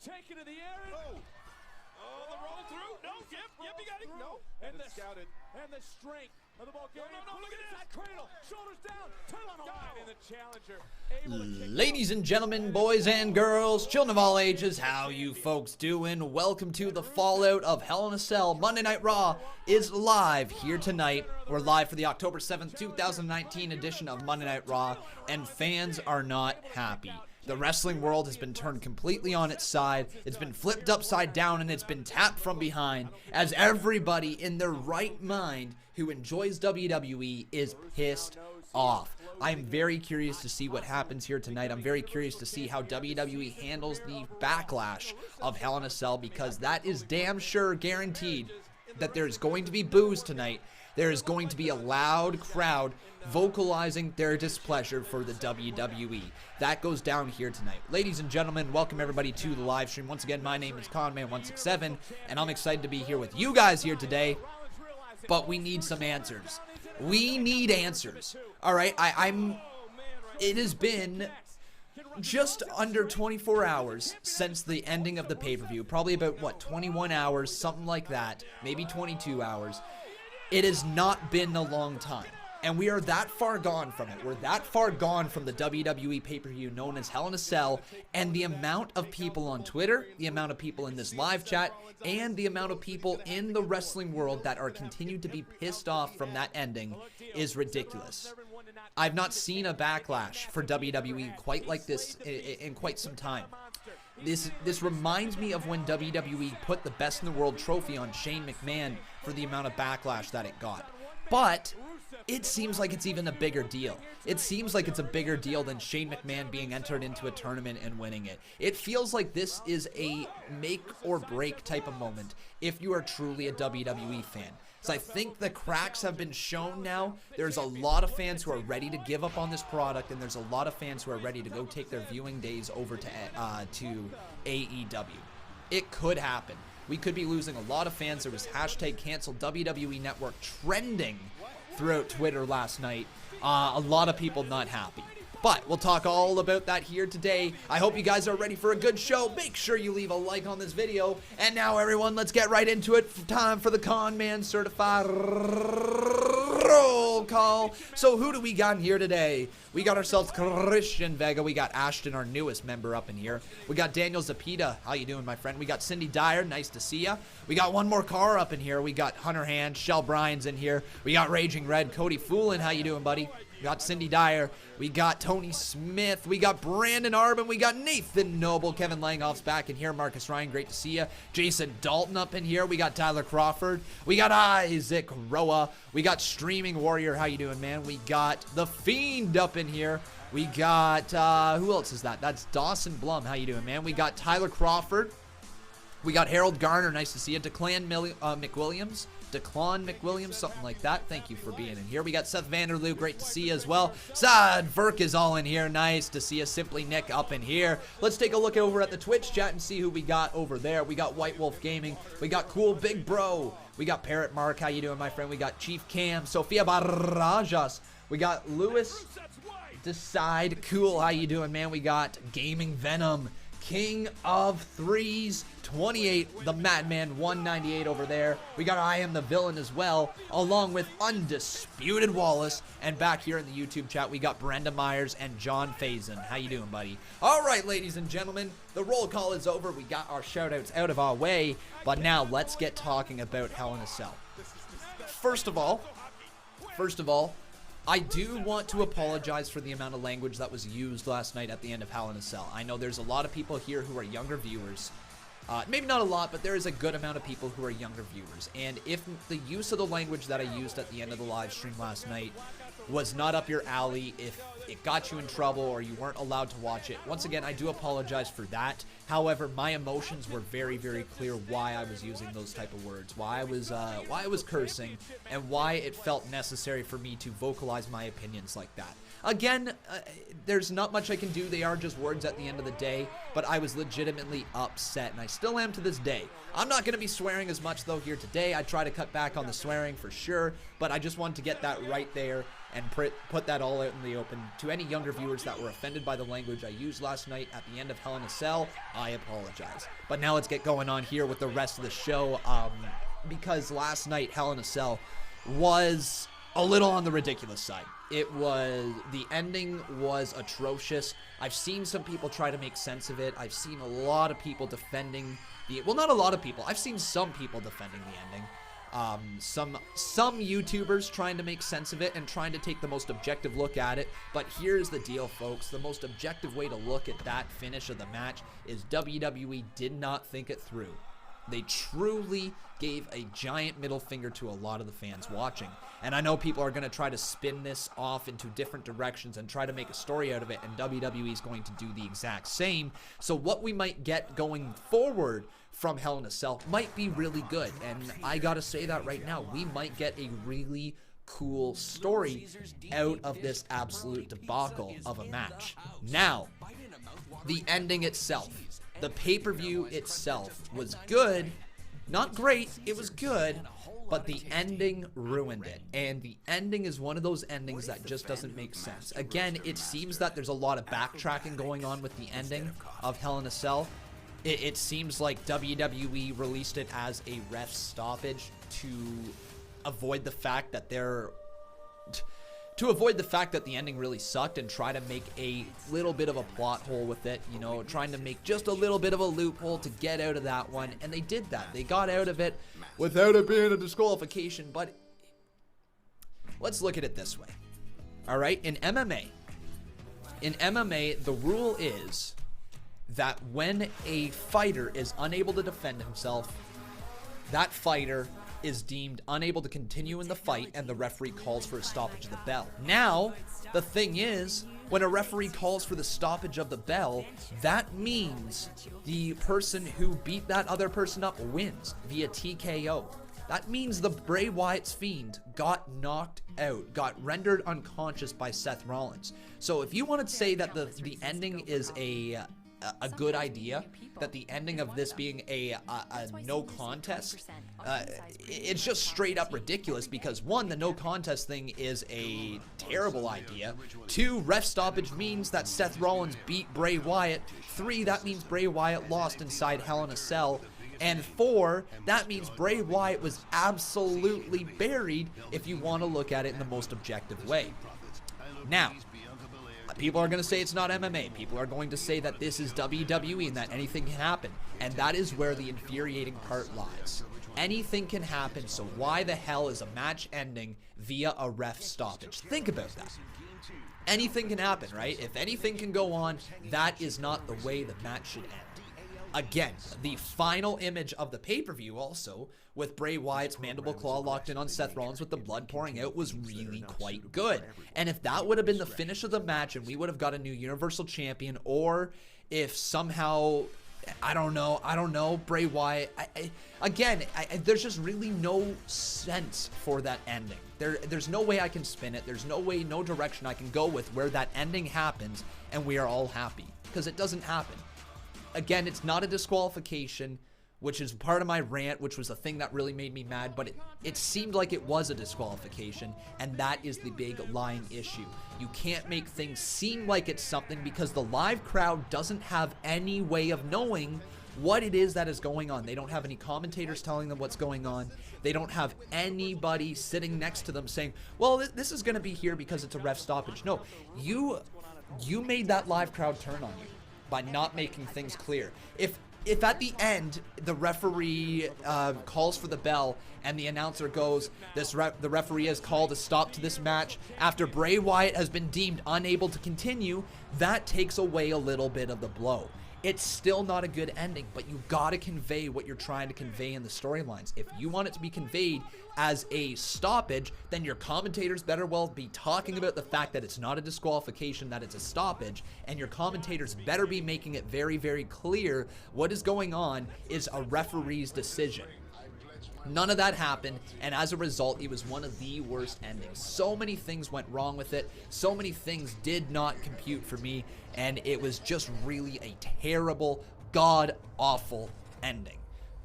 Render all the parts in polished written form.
Take it to the air. Oh, the roll through. No, yep, you got it. No. And the scouted. And the strength of the Bulgarian. No, look at that cradle. Shoulders down. Turn on the line. And the challenger. Ladies and gentlemen, boys and girls, children of all ages, how you folks doing? Welcome to the fallout of Hell in a Cell. Monday Night Raw is live here tonight. We're live for the October 7th, 2019 edition of Monday Night Raw, and fans are not happy. The wrestling world has been turned completely on its side. It's been flipped upside down and it's been tapped from behind as everybody in their right mind who enjoys WWE is pissed off. I'm very curious to see what happens here tonight. I'm very curious to see how WWE handles the backlash of Hell in a Cell, because that is damn sure guaranteed that there's going to be boos tonight. There is going to be a loud crowd vocalizing their displeasure for the WWE. That goes down here tonight. Ladies and gentlemen, welcome everybody to the live stream. Once again, my name is Conman167, and I'm excited to be here with you guys here today. But we need some answers. We need answers. All right, it has been just under 24 hours since the ending of the pay-per-view. Probably about, what, 21 hours, something like that. Maybe 22 hours. It has not been a long time. And we are that far gone from it. We're that far gone from the WWE pay-per-view known as Hell in a Cell, and the amount of people on Twitter, the amount of people in this live chat, and the amount of people in the wrestling world that are continued to be pissed off from that ending is ridiculous. I've not seen a backlash for WWE quite like this in quite some time. This reminds me of when WWE put the Best in the World trophy on Shane McMahon for the amount of backlash that it got. But it seems like it's even a bigger deal. It seems like it's a bigger deal than Shane McMahon being entered into a tournament and winning it. It feels like this is a make or break type of moment if you are truly a WWE fan. So I think the cracks have been shown now. There's a lot of fans who are ready to give up on this product, and there's a lot of fans who are ready to go take their viewing days over to AEW. It could happen. We could be losing a lot of fans. There was hashtag cancel WWE Network trending throughout Twitter last night. A lot of people not happy. But we'll talk all about that here today. I hope you guys are ready for a good show. Make sure you leave a like on this video. And now, everyone, let's get right into it. Time for the Conman Certified Roll Call. So who do we got in here today? We got ourselves Christian Vega. We got Ashton, our newest member, up in here. We got Daniel Zapita. How you doing, my friend? We got Cindy Dyer. Nice to see ya. We got one more car up in here. We got Hunter Hand. Shell Bryan's in here. We got Raging Red. Cody Foolin. How you doing, buddy? We got Cindy Dyer. We got Tony Smith. We got Brandon Arbin. We got Nathan Noble. Kevin Langhoff's back in here. Marcus Ryan, great to see you. Jason Dalton up in here. We got Tyler Crawford. We got Isaac Roa. We got Streaming Warrior. How you doing, man? We got The Fiend up in here. We got, who else is that? That's Dawson Blum. How you doing, man? We got Tyler Crawford. We got Harold Garner. Nice to see you. Declan McWilliams, something like that. Thank you for being in here. We got Seth Vanderloo. Great to see you as well. Sad Verk is all in here. Nice to see you. Simply Nick up in here. Let's take a look over at the Twitch chat and see who we got over there. We got White Wolf Gaming. We got Cool Big Bro. We got Parrot Mark. How you doing, my friend? We got Chief Cam. Sofia Barajas. We got Lewis Decide. Cool. How you doing, man? We got Gaming Venom. King of Threes 28, the Madman 198 over there. We got I Am the Villain as well, along with Undisputed Wallace. And back here in the YouTube chat, we got Brenda Myers and John Faison. How you doing, buddy? All right, ladies and gentlemen, the roll call is over. We got our shout-outs out of our way, but now let's get talking about Hell in a Cell. First of all, I do want to apologize for the amount of language that was used last night at the end of Hell in a Cell. I know there's a lot of people here who are younger viewers. Maybe not a lot, but there is a good amount of people who are younger viewers. And if the use of the language that I used at the end of the live stream last night was not up your alley, if it got you in trouble or you weren't allowed to watch it, once again, I do apologize for that. However, my emotions were very, very clear why I was using those type of words, why I was cursing, and why it felt necessary for me to vocalize my opinions like that. Again, there's not much I can do. They are just words at the end of the day, but I was legitimately upset, and I still am to this day. I'm not going to be swearing as much, though, here today. I try to cut back on the swearing for sure, but I just wanted to get that right there and put that all out in the open. To any younger viewers that were offended by the language I used last night at the end of Hell in a Cell, I apologize. But now let's get going on here with the rest of the show, because last night Hell in a Cell was a little on the ridiculous side. The ending was atrocious. I've seen some people try to make sense of it. I've seen a lot of people defending well, not a lot of people. I've seen some people defending the ending. Some YouTubers trying to make sense of it and trying to take the most objective look at it. But here's the deal, folks. The most objective way to look at that finish of the match is WWE did not think it through. They truly gave a giant middle finger to a lot of the fans watching. And I know people are going to try to spin this off into different directions and try to make a story out of it, and WWE is going to do the exact same. So what we might get going forward from Hell in a Cell might be really good. And I got to say that right now. We might get a really cool story out of this absolute debacle of a match. Now, the ending itself. The pay-per-view itself was good. Not great, it was good, but the ending ruined it. And the ending is one of those endings that just doesn't make sense. Again, it seems that there's a lot of backtracking going on with the ending of Hell in a Cell. It seems like WWE released it as a ref stoppage to avoid the fact that the ending really sucked and try to make a little bit of a plot hole with it, you know, trying to make just a little bit of a loophole to get out of that one, and they did that. They got out of it without it being a disqualification, but let's look at it this way. All right, in MMA, the rule is that when a fighter is unable to defend himself, that fighter is deemed unable to continue in the fight, and the referee calls for a stoppage of the bell. Now, the thing is, when a referee calls for the stoppage of the bell, that means the person who beat that other person up wins via TKO. That means the Bray Wyatt's Fiend got knocked out, got rendered unconscious by Seth Rollins. So if you want to say that the ending is a good idea, that the ending of this being a no contest, it's just straight up ridiculous, because one, the no contest thing is a terrible idea. Two, ref stoppage means that Seth Rollins beat Bray Wyatt. Three, that means Bray Wyatt lost inside Hell in a Cell. And four, that means Bray Wyatt was absolutely buried if you want to look at it in the most objective way. Now, people are going to say it's not MMA. People are going to say that this is WWE and that anything can happen. And that is where the infuriating part lies. Anything can happen, so why the hell is a match ending via a ref stoppage? Think about that. Anything can happen, right? If anything can go on, that is not the way the match should end. Again, the final image of the pay-per-view also, with Bray Wyatt's mandible claw locked in on Seth Rollins with the blood pouring out, was really quite good. And if that would have been the finish of the match and we would have got a new Universal Champion, or if somehow, I don't know, Bray Wyatt, there's just really no sense for that ending. There's no way I can spin it. There's no direction I can go with where that ending happens and we are all happy, because it doesn't happen. Again, it's not a disqualification, which is part of my rant, which was the thing that really made me mad, but it seemed like it was a disqualification, and that is the big lying issue. You can't make things seem like it's something, because the live crowd doesn't have any way of knowing what it is that is going on. They don't have any commentators telling them what's going on. They don't have anybody sitting next to them saying, well, this is going to be here because it's a ref stoppage. No, you made that live crowd turn on you by not making things clear. If at the end the referee calls for the bell and the announcer goes, the referee has called a stop to this match after Bray Wyatt has been deemed unable to continue, that takes away a little bit of the blow. It's still not a good ending, but you gotta convey what you're trying to convey in the storylines. If you want it to be conveyed as a stoppage, then your commentators better well be talking about the fact that it's not a disqualification, that it's a stoppage, and your commentators better be making it very, very clear what is going on is a referee's decision. None of that happened, and as a result, it was one of the worst endings. So many things went wrong with it. So many things did not compute for me, and it was just really a terrible, god-awful ending.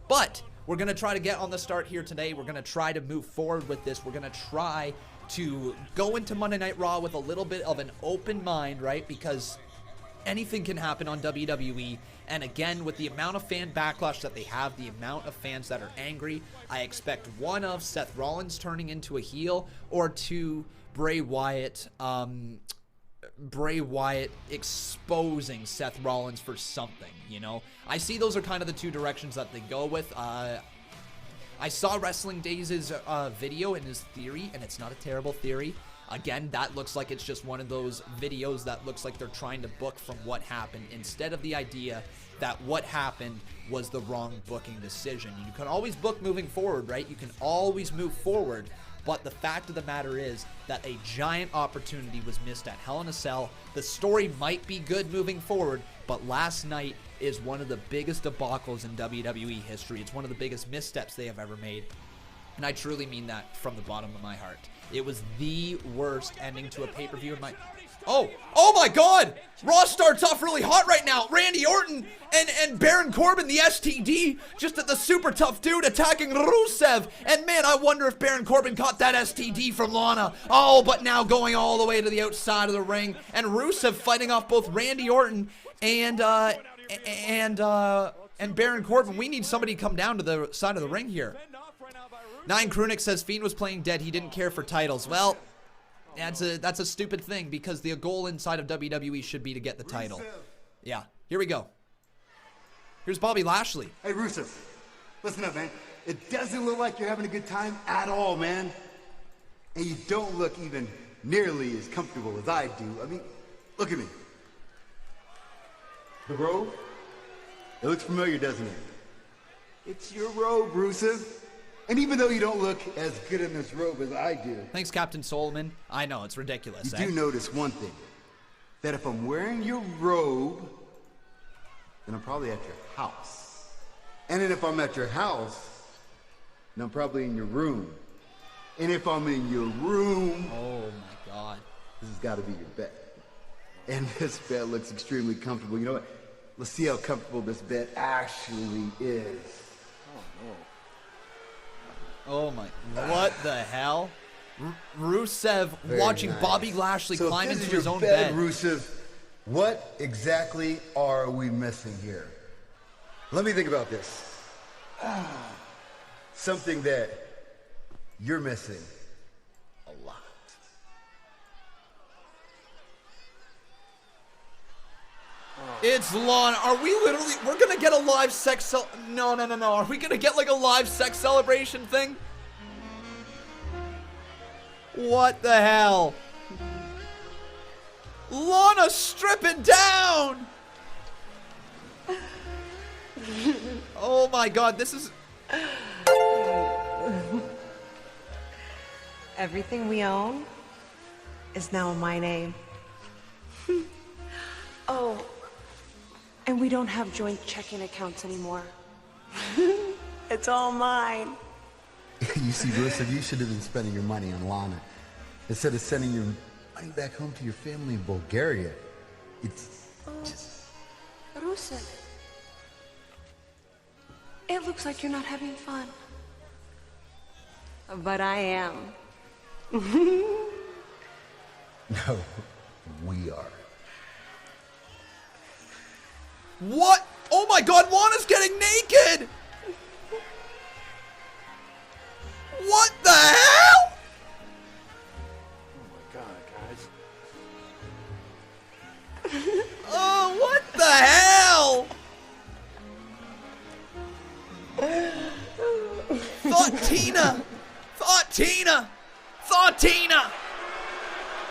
But we're going to try to get on the start here today. We're going to try to move forward with this. We're going to try to go into Monday Night Raw with a little bit of an open mind, right? Because anything can happen on WWE. And again, with the amount of fan backlash that they have, the amount of fans that are angry, I expect one of Seth Rollins turning into a heel, or two, Bray Wyatt exposing Seth Rollins for something, you know? I see those are kind of the two directions that they go with. I saw Wrestling Days' video and his theory, and it's not a terrible theory. Again, that looks like it's just one of those videos that looks like they're trying to book from what happened, instead of the idea that what happened was the wrong booking decision. You can always book moving forward, right? You can always move forward, but the fact of the matter is that a giant opportunity was missed at Hell in a Cell. The story might be good moving forward, but last night is one of the biggest debacles in WWE history. It's one of the biggest missteps they have ever made. And I truly mean that from the bottom of my heart. It was the worst ending to a pay-per-view in my... Oh my God! Raw starts off really hot right now. Randy Orton and Baron Corbin, the STD, just at the super tough dude attacking Rusev. And man, I wonder if Baron Corbin caught that STD from Lana. Oh, but now going all the way to the outside of the ring. And Rusev fighting off both Randy Orton and Baron Corbin. We need somebody to come down to the side of the ring here. Nine Krunick says Fiend was playing dead. He didn't care for titles. Well, that's a stupid thing, because the goal inside of WWE should be to get the title. Yeah, here we go. Here's Bobby Lashley. Hey, Rusev, listen up, man. It doesn't look like you're having a good time at all, man. And you don't look even nearly as comfortable as I do. I mean, look at me. The robe? It looks familiar, doesn't it? It's your robe, Rusev. And even though you don't look as good in this robe as I do... Thanks, Captain Solomon. I know, it's ridiculous. You do notice one thing. That if I'm wearing your robe, then I'm probably at your house. And then if I'm at your house, then I'm probably in your room. And if I'm in your room... Oh, my God. This has got to be your bed. And this bed looks extremely comfortable. You know what? Let's see how comfortable this bed actually is. Oh my, what the hell? Rusev watching nice. Bobby Lashley climb into his own bed. bed. Rusev, what exactly are we missing here? Let me think about this. Something that you're missing a lot. It's Lana. Are we literally... We're going to get a live sex... No. Are we going to get like a live sex celebration thing? What the hell? Lana stripping down! Oh my God, this is... Everything we own is now in my name. Oh, and we don't have joint checking accounts anymore. It's all mine. You see, Rusev, you should have been spending your money on Lana instead of sending your money back home to your family in Bulgaria. It's just... Rusev, it looks like you're not having fun. But I am. No, we are. What? Oh my God, Lana's getting naked! What the hell? Oh my God, guys. Oh, what the hell? Thoughtina!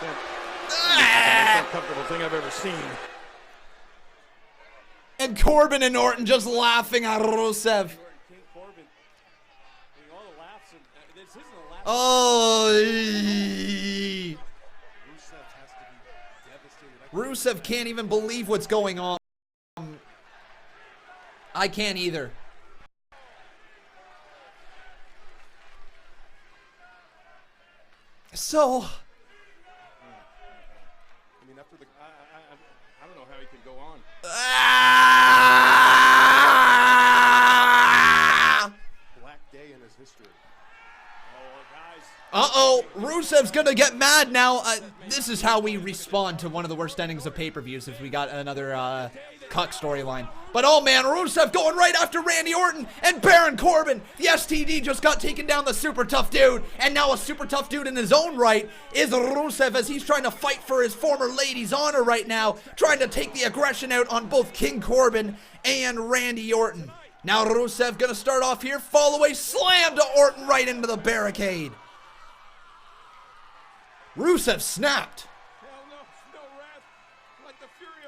That's the most uncomfortable thing I've ever seen. And Corbin and Orton just laughing at Rusev. Oh, Rusev can't even believe what's going on. I can't either. So, I mean, after the, I don't know how he could go on. Black day in his history. Oh, guys. uh-oh, Rusev's gonna get mad now. This is how we respond to one of the worst endings of pay-per-views if we got another cuck storyline. But oh man, Rusev going right after Randy Orton and Baron Corbin. The STD just got taken down, the super tough dude. And now a super tough dude in his own right is Rusev, as he's trying to fight for his former lady's honor right now. Trying to take the aggression out on both King Corbin and Randy Orton. Now Rusev gonna start off here. Fall away slam to Orton right into the barricade. Rusev snapped.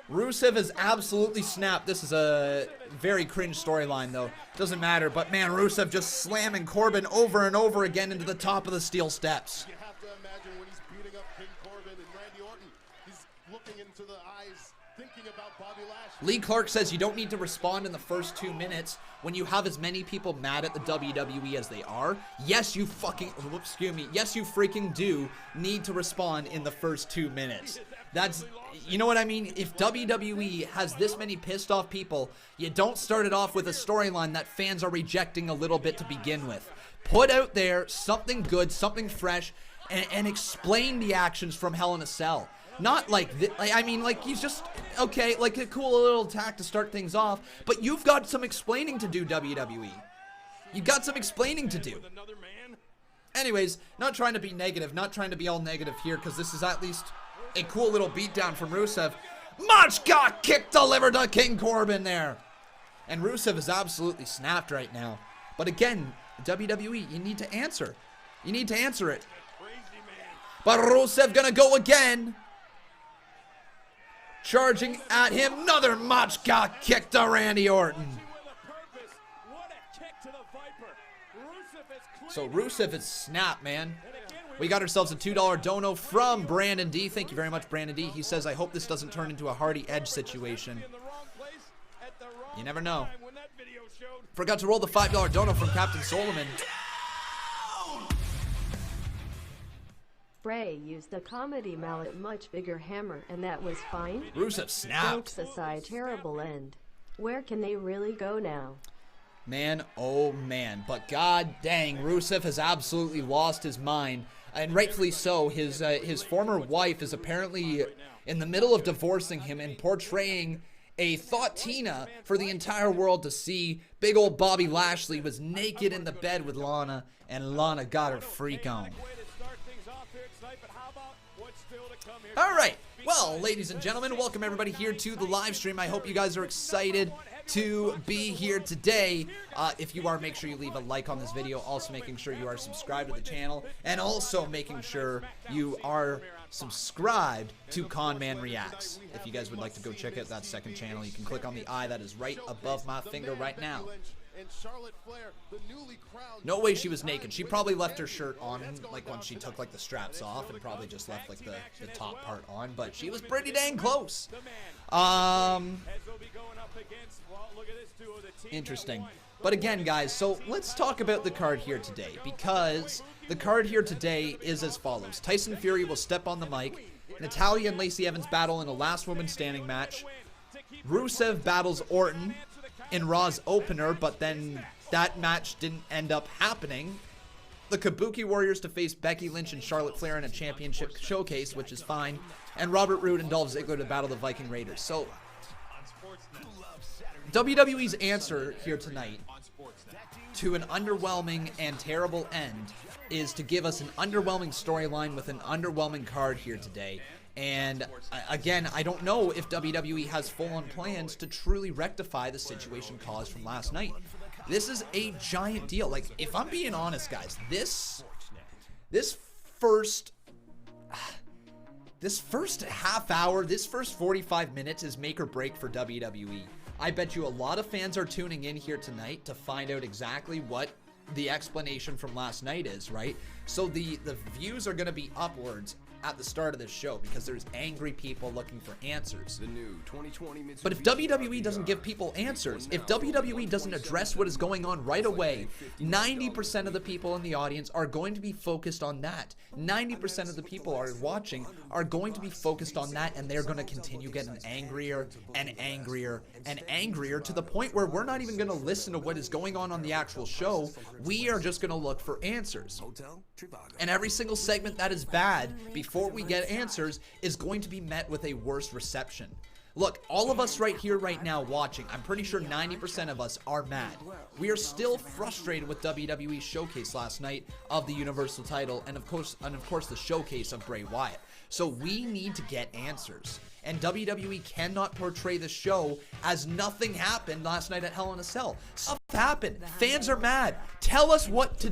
Rusev has absolutely snapped. This is a very cringe storyline, though. Doesn't matter, but man, Rusev just slamming Corbin over and over again into the top of the steel steps. You have to imagine when he's beating up King Corbin and Randy Orton, he's looking into the eyes, thinking about Bobby Lashley. Lee Clark says you don't need to respond in the first 2 minutes when you have as many people mad at the WWE as they are. Yes, you fucking, excuse me, yes, you freaking do need to respond in the first 2 minutes. That's, you know what I mean? If WWE has this many pissed off people, you don't start it off with a storyline that fans are rejecting a little bit to begin with. Put out there something good, something fresh, and explain the actions from Hell in a Cell. Not like, I mean, like he's just, okay, like a cool little attack to start things off, but you've got some explaining to do, WWE. You've got some explaining to do. Anyways, not trying to be negative, not trying to be all negative here, because this is at least a cool little beatdown from Rusev. Machka kick delivered to King Corbin there. And Rusev is absolutely snapped right now. But again, WWE, you need to answer. You need to answer it. But Rusev gonna go again. Charging at him. Another Machka kick to Randy Orton. So Rusev is snapped, man. We got ourselves a $2 dono from Brandon D. Thank you very much, Brandon D. He says, I hope this doesn't turn into a Hardy Edge situation. You never know. Forgot to roll the $5 dono from Captain Solomon. Bray used a comedy mallet, much bigger hammer, and that was fine. Rusev snapped. Jokes aside, terrible end. Where can they really go now? Man, oh man. But god dang, Rusev has absolutely lost his mind. And rightfully so. His former wife is apparently in the middle of divorcing him and portraying a thought-tina for the entire world to see. Big old Bobby Lashley was naked in the bed with Lana, and Lana got her freak on. Alright, well, ladies and gentlemen, welcome everybody here to the live stream. I hope you guys are excited to be here today. If you are, make sure you leave a like on this video. Also making sure you are subscribed to the channel, and also making sure you are subscribed to Conman Reacts. If you guys would like to go check out that second channel, you can click on the eye that is right above my finger right now. No way she was naked. She probably left her shirt on, like when she took like the straps off, and probably just left like the top part on, but she was pretty dang close. Interesting. But again, guys, so let's talk about the card here today, because the card here today is as follows. Tyson Fury will step on the mic. Natalya and Lacey Evans battle in a last woman standing match. Rusev battles Orton in Raw's opener, but then that match didn't end up happening. The Kabuki Warriors to face Becky Lynch and Charlotte Flair in a championship showcase, which is fine. And Robert Roode and Dolph Ziggler to battle the Viking Raiders. So WWE's answer here tonight to an underwhelming and terrible end is to give us an underwhelming storyline with an underwhelming card here today. And again, I don't know if WWE has full-on plans to truly rectify the situation caused from last night. This is a giant deal. Like, if I'm being honest, guys, this first half hour, this first 45 minutes is make or break for WWE. I bet you a lot of fans are tuning in here tonight to find out exactly what the explanation from last night is, right? So the views are going to be upwards at the start of this show because there's angry people looking for answers. The new 2020 But if WWE doesn't give people answers, if WWE doesn't address what is going on right away, 90% of the people in the audience are going to be focused on that. 90% of the people are watching are going to be focused on that, and they're going to continue getting angrier and angrier and angrier to the point where we're not even going to listen to what is going on the actual show. We are just going to look for answers. And every single segment that is bad before we get answers is going to be met with a worse reception. Look, all of us right here, right now watching, I'm pretty sure 90% of us are mad. We are still frustrated with WWE's showcase last night of the Universal title and of course the showcase of Bray Wyatt. So we need to get answers. And WWE cannot portray the show as nothing happened last night at Hell in a Cell. Stuff happened. Fans are mad. Tell us what's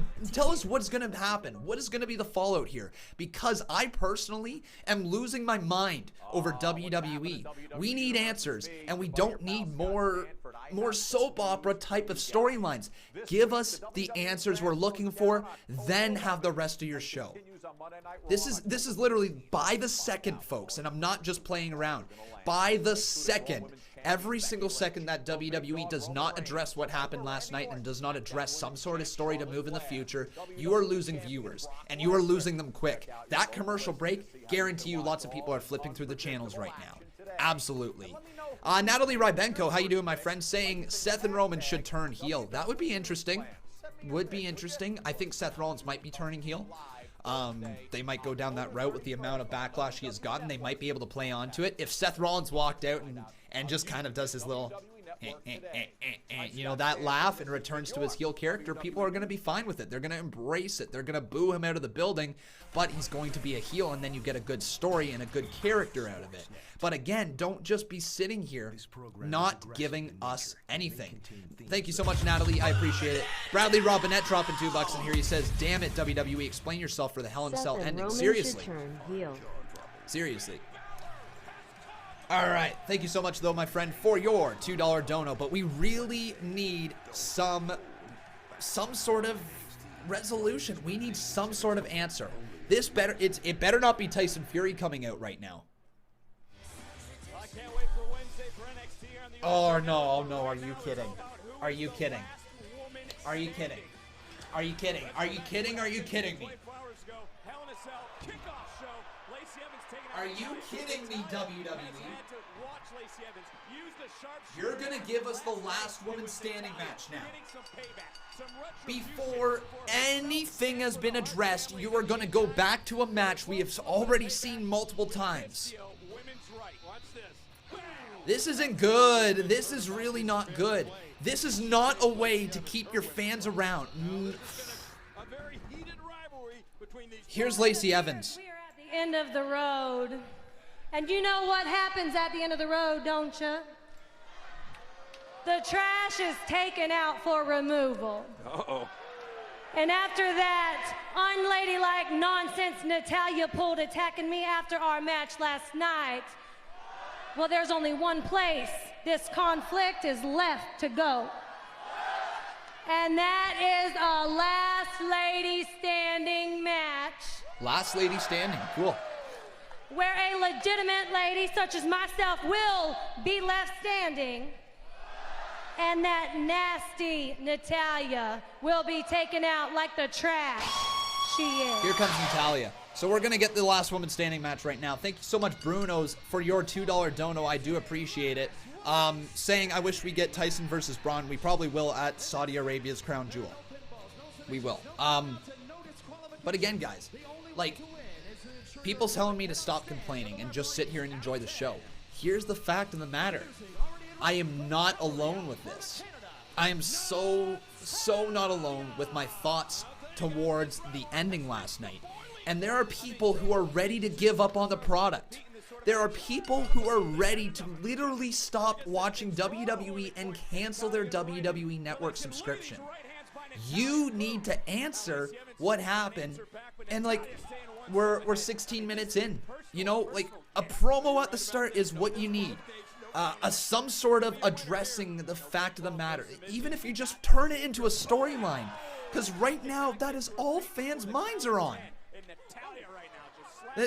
going to happen. What is going to be the fallout here? Because I personally am losing my mind over WWE. We need answers, and we don't need more soap opera type of storylines. Give us the answers we're looking for, then have the rest of your show. This is literally by the second, folks, and I'm not just playing around. By the second, every single second that WWE does not address what happened last night and does not address some sort of story to move in the future, you are losing viewers, and you are losing them quick. That commercial break, guarantee you lots of people are flipping through the channels right now. Absolutely. Natalie Rybenko, how you doing, my friend? Saying Seth and Roman should turn heel. That would be interesting. Would be interesting. I think Seth Rollins might be turning heel. They might go down that route with the amount of backlash he has gotten. They might be able to play onto it. If Seth Rollins walked out and just kind of does his little, you know, that laugh and returns to his heel character, people are going to be fine with it. They're going to embrace it. They're going to boo him out of the building, but he's going to be a heel, and then you get a good story and a good character out of it. But again, don't just be sitting here not giving us anything. Thank you so much, Natalie. I appreciate it. Bradley Robinette dropping $2 in here. He says, damn it, WWE, explain yourself for the Hell in a Cell ending. Seriously. Seriously. All right. Thank you so much, though, my friend, for your $2 dono. But we really need some sort of resolution. We need some sort of answer. It better not be Tyson Fury coming out right now. Oh no, are you kidding? Are you kidding? Are you kidding? Are you kidding? Are you kidding? Are you kidding me? Are you kidding me, WWE? You're gonna give us the last woman standing match now. Before anything has been addressed, you are gonna go back to a match we have already seen multiple times. This isn't good. This is really not good. This is not a way to keep your fans around. Here's Lacey Evans. We are at the end of the road. And you know what happens at the end of the road, don't you? The trash is taken out for removal. Uh-oh. And after that unladylike nonsense Natalya pulled attacking me after our match last night, well, there's only one place this conflict is left to go. And that is a last lady standing match. Last lady standing, cool. Where a legitimate lady such as myself will be left standing. And that nasty Natalya will be taken out like the trash she is. Here comes Natalya. So we're going to get the last woman standing match right now. Thank you so much, Brunos, for your $2 dono. I do appreciate it. Saying I wish we get Tyson versus Braun. We probably will at Saudi Arabia's Crown Jewel. We will. But again, guys, like, people telling me to stop complaining and just sit here and enjoy the show. Here's the fact of the matter. I am not alone with this. I am so not alone with my thoughts towards the ending last night. And there are people who are ready to give up on the product. There are people who are ready to literally stop watching WWE and cancel their WWE Network subscription. You need to answer what happened. And like, we're 16 minutes in. You know, like, a promo at the start is what you need. Some sort of addressing the fact of the matter. Even if you just turn it into a storyline. Because right now, that is all fans' minds are on.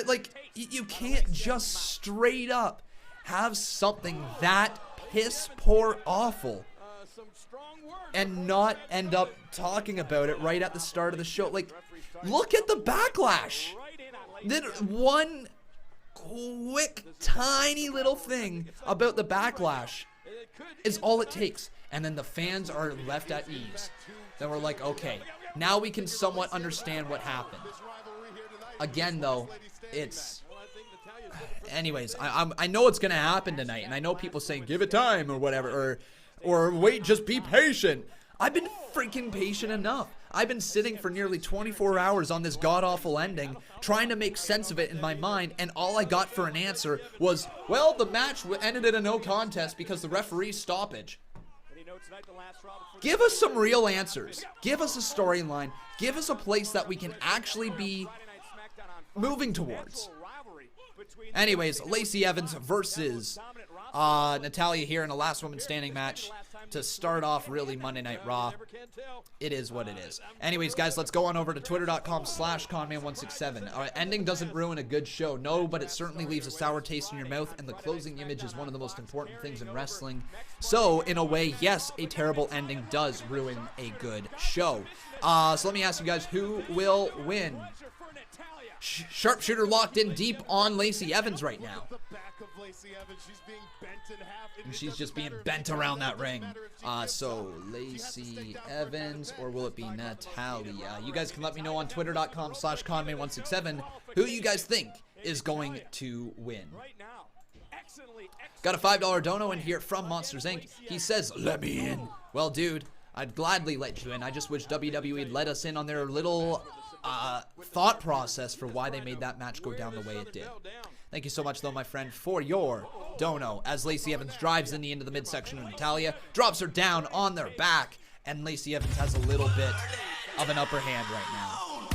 Like, you can't just straight up have something that piss poor awful and not end up talking about it right at the start of the show. Like, look at the backlash. That one quick, tiny little thing about the backlash is all it takes. And then the fans are left at ease. Then we're like, okay, now we can somewhat understand what happened. Again, though, it's... Anyways, I know it's going to happen tonight. And I know people saying, give it time or whatever. Or wait, just be patient. I've been freaking patient enough. I've been sitting for nearly 24 hours on this god-awful ending, trying to make sense of it in my mind, and all I got for an answer was, well, the match ended in a no contest because the referee's stoppage. Give us some real answers. Give us a storyline. Give us a place that we can actually be moving towards. Anyways, Lacey Evans versus Natalya here in a last woman standing match to start off really Monday Night Raw. It is what it is. Anyways, guys, let's go on over to twitter.com/Conman167. Our ending doesn't ruin a good show. No, but it certainly leaves a sour taste in your mouth, and the closing image is one of the most important things in wrestling. So, in a way, yes, a terrible ending does ruin a good show. So let me ask you guys, who will win? Sharpshooter locked in deep on Lacey Evans right now. And she's just being bent around that ring. So Lacey Evans, or will it be Natalya? You guys can let me know on twitter.com/Conman167 who you guys think is going to win. Got a $5 dono in here from Monsters Inc. He says, let me in. Well, dude, I'd gladly let you in. I just wish WWE let us in on their little thought process for why they made that match go down the way it did. Thank you so much, though, my friend, for your dono. As Lacey Evans drives in the end of the midsection of Natalya, drops her down on their back, and Lacey Evans has a little bit of an upper hand right now.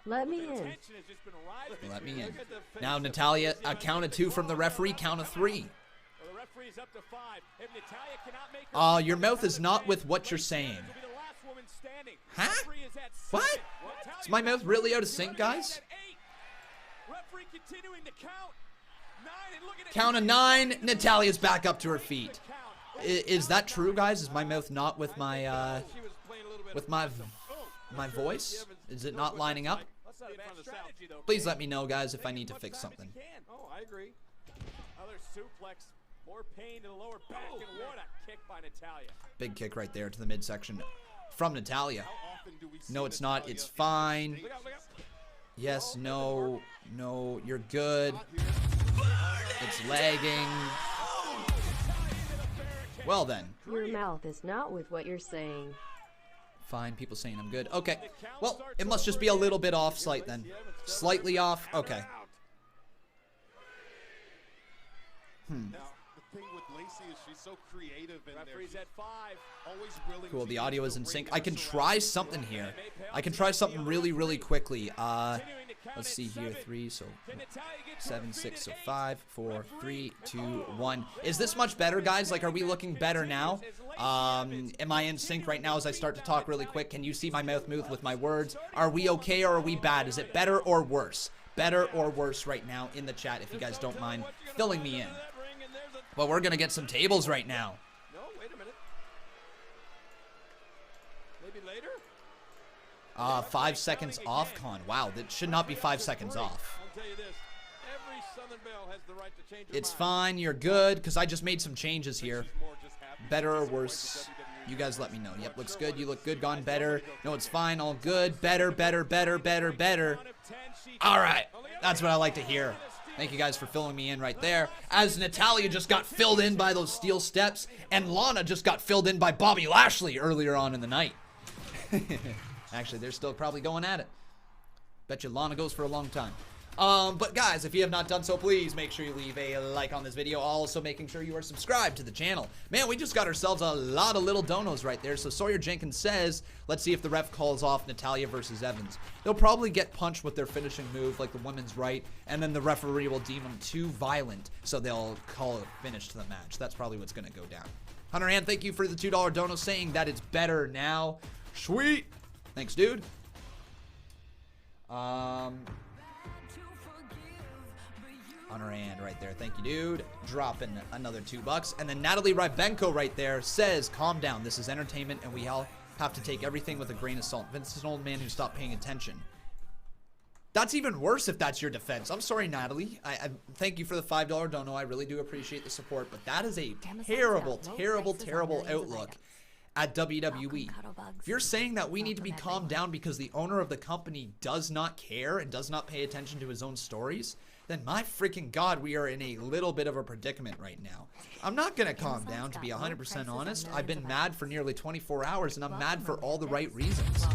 Let me in. Let me in. Now Natalya, a count of 2 from the referee, count of 3. Your mouth is not with what you're saying. Huh? What? Is my mouth really out of sync, guys? Count of 9. Natalya's back up to her feet. Is that true, guys? Is my mouth not with my my voice? Is it not lining up? Please let me know, guys, if I need to fix something. Oh, I agree. Another suplex. More pain to the lower back, and what a kick by Natalya. Big kick right there to the midsection from Natalya. No, it's not. It's fine. Yes, no, no, you're good. It's lagging. Well then. Your mouth is not with what you're saying. Fine, people saying I'm good. Okay. Well, it must just be a little bit off slight then. Slightly off. Okay. Cool, the audio is in sync. I can try something here. I can try something really, really quickly. Let's see here. 3, so 7, 6, so 5, 4, 3, 2, 1. Is this much better, guys? Like, are we looking better now? Am I in sync right now as I start to talk really quick? Can you see my mouth move with my words? Are we okay or are we bad? Is it better or worse? Better or worse right now in the chat, if you guys don't mind filling me in. Well, we're going to get some tables right now. No, wait a minute. Maybe later? 5 seconds off, Con. Wow, that should not be 5 seconds off. I'll tell you this. Every Southern Belle has the right to change her It's mind. fine. You're good, because I just made some changes here. Better or worse? You guys let me know. Yep, looks good. You look good. Gone better. No, it's fine. All good. Better, better, better, better, better. All right. That's what I like to hear. Thank you guys for filling me in right there. As Natalya just got filled in by those steel steps, and Lana just got filled in by Bobby Lashley earlier on in the night. Actually, they're still probably going at it. Bet you Lana goes for a long time. But guys, if you have not done so, please make sure you leave a like on this video. Also making sure you are subscribed to the channel. Man, we just got ourselves a lot of little donos right there. So Sawyer Jenkins says, let's see if the ref calls off Natalya versus Evans. They'll probably get punched with their finishing move, like the women's right, and then the referee will deem them too violent, so they'll call a finish to the match. That's probably what's going to go down. Hunter Ann, thank you for the $2 dono, saying that it's better now. Sweet. Thanks, dude. On her hand right there. Thank you, dude. Dropping another $2. And then Natalie Rybenko right there says, calm down. This is entertainment, and we all have to take everything with a grain of salt. Vince is an old man who stopped paying attention. That's even worse if that's your defense. I'm sorry, Natalie. I thank you for the $5 dono. I really do appreciate the support, but that is a terrible, terrible, terrible outlook at WWE. If you're saying that we need to be calmed down because the owner of the company does not care and does not pay attention to his own stories, then my freaking God, we are in a little bit of a predicament right now. I'm not going to calm down, to be 100% honest. I've been mad for nearly 24 hours, and I'm mad for all the right reasons.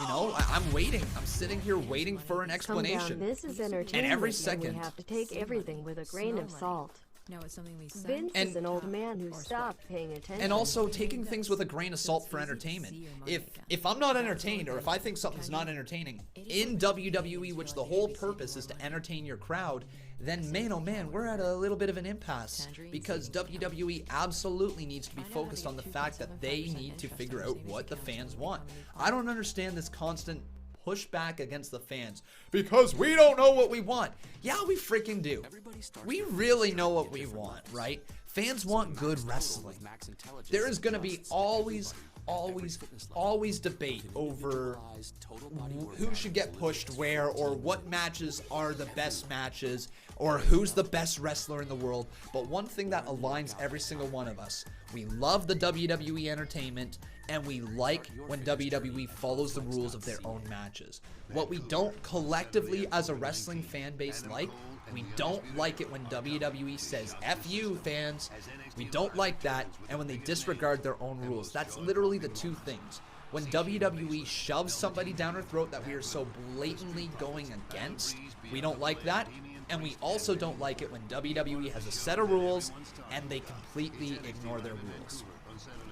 You know, I'm waiting. I'm sitting here waiting for an explanation. This is entertainment, and every second, we have to take everything with a grain of salt. No, it's something we said. Vince is an old man who stopped paying attention. And also taking things with a grain of salt for entertainment. If I'm not entertained, or if I think something's not entertaining in WWE, which the whole purpose is to entertain your crowd, then man, oh man, we're at a little bit of an impasse. Because WWE absolutely needs to be focused on the fact that they need to figure out what the fans want. I don't understand this constant pushback against the fans because we don't know what we want. Yeah, we freaking do. We really know what we want, right? Fans want good wrestling. There is going to be always debate over who should get pushed where, or what matches are the best matches, or who's the best wrestler in the world. But one thing that aligns every single one of us, we love the WWE entertainment, and we like when WWE follows the rules of their own matches. What we don't collectively as a wrestling fan base like, we don't like it when WWE says, F you fans. We don't like that, and when they disregard their own rules. That's literally the two things. When WWE shoves somebody down our throat that we are so blatantly going against, we don't like that. And we also don't like it when WWE has a set of rules and they completely ignore their rules.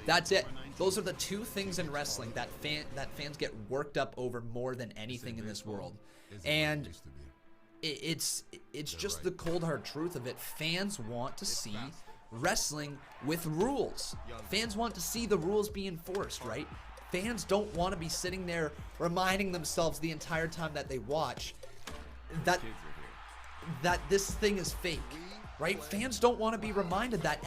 That's it. Those are the two things in wrestling that fans get worked up over more than anything in this world. And it's just the cold hard truth of it. Fans want to see wrestling with rules. Fans want to see the rules be enforced, right? Fans don't want to be sitting there reminding themselves the entire time that they watch that this thing is fake, right? Fans don't want to be reminded that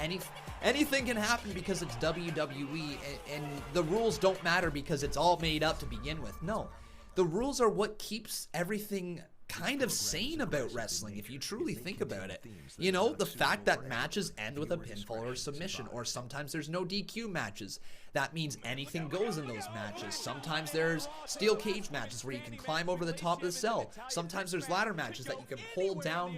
anything can happen because it's WWE, and the rules don't matter because it's all made up to begin with. No, the rules are what keeps everything kind of sane about wrestling, if you truly think about it. You know, the fact that matches end with a pinfall or a submission, or sometimes there's no DQ matches. That means anything goes in those matches. Sometimes there's steel cage matches where you can climb over the top of the cell. Sometimes there's ladder matches that you can hold down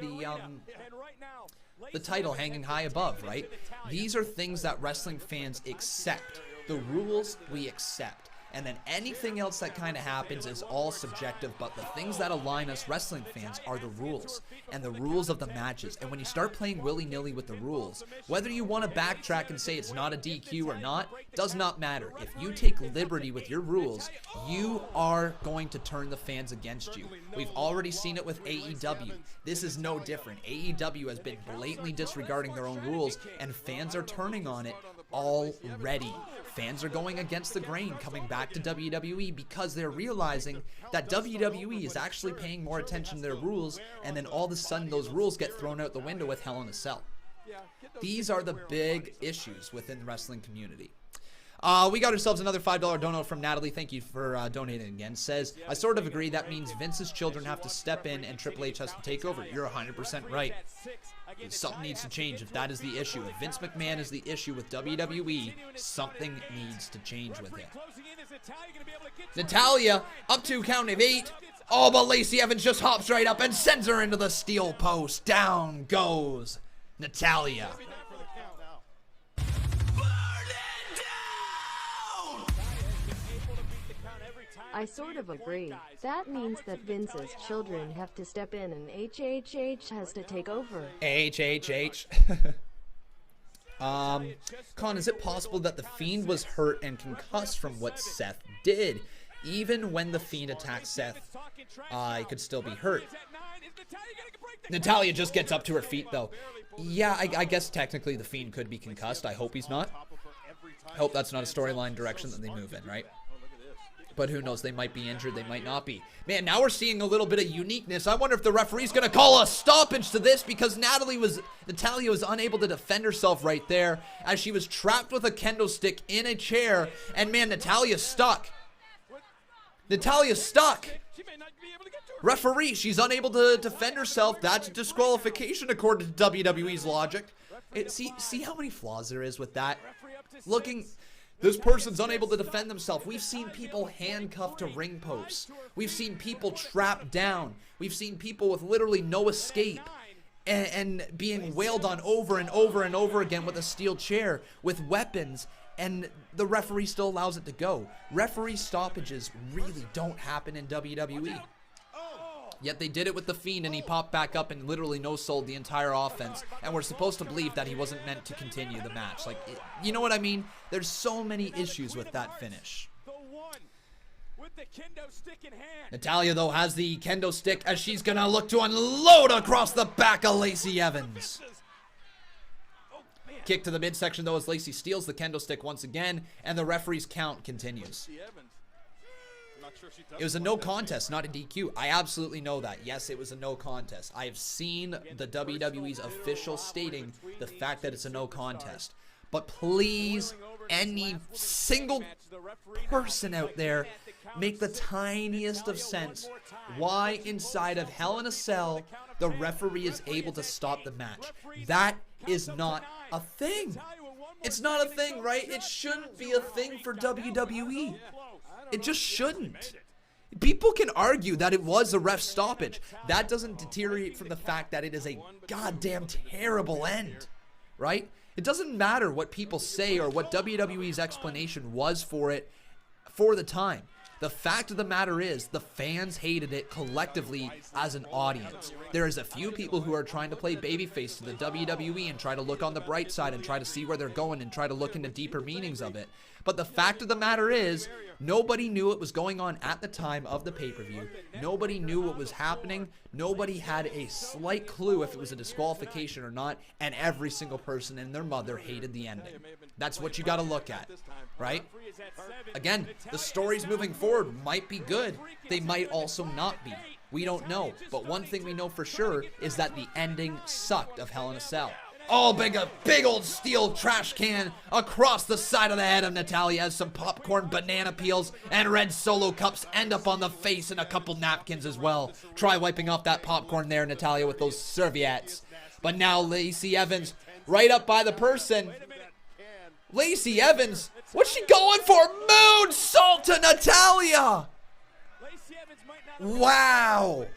the title hanging high above, right? These are things that wrestling fans accept. The rules we accept. And then anything else that kind of happens is all subjective, but the things that align us wrestling fans are the rules, and the rules of the matches. And when you start playing willy-nilly with the rules, whether you want to backtrack and say it's not a DQ or not, does not matter. If you take liberty with your rules, you are going to turn the fans against you. We've already seen it with AEW. This is no different. AEW has been blatantly disregarding their own rules, and fans are turning on it already. Fans are going against the grain, coming back to WWE because they're realizing that WWE is actually paying more attention to their rules, and then all of a sudden those rules get thrown out the window with Hell in a Cell. These are the big issues within the wrestling community. We got ourselves another $5 dono from Natalie. Thank you for donating again. Says, I sort of agree. That means Vince's children have to step in and Triple H has to take over. You're 100% right. Something needs to change if that is the issue. If Vince McMahon is the issue with WWE, something needs to change with it. Natalya, up to count of 8. Oh, but Lacey Evans just hops right up and sends her into the steel post. Down goes Natalya. I sort of agree. That means that Vince's children have to step in and HHH has to take over. HHH. Con, is it possible that the Fiend was hurt and concussed from what Seth did? Even when the Fiend attacked Seth, he could still be hurt. Natalya just gets up to her feet, though. Yeah, I guess technically the Fiend could be concussed. I hope he's not. I hope that's not a storyline direction that they move in, right? But who knows? They might be injured. They might not be. Man, now we're seeing a little bit of uniqueness. I wonder if the referee's going to call a stoppage to this because Natalya was unable to defend herself right there as she was trapped with a kendo stick in a chair. And man, Natalya's stuck. Natalya's stuck. Referee, she's unable to defend herself. That's a disqualification according to WWE's logic. See how many flaws there is with that? This person's unable to defend themselves. We've seen people handcuffed to ring posts. We've seen people trapped down. We've seen people with literally no escape and being wailed on over and over and over again with a steel chair with weapons, and the referee still allows it to go. Referee stoppages really don't happen in WWE. Yet they did it with The Fiend, and he popped back up and literally no-sold the entire offense. And we're supposed to believe that he wasn't meant to continue the match. Like, you know what I mean? There's so many issues with that finish. Natalya, though, has the kendo stick as she's going to look to unload across the back of Lacey Evans. Kick to the midsection, though, as Lacey steals the kendo stick once again, and the referee's count continues. It was a no contest, not a DQ. I absolutely know that. Yes, it was a no contest. I have seen the WWE's official stating the fact that it's a no contest. But please, any single person out there, make the tiniest of sense why inside of Hell in a Cell the referee is able to stop the match. That is not a thing. It's not a thing, right? It shouldn't be a thing for WWE. It just shouldn't. People can argue that it was a ref stoppage. That doesn't deteriorate from the fact that it is a goddamn terrible end, right? It doesn't matter what people say or what WWE's explanation was for it for the time. The fact of the matter is, the fans hated it collectively as an audience. There is a few people who are trying to play babyface to the WWE and try to look on the bright side and try to see where they're going and try to look into deeper meanings of it. But the fact of the matter is, nobody knew what was going on at the time of the pay-per-view. Nobody knew what was happening. Nobody had a slight clue if it was a disqualification or not, and every single person and their mother hated the ending. That's what you got to look at, right? Again, the stories moving forward might be good. They might also not be. We don't know. But one thing we know for sure is that the ending sucked of Hell in a Cell. Oh, big old steel trash can across the side of the head of Natalya as some popcorn, banana peels, and red Solo cups end up on the face and a couple napkins as well. Try wiping off that popcorn there, Natalya, with those serviettes. But now Lacey Evans right up by the person. Lacey Evans, what's she going for? Moonsault to Natalya! Wow!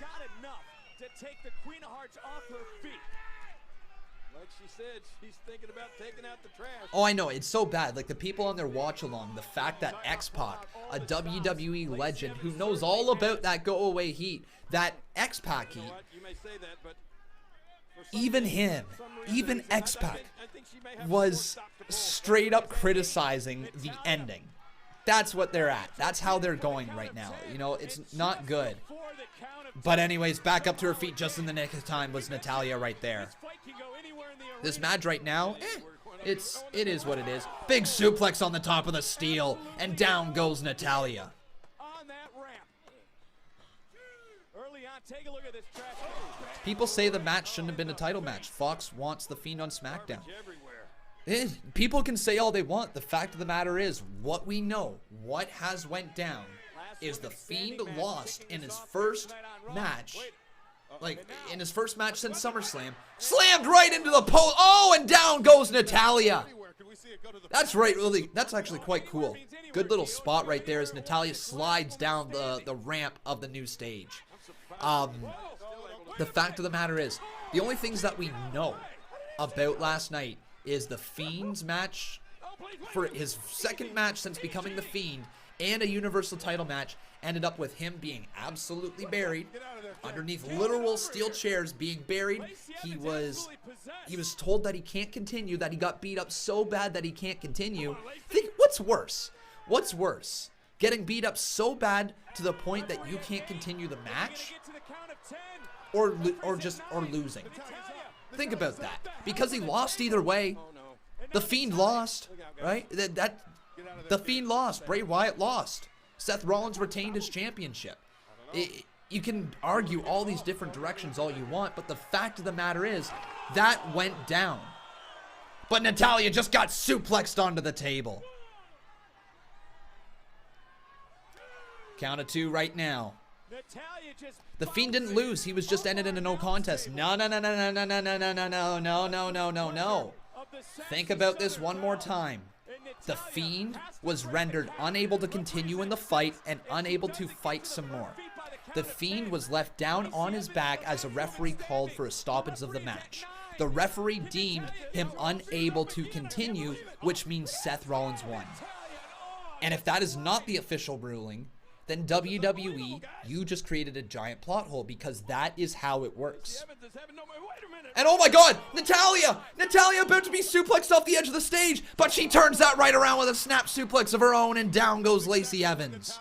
She's thinking about taking out the trash. Oh, I know. It's so bad. Like, the people on their watch-along, the fact that X-Pac, a WWE legend who knows all about that go-away heat, that X-Pac heat, even him, even X-Pac, was straight up criticizing the ending. That's what they're at. That's how they're going right now. You know, it's not good. But anyways, back up to her feet just in the nick of time was Natalya right there. This match right now, it is what it is. Big suplex on the top of the steel, and down goes Natalya. People say the match shouldn't have been a title match. Fox wants The Fiend on SmackDown. People can say all they want. The fact of the matter is, what we know, what has went down, is The Fiend lost in his first match. Like, in his first match since SummerSlam, slammed right into the post. Oh, and down goes Natalya. That's right, really. That's actually quite cool. Good little spot right there as Natalya slides down the ramp of the new stage. The fact of the matter is, the only things that we know about last night is The Fiend's match, for his second match since becoming The Fiend, and a Universal title match, ended up with him being absolutely buried underneath literal steel chairs, being buried. He was told that he can't continue, that he got beat up so bad that he can't continue. Think, what's worse? What's worse? Getting beat up so bad to the point that you can't continue the match, or losing? Think about that. Because he lost either way. The Fiend lost, right? The Fiend lost. Bray Wyatt lost. Seth Rollins retained his championship. You can argue all these different directions all you want, but the fact of the matter is, that went down. But Natalya just got suplexed onto the table. Count of 2 right now. The Fiend didn't lose. He was just ended in a no contest. No. Think about this one more time. The Fiend was rendered unable to continue in the fight and unable to fight some more. The Fiend was left down on his back as a referee called for a stoppage of the match. The referee deemed him unable to continue, which means Seth Rollins won. And if that is not the official ruling, then WWE, you just created a giant plot hole, because that is how it works. And oh my god, Natalya about to be suplexed off the edge of the stage, but she turns that right around with a snap suplex of her own, and down goes Lacey Evans.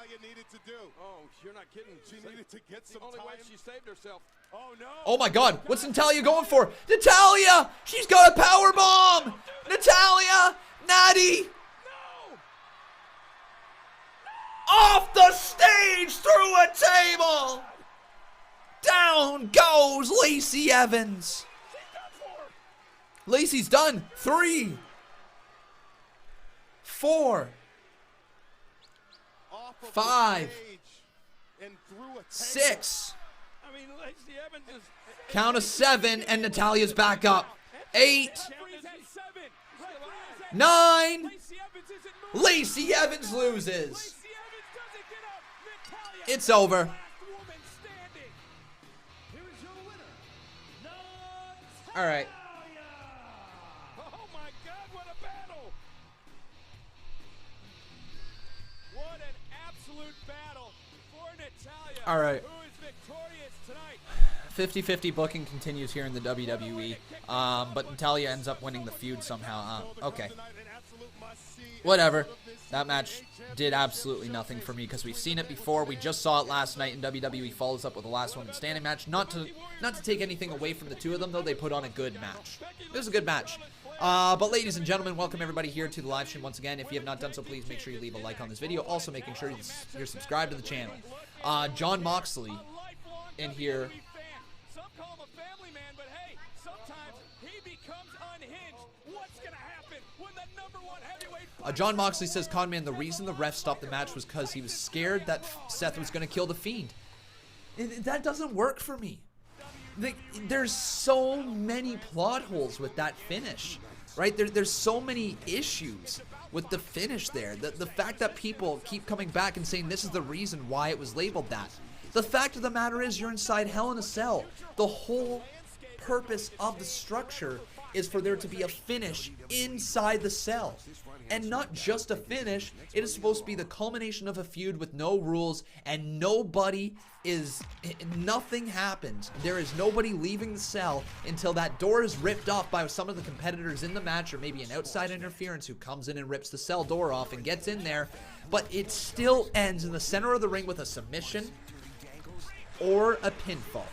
Oh my god, what's Natalya going for? Natalya! She's got a power bomb! Natalya! Natty! Off the stage through a table! Down goes Lacey Evans. Lacey's done. 3, 4, 5, 6. Count of 7, and Natalya's back up. 8, 9. Lacey Evans loses. It's over. All right. Oh my God, what a battle! What an absolute battle for Natalya. All right. Who is victorious tonight. 50-50 booking continues here in the WWE, but Natalya ends up winning the feud somehow. Okay. Whatever. That match did absolutely nothing for me, because we've seen it before. We just saw it last night, and WWE follows up with the last woman standing match. Not to take anything away from the two of them, though. They put on a good match. It was a good match. But ladies and gentlemen, welcome everybody here to the live stream once again. If you have not done so, please make sure you leave a like on this video. Also, making sure you're subscribed to the channel. Jon Moxley in here. Some call him a family man, but hey, sometimes he becomes unhinged. What's gonna happen when the #1 heavyweight Jon Moxley says, Conman, the reason the ref stopped the match was because he was scared that Seth was going to kill the Fiend. That doesn't work for me. There's so many plot holes with that finish, right? There's so many issues with the finish there. The fact that people keep coming back and saying this is the reason why it was labeled that. The fact of the matter is, you're inside Hell in a Cell. The whole purpose of the structure is for there to be a finish inside the cell. And not just a finish, it is supposed to be the culmination of a feud with no rules, and nothing happens. There is nobody leaving the cell until that door is ripped off by some of the competitors in the match, or maybe an outside interference who comes in and rips the cell door off and gets in there. But it still ends in the center of the ring with a submission or a pinfall.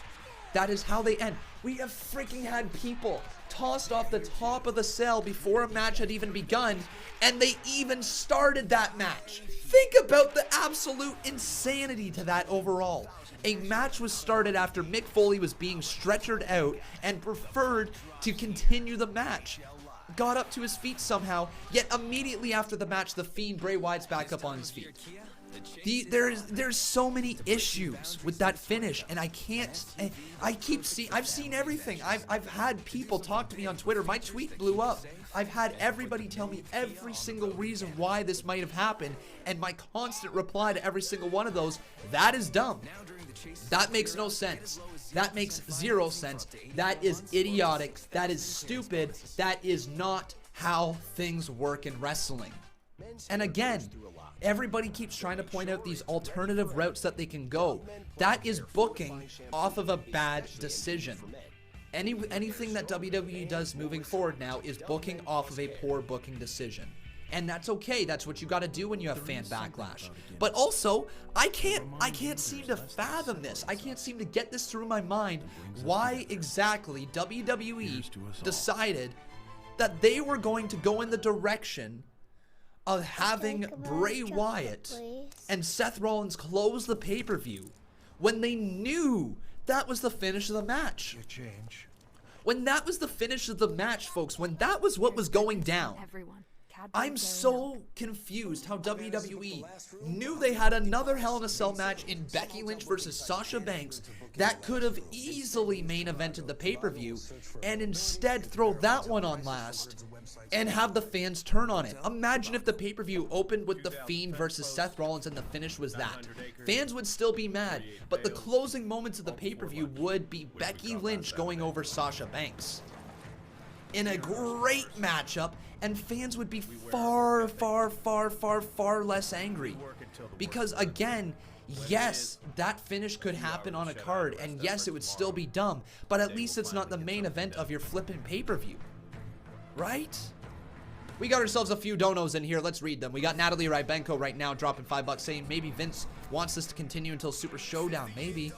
That is how they end. We have freaking had people tossed off the top of the cell before a match had even begun, and they even started that match. Think about the absolute insanity to that overall. A match was started after Mick Foley was being stretchered out and preferred to continue the match. Got up to his feet somehow, yet immediately after the match, the Fiend Bray Wyatt's back up on his feet. There's so many issues with that finish, and I've seen everything. I've had people talk to me on Twitter. My tweet blew up. I've had everybody tell me every single reason why this might have happened, and my constant reply to every single one of those, that is dumb. That makes no sense. That makes zero sense. That is idiotic. That is stupid. That is not how things work in wrestling. And again, everybody keeps trying to point out these alternative routes that they can go. That is booking off of a bad decision. Anything that WWE does moving forward now is booking off of a poor booking decision. And that's okay. That's what you got to do when you have fan backlash. But also, I can't seem to fathom this. I can't seem to get this through my mind why exactly WWE decided that they were going to go in the direction of having Bray Wyatt and Seth Rollins close the pay-per-view when they knew that was the finish of the match? When that was the finish of the match, folks, when that was what was going down, I'm so confused how WWE knew they had another Hell in a Cell match in Becky Lynch versus Sasha Banks that could have easily main evented the pay-per-view and instead throw that one on last and have the fans turn on it. Imagine if the pay-per-view opened with The Fiend versus Seth Rollins and the finish was that. Fans would still be mad, but the closing moments of the pay-per-view would be Becky Lynch going over Sasha Banks in a great matchup, and fans would be far, far, far, far, far less angry. Because again, yes, that finish could happen on a card, and yes, it would still be dumb, but at least it's not the main event of your flippin' pay-per-view. Right? We got ourselves a few donos in here. Let's read them. We got Natalie Rybenko right now dropping $5 saying maybe Vince wants this to continue until Super Showdown. Maybe.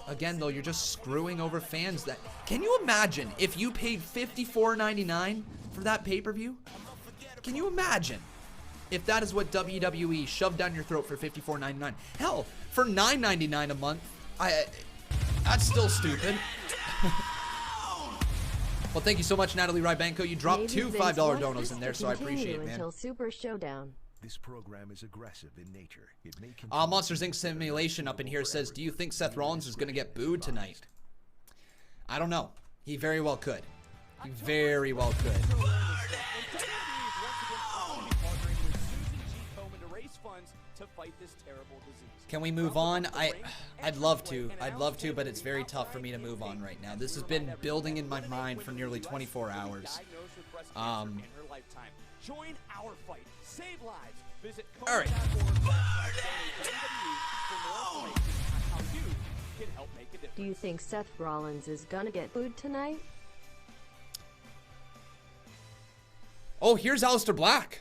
Again, though, you're just screwing over fans. That can you imagine if you paid $54.99 for that pay-per-view? Can you imagine if that is what WWE shoved down your throat for $54.99? Hell, for $9.99 a month, that's still stupid. Well, thank you so much, Natalie Rybenko. You dropped two $5 donos in there, so I appreciate it, man. Until Super Showdown. This program is aggressive in nature. It may Monsters Inc. Simulation up in here says, do you think Seth Rollins is going to get booed tonight? I don't know. He very well could. He very well could. Can we move on? I'd love to. I'd love to, but it's very tough for me to move on right now. This has been building in my mind for nearly 24 hours. Join our fight. Save lives. Visit all right. Do you think Seth Rollins is gonna get booed tonight? Oh, here's Alistair Black.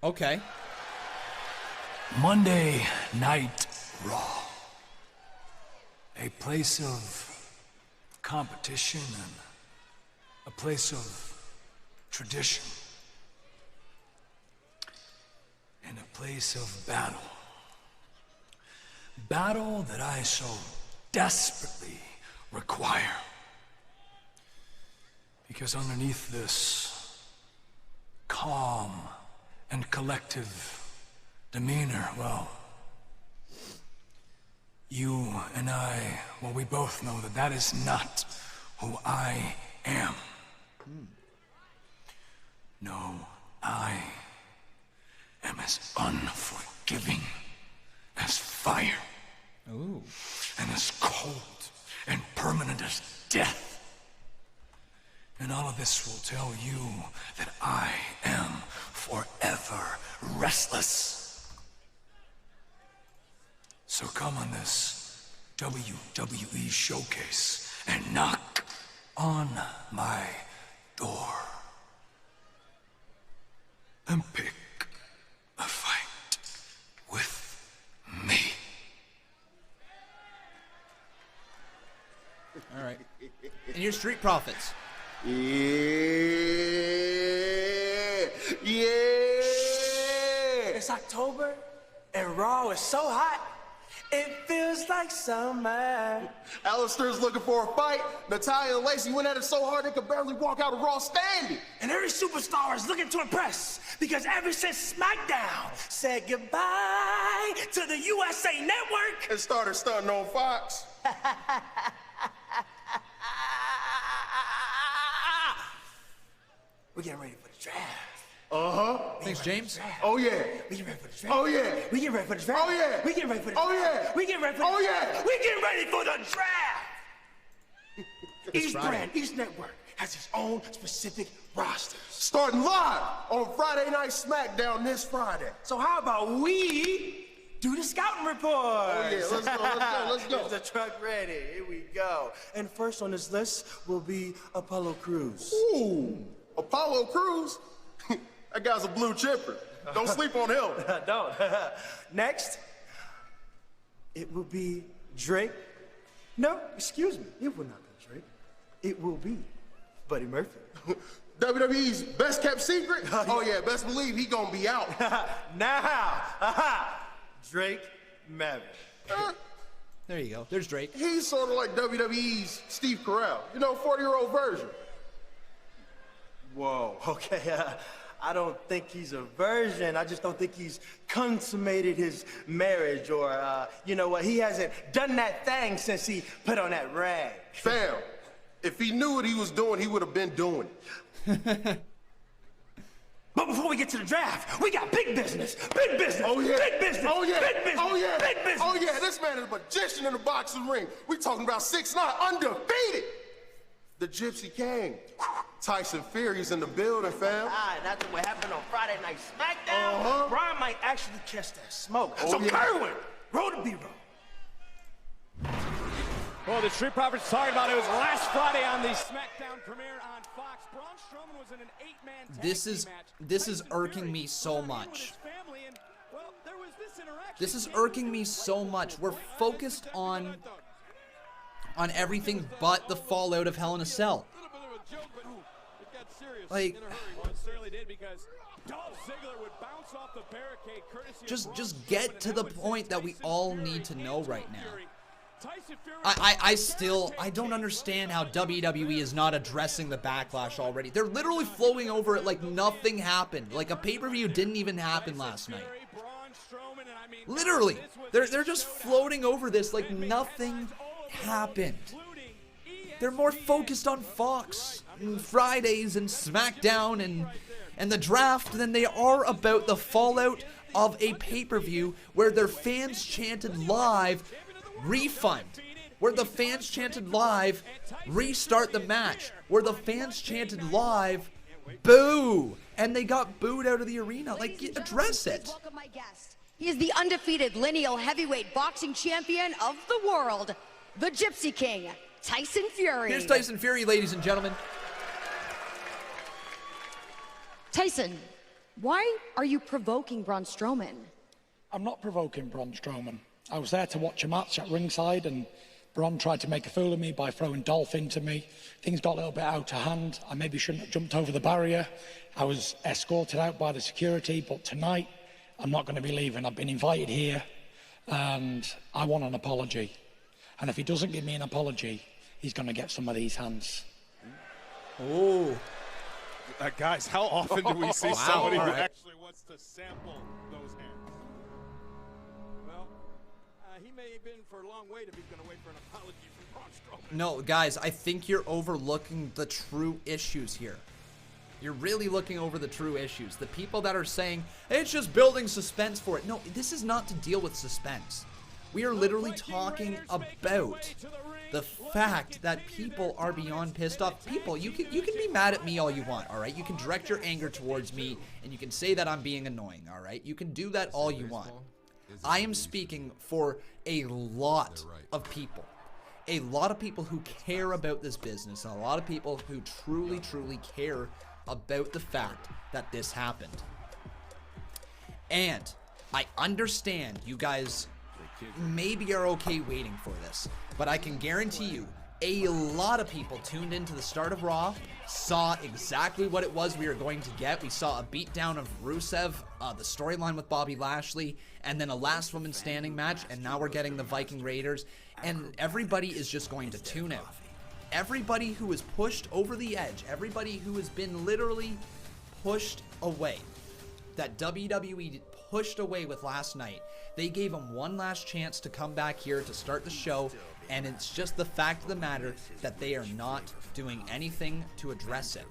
Okay. Monday Night Raw. A place of competition and a place of tradition. And a place of battle. Battle that I so desperately require. Because underneath this calm and collective demeanor, well, you and I, well, we both know that that is not who I am. No, I am as unforgiving as fire. Ooh. And as cold and permanent as death. And all of this will tell you that I am forever restless. So come on this WWE showcase and knock on my door. And pick a fight with me. All right. And your Street Profits. Yeah. It's October and Raw is so hot, it feels like summer. Alistair's looking for a fight. Natalya and Lacey went at it so hard they could barely walk out of Raw standing. And every superstar is looking to impress because ever since SmackDown said goodbye to the USA Network and started stunting on Fox. We're getting ready for the draft. Uh-huh. Thanks, James. Oh, yeah. We getting ready for the draft. Oh, yeah. We getting ready for the draft. Oh, yeah. We getting ready for the Oh, draft. yeah. We getting ready for the Oh, yeah. We getting ready for the draft. Each Friday. brand, each network has its own specific rosters. Starting live on Friday Night SmackDown this Friday. So how about we do the scouting report? Oh, yeah. Let's go. Is the truck ready? Here we go. And first on this list will be Apollo Crews. Ooh, Apollo Crews? That guy's a blue chipper. Don't sleep on him. Don't. Next, it will be Drake. No, excuse me. It will not be Drake. It will be Buddy Murphy. WWE's best kept secret? Oh yeah, best believe he gonna be out. Now, Drake Maverick. There you go. There's Drake. He's sort of like WWE's Steve Carell, you know, 40-year-old version. Whoa, okay, I don't think he's a virgin. I just don't think he's consummated his marriage or, you know what, he hasn't done that thing since he put on that rag. Fam, if he knew what he was doing, he would have been doing it. But before we get to the draft, we got big business. Big business. Oh yeah. Big business. Oh yeah. Big business. Oh yeah. Big business. Oh yeah. This man is a magician in the boxing ring. We talking about 6'9", undefeated. The Gypsy King. Tyson Fury's in the building, fam. Ah, that's what happened on Friday Night SmackDown. Braun might actually catch that smoke. Oh, so yeah. Kerwin, roll the B-roll. Well, the Street Profits talking about it was last Friday on the SmackDown premiere on Fox. Braun Strowman was in an 8-man tag This is irking me so much. This is irking me so much. We're focused on everything but the fallout of Hell in a Cell. Like, just get to the point that we all need to know right now. I don't understand how WWE is not addressing the backlash already. They're literally flowing over it like nothing happened. Like a pay-per-view didn't even happen last night. Literally. They're just floating over this like nothing happened. They're more focused on Fox and Fridays and SmackDown and the draft than they are about the fallout of a pay-per-view where their fans chanted live, refund. Where the fans chanted live, restart the match. Where the fans chanted live, boo. And they got booed out of the arena. Like, address it. Welcome my guest. He is the undefeated lineal heavyweight boxing champion of the world, the Gypsy King, Tyson Fury. Here's Tyson Fury, ladies and gentlemen. Tyson, why are you provoking Braun Strowman? I'm not provoking Braun Strowman. I was there to watch a match at ringside and Braun tried to make a fool of me by throwing Dolph into me. Things got a little bit out of hand. I maybe shouldn't have jumped over the barrier. I was escorted out by the security, but tonight I'm not going to be leaving. I've been invited here and I want an apology. And if he doesn't give me an apology, he's going to get some of these hands. Oh. Guys, how often do we see somebody who actually wants to sample those hands? Well, he may have been for a long wait if he's going to wait for an apology from Braun Strowman. No, guys, I think you're overlooking the true issues here. You're really looking over the true issues. The people that are saying, hey, it's just building suspense for it. No, this is not to deal with suspense. We are literally talking about the fact that people are beyond pissed off. People, you can be mad at me all you want, all right? You can direct your anger towards me, and you can say that I'm being annoying, all right? You can do that all you want. I am speaking for a lot of people. A lot of people who care about this business, and a lot of people who truly, truly care about the fact that this happened. And I understand you guys maybe are okay waiting for this, but I can guarantee you a lot of people tuned into the start of Raw, saw exactly what it was we were going to get. We saw a beatdown of Rusev, the storyline with Bobby Lashley, and then a last woman standing match, and now we're getting the Viking Raiders, and everybody is just going to tune out. Everybody who is pushed over the edge, everybody who has been literally pushed away, that WWE pushed away with last night, they gave him one last chance to come back here to start the show, and it's just the fact of the matter that they are not doing anything to address it.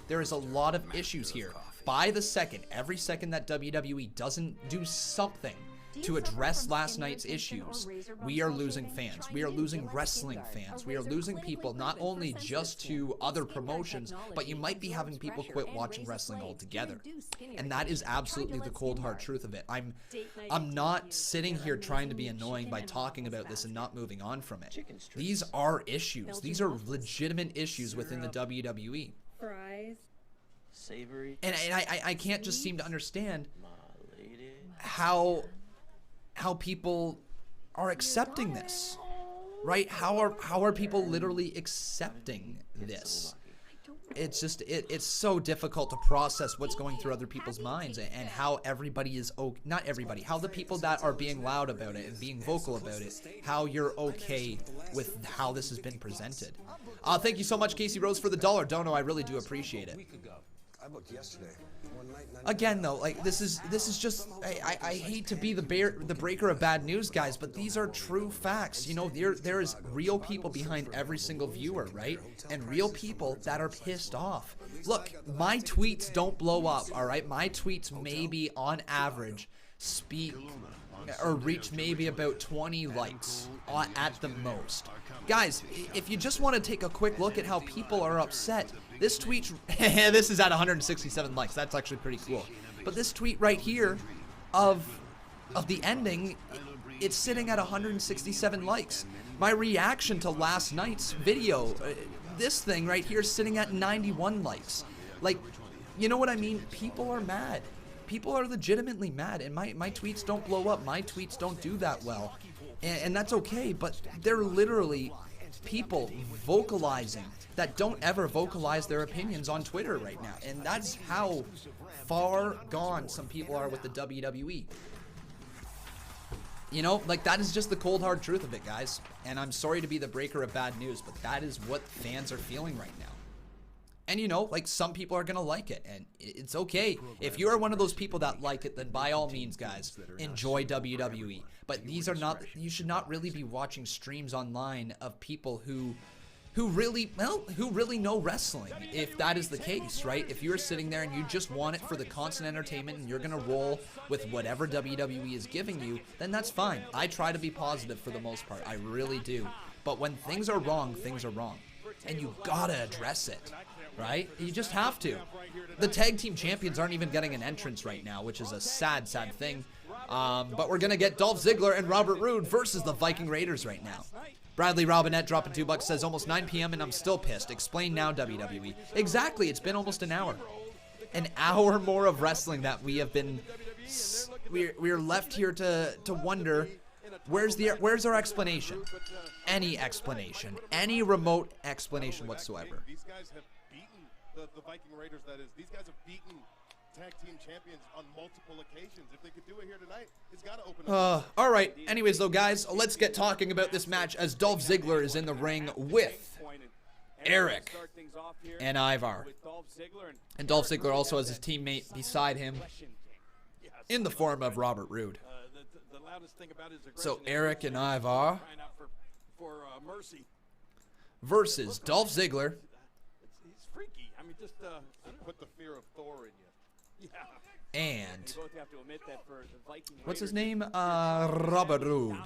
There is a lot of issues here. By the second, every second that WWE doesn't do something to address last night's issues, we are losing fans. We are losing wrestling fans. We are losing people not only just to other promotions, but you might be having people quit watching wrestling altogether. And that is absolutely the cold hard truth of it. I'm not sitting here trying to be annoying by talking about this and not moving on from it. These are issues. These are legitimate issues within the WWE. Fries. Savory. And I can't just seem to understand how people are accepting this, right? How are people literally accepting this? it's just, it's so difficult to process what's going through other people's minds and how everybody is, not everybody, how the people that are being loud about it and being vocal about it, how you're okay with how this has been presented. Thank you so much, Casey Rose, for the $1 dono. I really do appreciate it. I booked yesterday. Again, though, like this is just I hate to be the breaker of bad news, guys, but these are true facts. You know, there is real people behind every single viewer, right? And real people that are pissed off. Look, my tweets don't blow up, all right? My tweets maybe on average speak or reach maybe about 20 likes at the most. Guys, if you just want to take a quick look at how people are upset, this tweet, this is at 167 likes. That's actually pretty cool. But this tweet right here of the ending, it's sitting at 167 likes. My reaction to last night's video, this thing right here is sitting at 91 likes. Like, you know what I mean? People are mad. People are legitimately mad, and my tweets don't blow up. My tweets don't do that well. And that's okay, but they're literally people vocalizing that don't ever vocalize their opinions on Twitter right now. And that's how far gone some people are with the WWE. You know, like, that is just the cold hard truth of it, guys. And I'm sorry to be the breaker of bad news, but that is what fans are feeling right now. And you know, like, some people are gonna like it, and it's okay. If you are one of those people that like it, then by all means, guys, enjoy WWE. But these are not, you should not really be watching streams online of people who really know wrestling, if that is the case, right? If you're sitting there and you just want it for the constant entertainment and you're gonna roll with whatever WWE is giving you, then that's fine. I try to be positive for the most part, I really do. But when things are wrong, things are wrong. And you gotta address it, right? You just have to. The tag team champions aren't even getting an entrance right now, which is a sad, sad thing. But we're gonna get Dolph Ziggler and Robert Roode versus the Viking Raiders right now. Bradley Robinette dropping $2 says almost 9 p.m. and I'm still pissed. Explain now, WWE. Exactly, it's been almost an hour. An hour more of wrestling that we have been. We're left here to wonder. Where's our explanation? Any explanation, any remote explanation whatsoever. These guys have beaten the Viking Raiders. That is, these guys have beaten tag team champions on multiple occasions. If they could do it here tonight, it's got to open up. All right. Anyways, though, guys, let's get talking about this match as Dolph Ziggler is in the ring with Eric and Ivar. And Dolph Ziggler also has his teammate beside him in the form of Robert Roode. So Eric and Ivar versus Dolph Ziggler. He's freaky. I mean, just put the fear of Thor in you. Yeah. And what's his name? Robert Roode,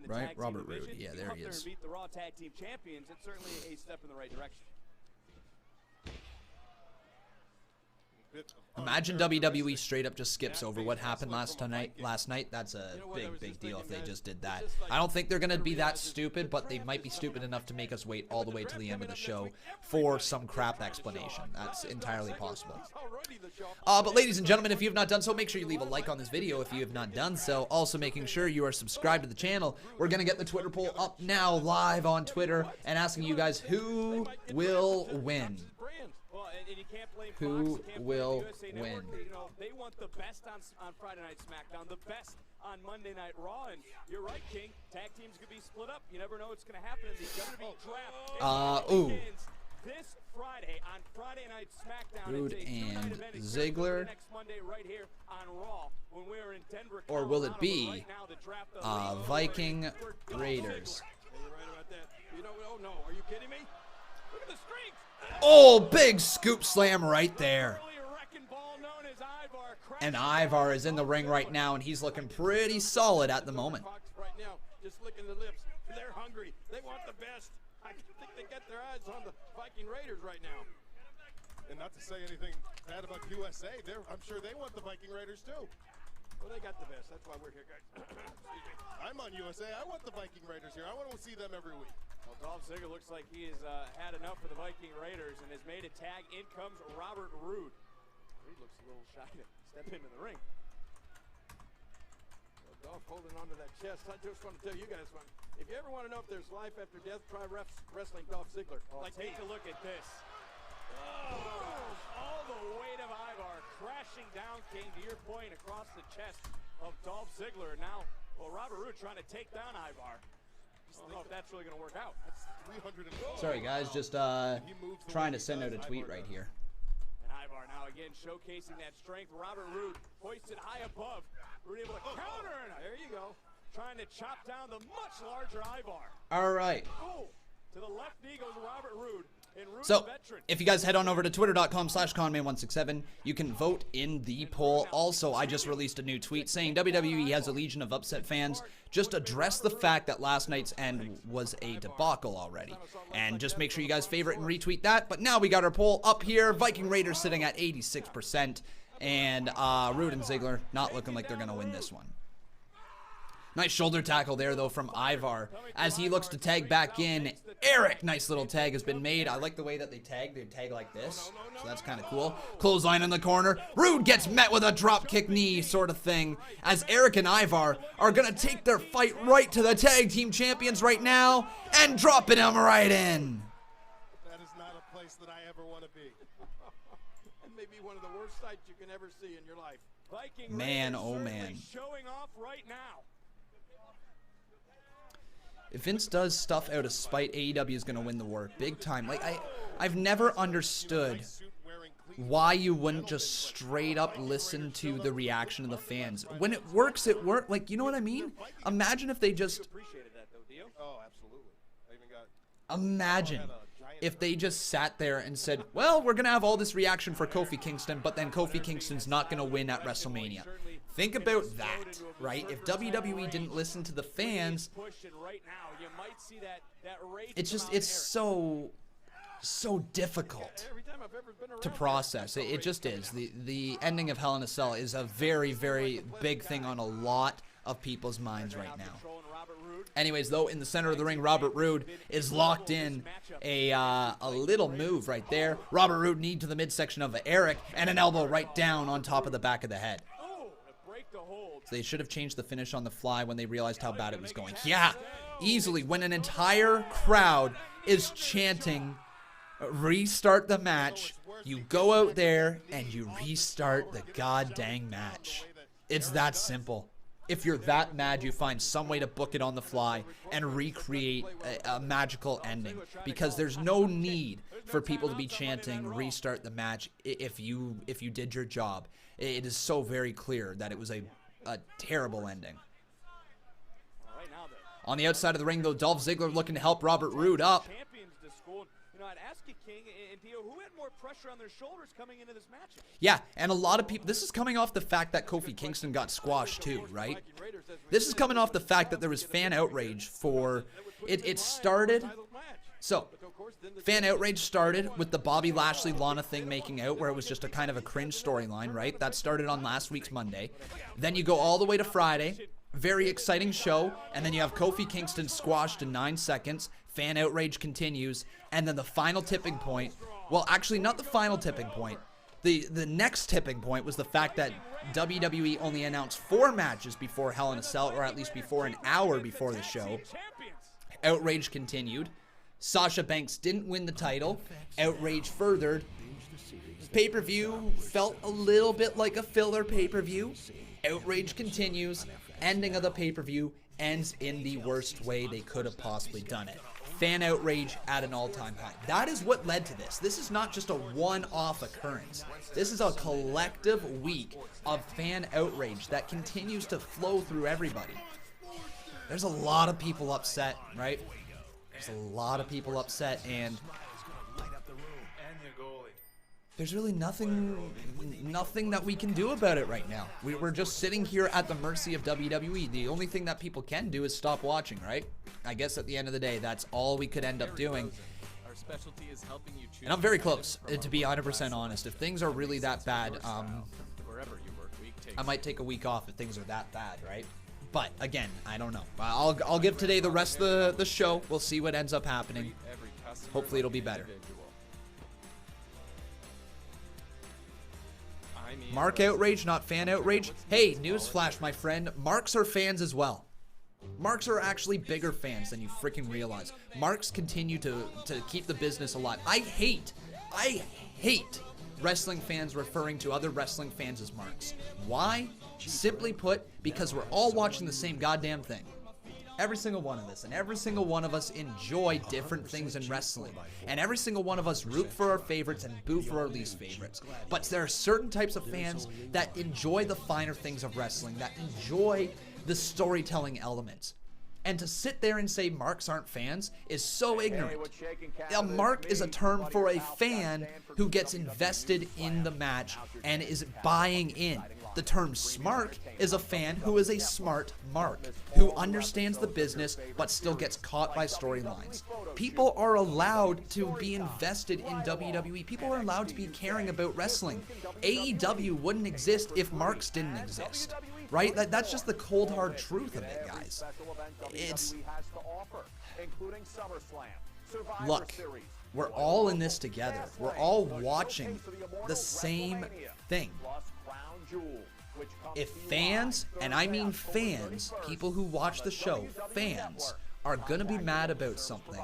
right? Robert Roode. Yeah, there he is. Beat the Raw Tag Team Champions. It's certainly a step in the right direction. Imagine WWE straight up just skips over what happened last night. That's a big deal if they just did that. I don't think they're going to be that stupid, but they might be stupid enough to make us wait all the way to the end of the show for some crap explanation. That's entirely possible. But ladies and gentlemen, if you have not done so, make sure you leave a like on this video if you have not done so. Also making sure you are subscribed to the channel. We're going to get the Twitter poll up now live on Twitter and asking you guys who will win. Who will win? They want the best on Friday Night SmackDown, the best on Monday Night Raw, and you're right, King. Tag teams could be split up. You never know what's going to happen in the WWE draft. Ooh. This Friday on Friday Night SmackDown. Roode and Ziggler. Next Monday right here on Raw when we're in Denver. Or will it be Viking Raiders? You're right about that. You know, oh no, are you kidding me? Look at the streaks. Oh, big scoop slam right there. And Ivar is in the ring right now, and he's looking pretty solid at the moment. Right now, just licking the lips. They're hungry. They want the best. I think they get their eyes on the Viking Raiders right now. And not to say anything bad about USA, I'm sure they want the Viking Raiders too. Well, they got the best. That's why we're here, guys. Excuse me. I'm on USA. I want the Viking Raiders here. I want to see them every week. Well, Dolph Ziggler looks like he has had enough for the Viking Raiders and has made a tag. In comes Robert Roode. Roode looks a little shy to step into the ring. Well, Dolph holding onto that chest. I just want to tell you guys one. If you ever want to know if there's life after death, try wrestling Dolph Ziggler. Oh, take a look at this. All the weight of Ivar crashing down, King, to your point, across the chest of Dolph Ziggler. Now, well, Robert Roode trying to take down Ivar. I don't know if that's really going to work out. That's 300. Sorry, guys, just trying to send out a tweet right here. And Ivar now again showcasing that strength. Robert Roode hoisted high above. Roode able to counter, and there you go. Trying to chop down the much larger Ivar. All right. Oh, to the left knee goes Robert Roode. So, if you guys head on over to twitter.com/Conman167, you can vote in the poll. Also, I just released a new tweet saying WWE has a legion of upset fans. Just address the fact that last night's end was a debacle already. And just make sure you guys favorite and retweet that. But now we got our poll up here. Viking Raiders sitting at 86%. And Roode and Ziggler not looking like they're going to win this one. Nice shoulder tackle there, though, from Ivar as he looks to tag back in. Eric, nice little tag has been made. I like the way that they tag. They tag like this, so that's kind of cool. Clothesline in the corner. Roode gets met with a drop kick knee sort of thing as Eric and Ivar are going to take their fight right to the tag team champions right now and dropping them right in. That is not a place that I ever want to be. And maybe one of the worst sights you can ever see in your life. Viking Man, Raiders oh certainly man. showing off right now. If Vince does stuff out of spite, AEW is going to win the war big time. Like, I've never understood why you wouldn't just straight up listen to the reaction of the fans. When it works, it works. Like, you know what I mean? Imagine if they just... Oh, absolutely. I even got... Imagine if they just sat there and said, well, we're going to have all this reaction for Kofi Kingston, but then Kofi Kingston's not going to win at WrestleMania. Think about that, right? If WWE didn't listen to the fans, it's just, it's so difficult to process. It just is. The ending of Hell in a Cell is a very, very big thing on a lot of people's minds right now. Anyways, though, in the center of the ring, Robert Roode is locked in a little move right there. Robert Roode knee to the midsection of Eric and an elbow right down on top of the back of the head. So they should have changed the finish on the fly when they realized how bad it was going. Yeah, easily. When an entire crowd is chanting, restart the match, you go out there and you restart the goddamn match. It's that simple. If you're that mad, you find some way to book it on the fly and recreate a magical ending. Because there's no need for people to be chanting, restart the match, if you did your job. It is so very clear that it was a terrible ending. On the outside of the ring, though, Dolph Ziggler looking to help Robert Roode up. I'd ask you, King and Dio, who had more pressure on their shoulders coming into this match? Yeah, and a lot of people, this is coming off the fact that Kofi Kingston got squashed too, right? This is coming off the fact that there was fan outrage for, it started, so, fan outrage started with the Bobby Lashley Lana thing making out, where it was just a kind of a cringe storyline, right? That started on last week's Monday. Then you go all the way to Friday, very exciting show, and then you have Kofi Kingston squashed in 9 seconds. Fan outrage continues, and then the final tipping point, well, actually not the final tipping point, the next tipping point was the fact that WWE only announced 4 matches before Hell in a Cell, or at least before an hour before the show. Outrage continued. Sasha Banks didn't win the title. Outrage furthered. Pay-per-view felt a little bit like a filler pay-per-view. Outrage continues. Ending of the pay-per-view ends in the worst way they could have possibly done it. Fan outrage at an all-time high. That is what led to this. This is not just a one-off occurrence. This is a collective week of fan outrage that continues to flow through everybody. There's a lot of people upset, right? There's a lot of people upset, and there's really nothing that we can do about it right now. We're just sitting here at the mercy of WWE. The only thing that people can do is stop watching, right? I guess at the end of the day, that's all we could end up doing. And I'm very close, to be 100% honest. If things are really that bad, I might take a week off if things are that bad, right? But again, I don't know. I'll give today the rest of the show. We'll see what ends up happening. Hopefully it'll be better. Mark outrage, not fan outrage. Hey, newsflash, my friend. Marks are fans as well. Marks are actually bigger fans than you freaking realize. Marks continue to keep the business alive. I hate hate wrestling fans referring to other wrestling fans as marks. Why? Simply put, because we're all watching the same goddamn thing. Every single one of us, and every single one of us enjoy different things in wrestling. And every single one of us root for our favorites and boo for our least favorites. But there are certain types of fans that enjoy the finer things of wrestling, that enjoy the storytelling elements. And to sit there and say marks aren't fans is so ignorant. A mark is a term for a fan who gets invested in the match and is buying in. The term smart is a fan who is a smart mark, who understands the business but still gets caught by storylines. People are allowed to be invested in WWE. People are allowed to be caring about wrestling. AEW wouldn't exist if marks didn't exist. Right? That's just the cold hard truth of it, guys. It's... Look, we're all in this together. We're all watching the same thing. If fans, and I mean fans, people who watch the show, fans, are gonna be mad about something,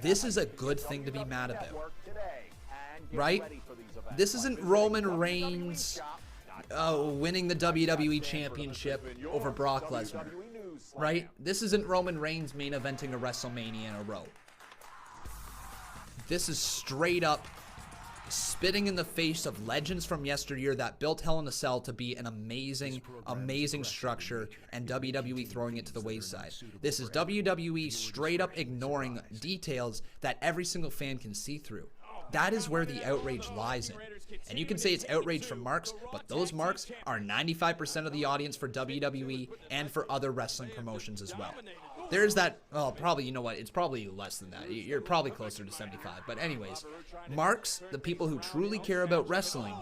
this is a good thing to be mad about. Right? This isn't Roman Reigns winning the WWE Championship over Brock Lesnar, right? This isn't Roman Reigns main eventing a WrestleMania in a row. This is straight up spitting in the face of legends from yesteryear that built Hell in a Cell to be an amazing, amazing structure, and WWE throwing it to the wayside. This is WWE straight up ignoring details that every single fan can see through. That is where the outrage lies in. And you can say it's outrage from marks, but those marks are 95% of the audience for WWE and for other wrestling promotions as well. There's that, well, probably, you know what, it's probably less than that. You're probably closer to 75. But anyways, marks, the people who truly care about wrestling,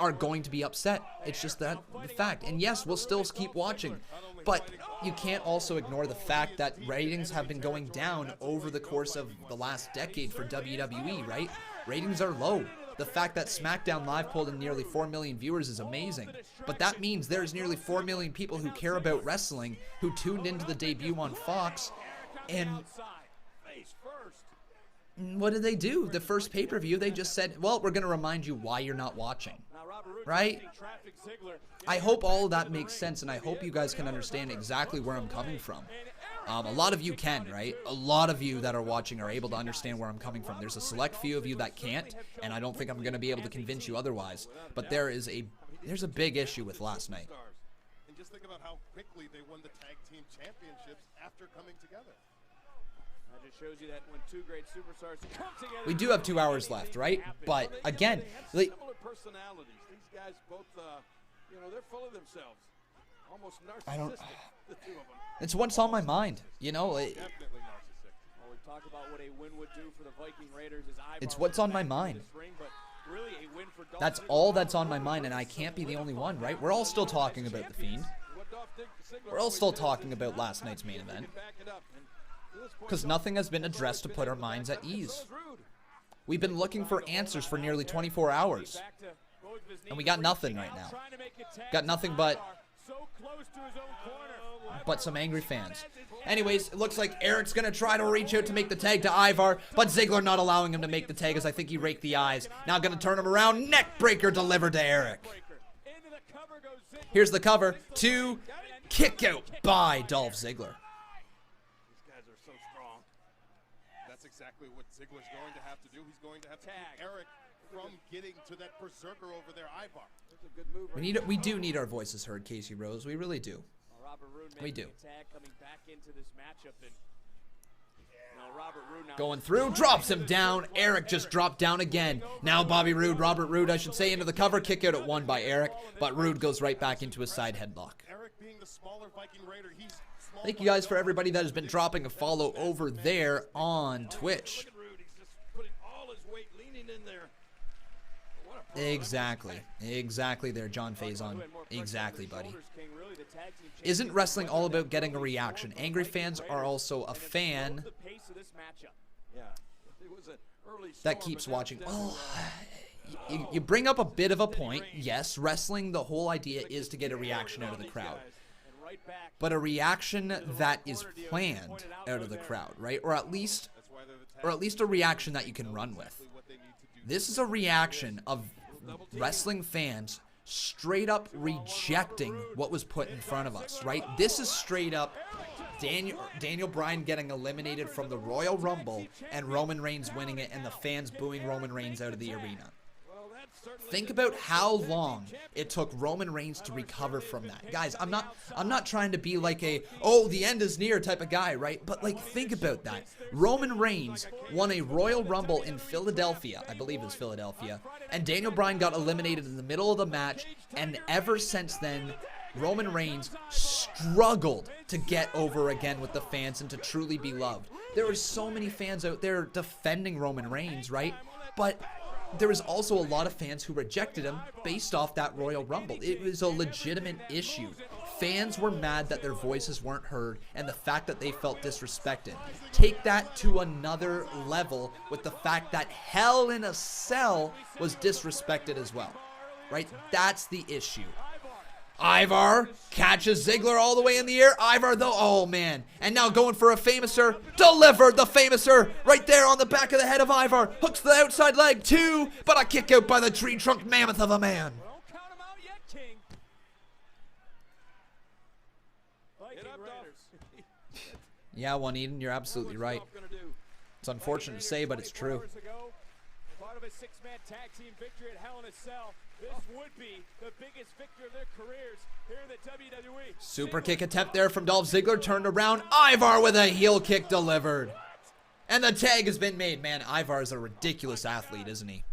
are going to be upset. It's just that the fact. And yes, we'll still keep watching. But you can't also ignore the fact that ratings have been going down over the course of the last decade for WWE, right? Ratings are low. The fact that SmackDown Live pulled in nearly 4 million viewers is amazing. But that means there's nearly 4 million people who care about wrestling who tuned into the debut on Fox. And what did they do? The first pay-per-view, they just said, well, we're going to remind you why you're not watching. Right? I hope all of that makes sense, and I hope you guys can understand exactly where I'm coming from. A lot of you can, right? A lot of you that are watching are able to understand where I'm coming from. There's a select few of you that can't, and I don't think I'm going to be able to convince you otherwise. But there's a big issue with last night. And just think about how quickly they won the tag team championships after coming together. That just shows you that when two great superstars come together. We do have 2 hours left, right? But again, similar personalities. These guys both, you know, they're full of themselves. Almost narcissistic, the two of them. It's what's on my mind, you know. Definitely narcissistic. Well, we talk about what a win would do for the Viking Raiders. It's what's on my mind. That's all that's on my mind, and I can't be the only one, right? We're all still talking about The Fiend. We're all still talking about last night's main event. Because nothing has been addressed to put our minds at ease. We've been looking for answers for nearly 24 hours. And we got nothing right now. Got nothing but some angry fans. Anyways, it looks like Eric's going to try to reach out to make the tag to Ivar, but Ziggler not allowing him to make the tag as I think he raked the eyes. Now going to turn him around. Neck breaker delivered to Eric. Here's the cover. 2, kick out by Dolph Ziggler. These guys are so strong. That's exactly what Ziggler's going to have to do. He's going to have to keep Eric from getting to that berserker over there, Ivar. That's a good move. We do need our voices heard, Casey Rose. We really do. We do. Going through, drops him down. Eric just dropped down again. Now Robert Roode, I should say, into the cover. Kick out at 1 by Eric, but Roode goes right back into his side headlock. Thank you guys for everybody that has been dropping a follow over there on Twitch. Exactly there, John Faison. Exactly, buddy. Isn't wrestling all about getting a reaction? Angry fans are also a fan that keeps watching. Well, you bring up a bit of a point. Yes, wrestling, the whole idea is to get a reaction out of the crowd. But a reaction that is planned out of the crowd, right? Or at least a reaction that you can run with. This is a reaction of wrestling fans straight up rejecting what was put in front of us, right? This is straight up Daniel Bryan getting eliminated from the Royal Rumble and Roman Reigns winning it and the fans booing Roman Reigns out of the arena. Think about how long it took Roman Reigns to recover from that. Guys, I'm not trying to be like a, oh, the end is near type of guy, right? But like, think about that. Roman Reigns won a Royal Rumble in Philadelphia, I believe it's Philadelphia, and Daniel Bryan got eliminated in the middle of the match, and ever since then, Roman Reigns struggled to get over again with the fans and to truly be loved. There were so many fans out there defending Roman Reigns, right? But there was also a lot of fans who rejected him based off that Royal Rumble. It was a legitimate issue. Fans were mad that their voices weren't heard and the fact that they felt disrespected. Take that to another level with the fact that Hell in a Cell was disrespected as well, right? That's the issue. Ivar catches Ziggler all the way in the air. Ivar though, oh man. And now going for a famouser. Delivered the famouser right there on the back of the head of Ivar. Hooks the outside leg too, but a kick out by the tree trunk mammoth of a man. Yeah, Juanita, you're absolutely right. It's unfortunate to say, but it's true. Part of a six-man tag team victory at Hell in a Cell. This would be the biggest victory of their careers here in the WWE. Super kick attempt there from Dolph Ziggler, turned around. Ivar with a heel kick delivered. And the tag has been made. Man, Ivar is a ridiculous athlete, isn't he?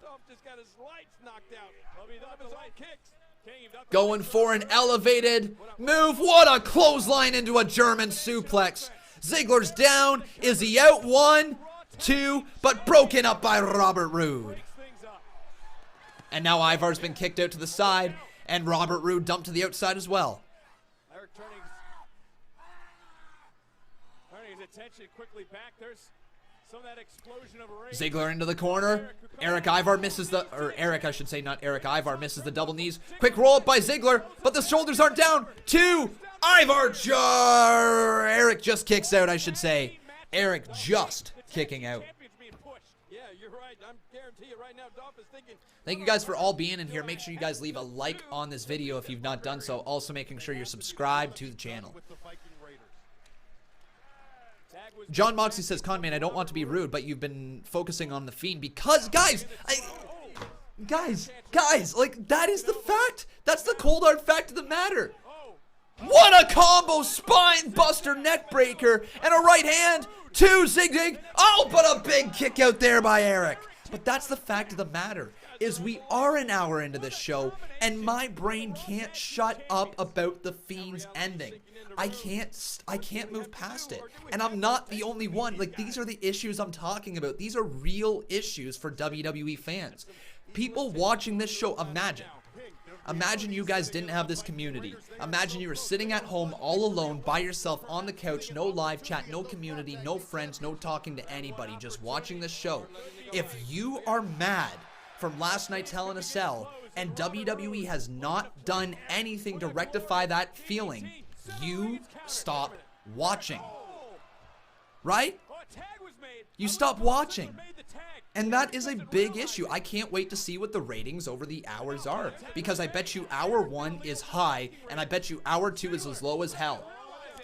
Dolph just got his lights knocked out. Going for an elevated move. What a clothesline into a German suplex. Ziggler's down. Is he out? 1, 2, but broken up by Robert Roode. And now Ivar's been kicked out to the side, and Robert Roode dumped to the outside as well. Eric turning his attention quickly back. There's some of that explosion of rage. Ziggler into the corner. Ivar misses the, or Eric, I should say, not Eric. Ivar misses the double knees. Quick roll up by Ziggler, but the shoulders aren't down. 2, Ivar, Eric just kicks out, I should say. Eric just kicking out. Yeah, you're right. I'm guaranteeing you right now, Dolph is thinking. Thank you guys for all being in here. Make sure you guys leave a like on this video if you've not done so. Also making sure you're subscribed to the channel. John Moxley says, Conman, I don't want to be rude, but you've been focusing on the Fiend because, guys, like, that is the fact. That's the cold hard fact of the matter. What a combo, spine buster, neck breaker, and a right hand to Zig. Oh, but a big kick out there by Eric. But that's the fact of the matter, is we are an hour into this show, and my brain can't shut up about the Fiend's ending. I can't move past it. And I'm not the only one. Like, these are the issues I'm talking about. These are real issues for WWE fans. People watching this show, imagine you guys didn't have this community. Imagine you were sitting at home all alone by yourself on the couch, no live chat, no community, no friends, no talking to anybody, just watching this show. If you are mad from last night's Hell in a Cell and WWE has not done anything to rectify that feeling, you stop watching. Right? You stop watching. And that is a big issue. I can't wait to see what the ratings over the hours are, because I bet you hour 1 is high, and I bet you hour 2 is as low as hell.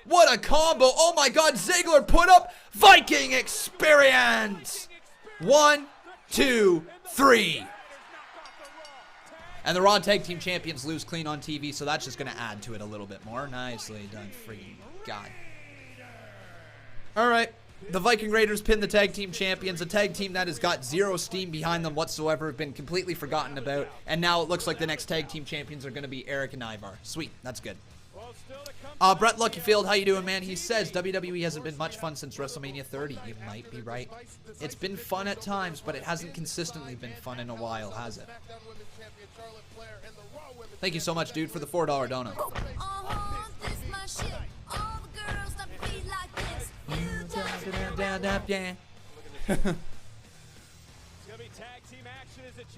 What a combo. Oh my God, Ziggler put up Viking experience. 1, 2, 3. And the Raw Tag Team Champions lose clean on TV, so that's just going to add to it a little bit more. Nicely done, freaking God. All right. The Viking Raiders pin the Tag Team Champions, a tag team that has got zero steam behind them whatsoever, been completely forgotten about, and now it looks like the next Tag Team Champions are going to be Eric and Ivar. Sweet, that's good. Brett Luckyfield, how you doing, man? He says, WWE hasn't been much fun since WrestleMania 30. You might be right. It's been fun at times, but it hasn't consistently been fun in a while, has it? Thank you so much, dude, for the $4 dono.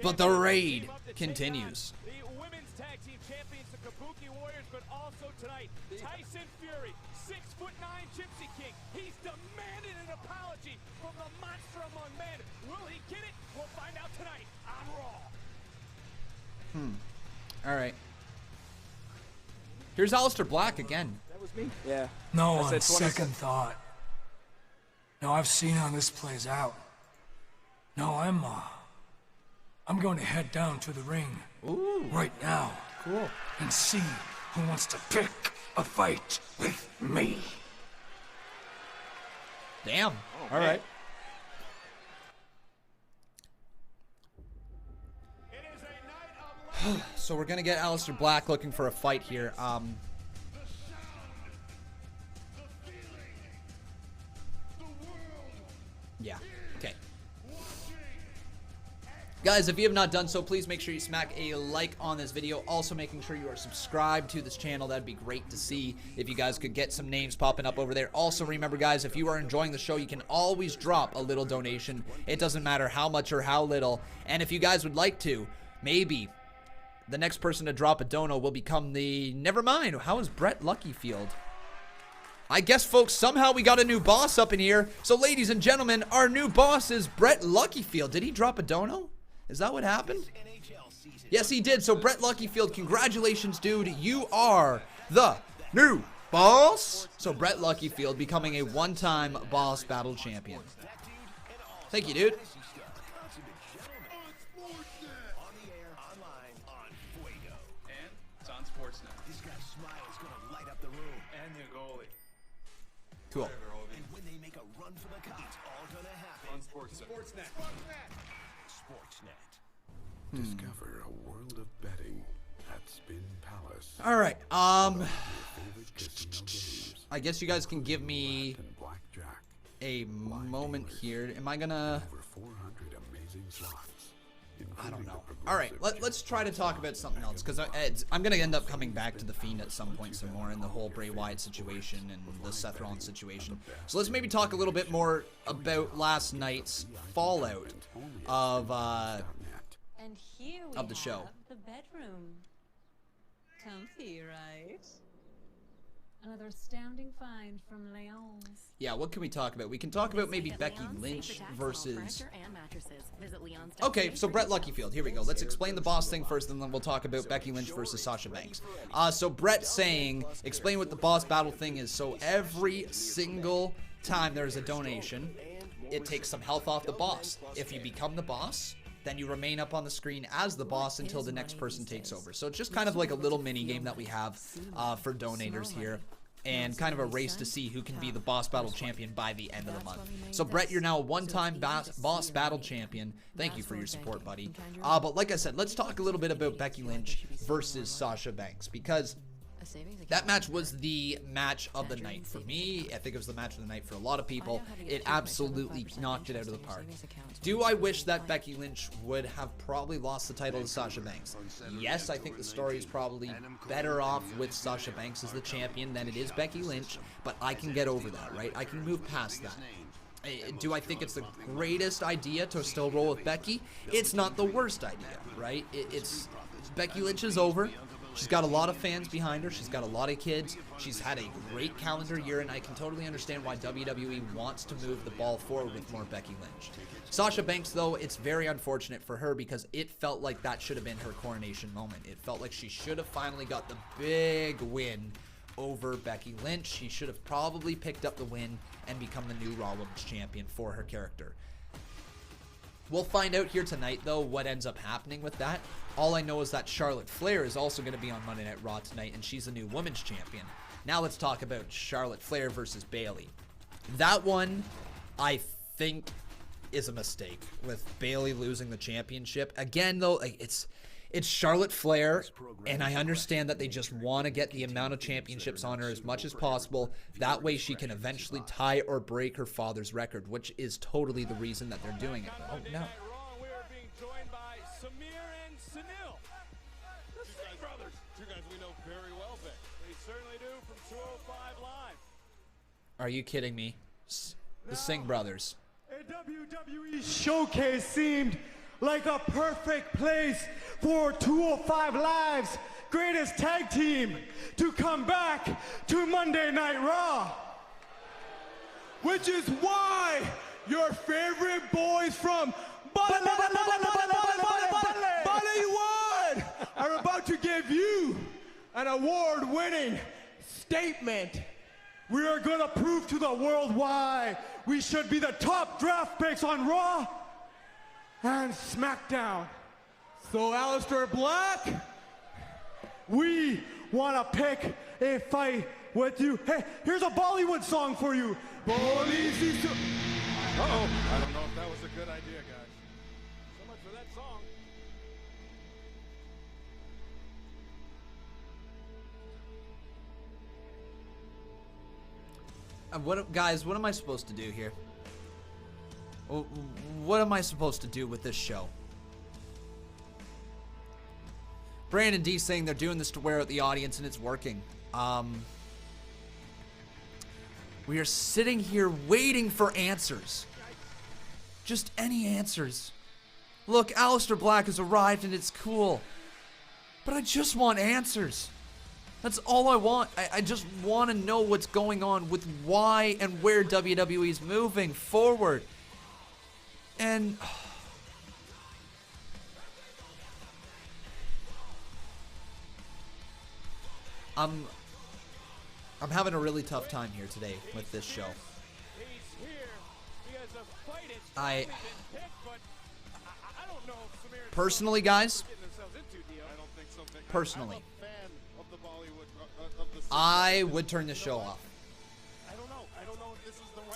But the raid continues. The women's tag team champions the Kabuki Warriors, but also tonight, Tyson Fury, 6'9" Gypsy King. He's demanded an apology from the monster among men. Will he get it? We'll find out tonight on Raw. All right. Here's Alistair Black again. That was me. Yeah. No, on second thought. No, I've seen how this plays out. No, I'm going to head down to the ring. Ooh. Right now. Cool. And see who wants to pick a fight with me. Damn. All right. So we're gonna get Alistair Black looking for a fight here. Yeah. Okay. Guys, if you have not done so, please make sure you smack a like on this video. Also, making sure you are subscribed to this channel. That'd be great to see if you guys could get some names popping up over there. Also, remember, guys, if you are enjoying the show, you can always drop a little donation. It doesn't matter how much or how little. And if you guys would like to, maybe the next person to drop a dono will become the... Never mind. How is Brett Luckyfield? I guess, folks, somehow we got a new boss up in here. So, ladies and gentlemen, our new boss is Brett Luckyfield. Did he drop a dono? Is that what happened? Yes, he did. So, Brett Luckyfield, congratulations, dude. You are the new boss. So, Brett Luckyfield becoming a one-time boss battle champion. Thank you, dude. Cool. And when they make a run for the cup, it's all gonna happen on Sportsnet. Discover a world of betting at Spin Palace. All right. I guess you guys can give me a moment here. Am I gonna? I don't know. All right, let's try to talk about something else, because I'm going to end up coming back to The Fiend at some point some more, and the whole Bray Wyatt situation and the Seth Rollins situation. So let's maybe talk a little bit more about last night's fallout of the show. The bedroom. Comfy, right? Another astounding find from Leon's. Yeah, what can we talk about? We can talk about maybe Becky Lynch versus... Okay, so Brett Luckyfield, here we go. Let's explain the boss thing first, and then we'll talk about Becky Lynch versus Sasha Banks. So Brett saying, explain what the boss battle thing is. So every single time there's a donation, it takes some health off the boss. If you become the boss, then you remain up on the screen as the boss until the next person takes over. So it's just kind of like a little mini game that we have for donators here, and kind of a race to see who can be the boss battle champion by the end of the month. So Brett, you're now a one-time boss battle champion. Thank you for your support, buddy. But like I said, let's talk a little bit about Becky Lynch versus Sasha Banks, because that match was the match of the night for me. I think it was the match of the night for a lot of people. It absolutely knocked it out of the park. Do I wish that Becky Lynch would have probably lost the title to Sasha Banks? Yes, I think the story is probably better off with Sasha Banks as the champion than it is Becky Lynch, but I can get over that, right? I can move past that. Do I think it's the greatest idea to still roll with Becky? It's not the worst idea, right? Becky Lynch is over. She's got a lot of fans behind her. She's got a lot of kids. She's had a great calendar year, and I can totally understand why WWE wants to move the ball forward with more Becky Lynch. Sasha Banks, though, it's very unfortunate for her, because it felt like that should have been her coronation moment. It felt like she should have finally got the big win over Becky Lynch. She should have probably picked up the win and become the new Raw Women's Champion for her character. We'll find out here tonight, though, what ends up happening with that. All I know is that Charlotte Flair is also going to be on Monday Night Raw tonight, and she's the new Women's Champion. Now let's talk about Charlotte Flair versus Bayley. That one, I think, is a mistake, with Bayley losing the championship. Again, though, it's Charlotte Flair, and I understand that they just want to get the amount of championships on her as much as possible. That way she can eventually tie or break her father's record, which is totally the reason that they're doing it. Oh, no. We are being joined by Samir and Sunil, the Singh brothers. Two guys we know very well, Vic. They certainly do, from 205 Live. Are you kidding me? The Singh brothers. A WWE showcase seemed like a perfect place for 205 Live's greatest tag team to come back to Monday Night Raw. Which is why your favorite boys from Bollywood are about to give you an award-winning statement. We are going to prove to the world why we should be the top draft picks on Raw and SmackDown. So, Alistair Black, we want to pick a fight with you. Hey, here's a Bollywood song for you. Uh-oh. I don't know if that was a good idea, guys. So much for that song. Guys, what am I supposed to do here? What am I supposed to do with this show? Brandon D saying they're doing this to wear out the audience and it's working. We are sitting here waiting for answers. Just any answers. Look, Alistair Black has arrived and it's cool. But I just want answers. That's all I want. I just want to know what's going on with why and where WWE is moving forward. And I'm having a really tough time here today with this show. Personally, guys, personally, I would turn the show off.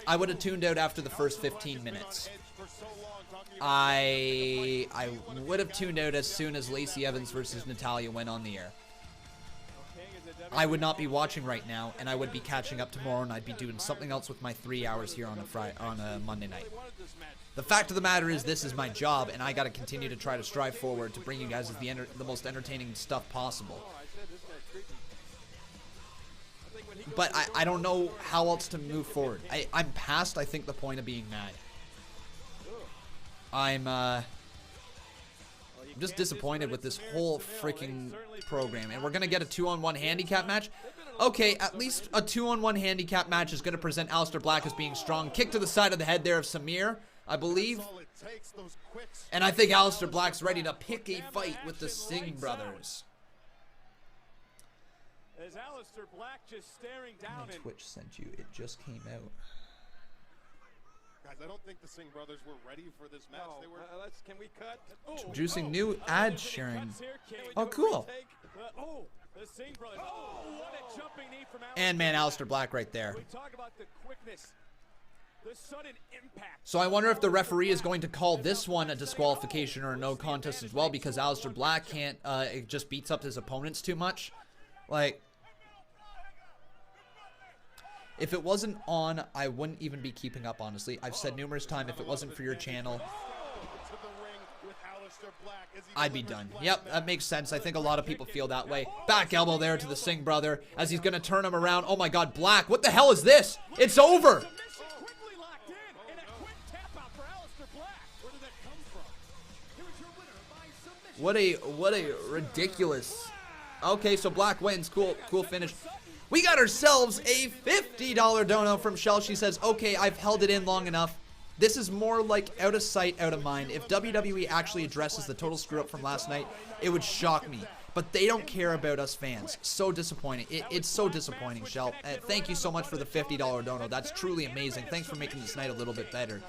I would have tuned out after the first 15 minutes. I would have tuned out as soon as Lacey Evans versus Natalya went on the air. I would not be watching right now, and I would be catching up tomorrow, and I'd be doing something else with my 3 hours here on a Monday night. The fact of the matter is, this is my job, and I got to continue to try to strive forward to bring you guys the most entertaining stuff possible. But I don't know how else to move forward. I'm past, I think, the point of being mad. I'm just disappointed with this whole freaking program. And we're going to get a 2-on-1 handicap match. Okay, at least a 2-on-1 handicap match is going to present Alistair Black as being strong. Kick to the side of the head there of Samir, I believe. And I think Alistair Black's ready to pick a fight with the Singh brothers. As Alistair Black just staring down. And Twitch sent you. It just came out. Guys, I don't think the Singh brothers were ready for this match. No, they were. can we cut? Introducing new ad sharing. Oh, cool. The Singh brothers. Oh, what a jumping knee from Alistair. And man, Alistair Black right there. We talk about the quickness, the sudden impact. So I wonder if the referee is going to call this one a disqualification or a no contest as well, because Alistair Black can't. It just beats up his opponents too much. Like, if it wasn't on, I wouldn't even be keeping up, honestly. I've said numerous times, if it wasn't for your channel, I'd be done. Yep, that makes sense. I think a lot of people feel that way. Back elbow there to the Singh brother as he's going to turn him around. Oh my God, Black, what the hell is this? It's over. What a ridiculous. Okay, so Black wins. Cool finish. We got ourselves a $50 dono from Shell. She says, okay, I've held it in long enough. This is more like out of sight, out of mind. If WWE actually addresses the total screw up from last night, it would shock me. But they don't care about us fans. So disappointing. It's so disappointing, Shell. Thank you so much for the $50 dono. That's truly amazing. Thanks for making this night a little bit better.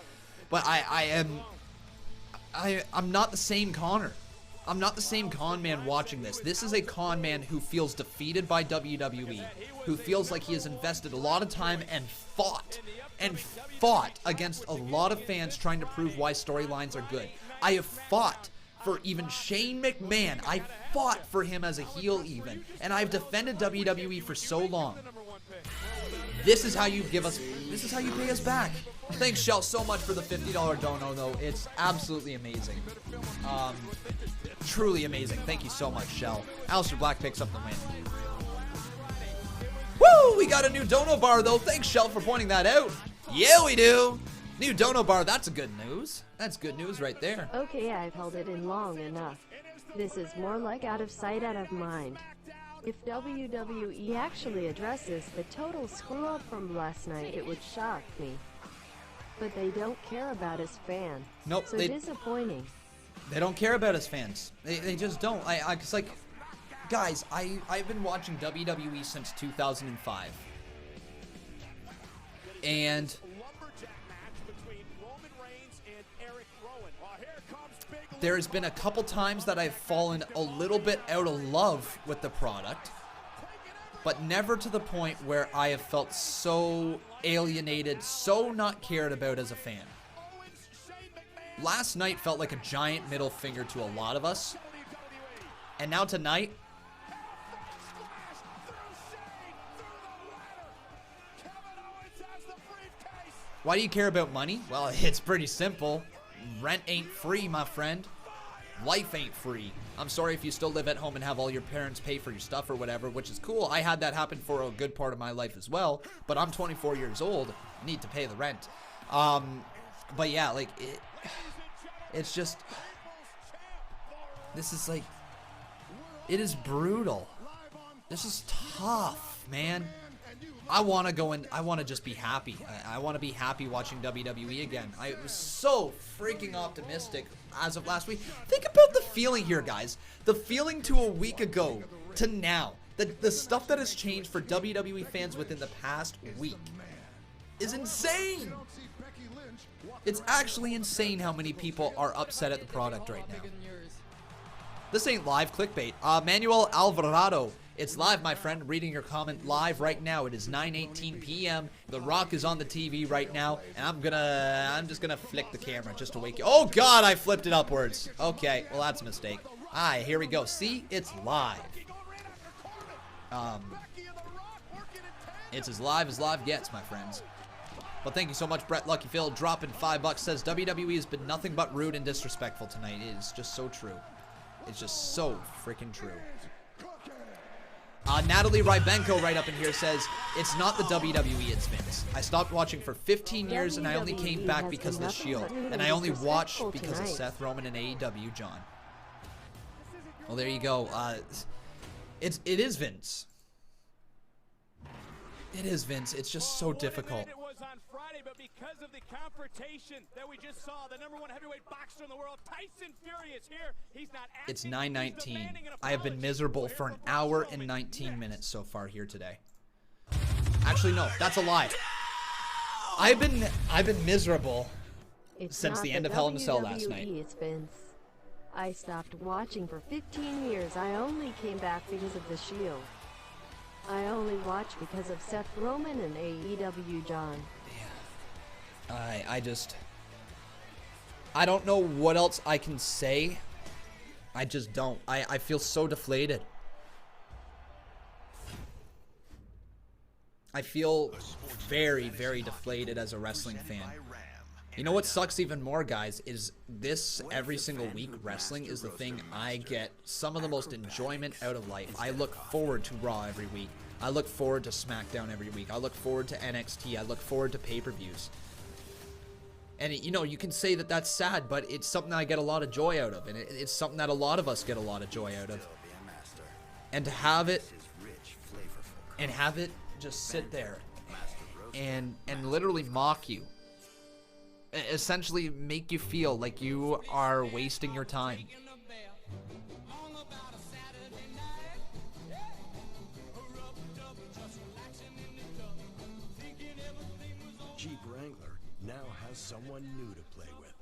But I'm not the same Connor. I'm not the same con man watching this. This is a con man who feels defeated by WWE, who feels like he has invested a lot of time and fought against a lot of fans trying to prove why storylines are good. I have fought for even Shane McMahon. I fought for him as a heel even, and I've defended WWE for so long. This is how you give us, this is how you pay us back. Thanks, Shell, so much for the $50 dono, though. It's absolutely amazing. Truly amazing. Thank you so much, Shell. Alistair Black picks up the win. Woo! We got a new dono bar, though. Thanks, Shell, for pointing that out. Yeah, we do. New dono bar. That's a good news. That's good news right there. Okay, I've held it in long enough. This is more like out of sight, out of mind. If WWE actually addresses the total screw-up from last night, it would shock me. But they don't care about us fans. Nope. So disappointing. They don't care about us fans. They just don't. It's like, guys, I've been watching WWE since 2005. And there's been a couple times that I've fallen a little bit out of love with the product, but never to the point where I have felt so alienated, so not cared about as a fan. Last night felt like a giant middle finger to a lot of us, and now tonight, why do you care about money? Well, it's pretty simple. Rent ain't free, my friend. Life ain't free. I'm sorry if you still live at home and have all your parents pay for your stuff or whatever, which is cool. I had that happen for a good part of my life as well, but I'm 24 years old. I need to pay the rent. But yeah, like, it's just, this is like, it is brutal. This is tough, man. I want to go and I want to just be happy. I want to be happy watching WWE again. I was so freaking optimistic as of last week. Think about the feeling here, guys. The feeling to a week ago to now. The stuff that has changed for WWE fans within the past week is insane. It's actually insane how many people are upset at the product right now. This ain't live clickbait. Manuel Alvarado. It's live, my friend. Reading your comment live right now. It is 9:18 p.m. The Rock is on the TV right now, and I'm just gonna flick the camera just to wake you. Oh God, I flipped it upwards. Okay, well that's a mistake. Alright, here we go. See, it's live. It's as live gets, my friends. But thank you so much, Brett Lucky Phil. Dropping $5 says WWE has been nothing but rude and disrespectful tonight. It is just so true. It's just so freaking true. Natalie Rybenko right up in here says, it's not the WWE, it's Vince. I stopped watching for 15 years and I only came back because of the Shield. And I only watch because of Seth Roman and AEW, John. Well, there you go. It is Vince. It is Vince. It's just so difficult. It was on Friday, but because of the confrontation that we just saw, the #1 heavyweight boxer in the world, Tyson Fury, is here. He's not acting. It's 9:19. I have been miserable for an hour and 19 minutes so far here today. Actually, no, that's a lie. I've been miserable since the end of Hell in a Cell last night. It's Vince. I stopped watching for 15 years. I only came back because of the Shield. I only watch because of Seth Roman and AEW, John. I don't know what else I can say. I just don't. I feel so deflated. I feel very, very deflated as a wrestling fan. You know what sucks even more, guys, is this every single week wrestling is the thing I get some of the most enjoyment out of life. I look forward to Raw every week. I look forward to SmackDown every week. I look forward to NXT. I look forward to pay-per-views. And, you know, you can say that that's sad, but it's something I get a lot of joy out of. And it's something that a lot of us get a lot of joy out of. And to have it, just sit there and literally mock you. Essentially make you feel like you are wasting your time. Jeep Wrangler now has someone new to play with.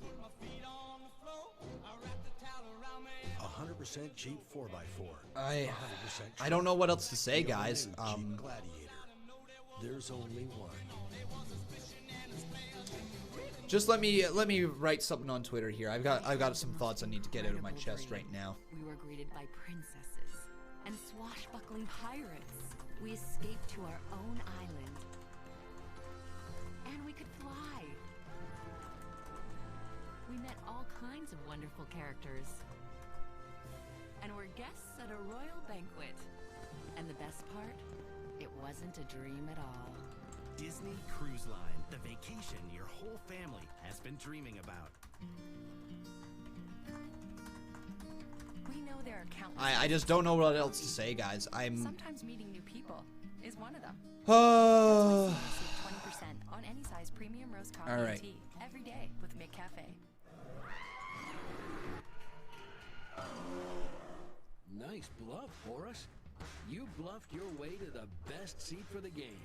100% Jeep 4x4. I don't know what else to say, guys. Jeep Gladiator. There's only one. Just let me write something on Twitter here. I've got some thoughts I need to get out of my chest right now. We were greeted by princesses and swashbuckling pirates. We escaped to our own island. And we could fly. We met all kinds of wonderful characters. And were guests at a royal banquet. And the best part, it wasn't a dream at all. Disney Cruise Line, the vacation your whole family has been dreaming about. We know there are countless. I just don't know what else to say, guys. Sometimes meeting new people is one of them. Oh. 20% on any size premium roast coffee All right. and tea every day with McCafe. Nice bluff, Boris. You bluffed your way to the best seat for the game.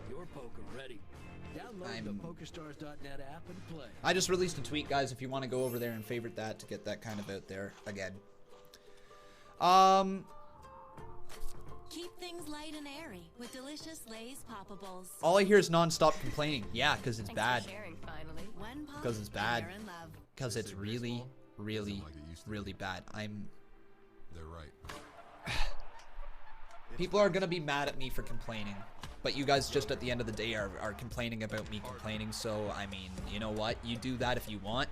Your poker ready. Download the PokerStars.net app and play. I just released a tweet, guys, if you want to go over there and favorite that to get that kind of out there again. Keep things light and airy with delicious Lay's Poppables. All I hear is non-stop complaining. Yeah, because it's bad. Because it's bad. Share and love. Because it's really, really, really bad. They're right. People are going to be mad at me for complaining. But you guys just at the end of the day are complaining about me complaining. So, I mean, you know what? You do that if you want.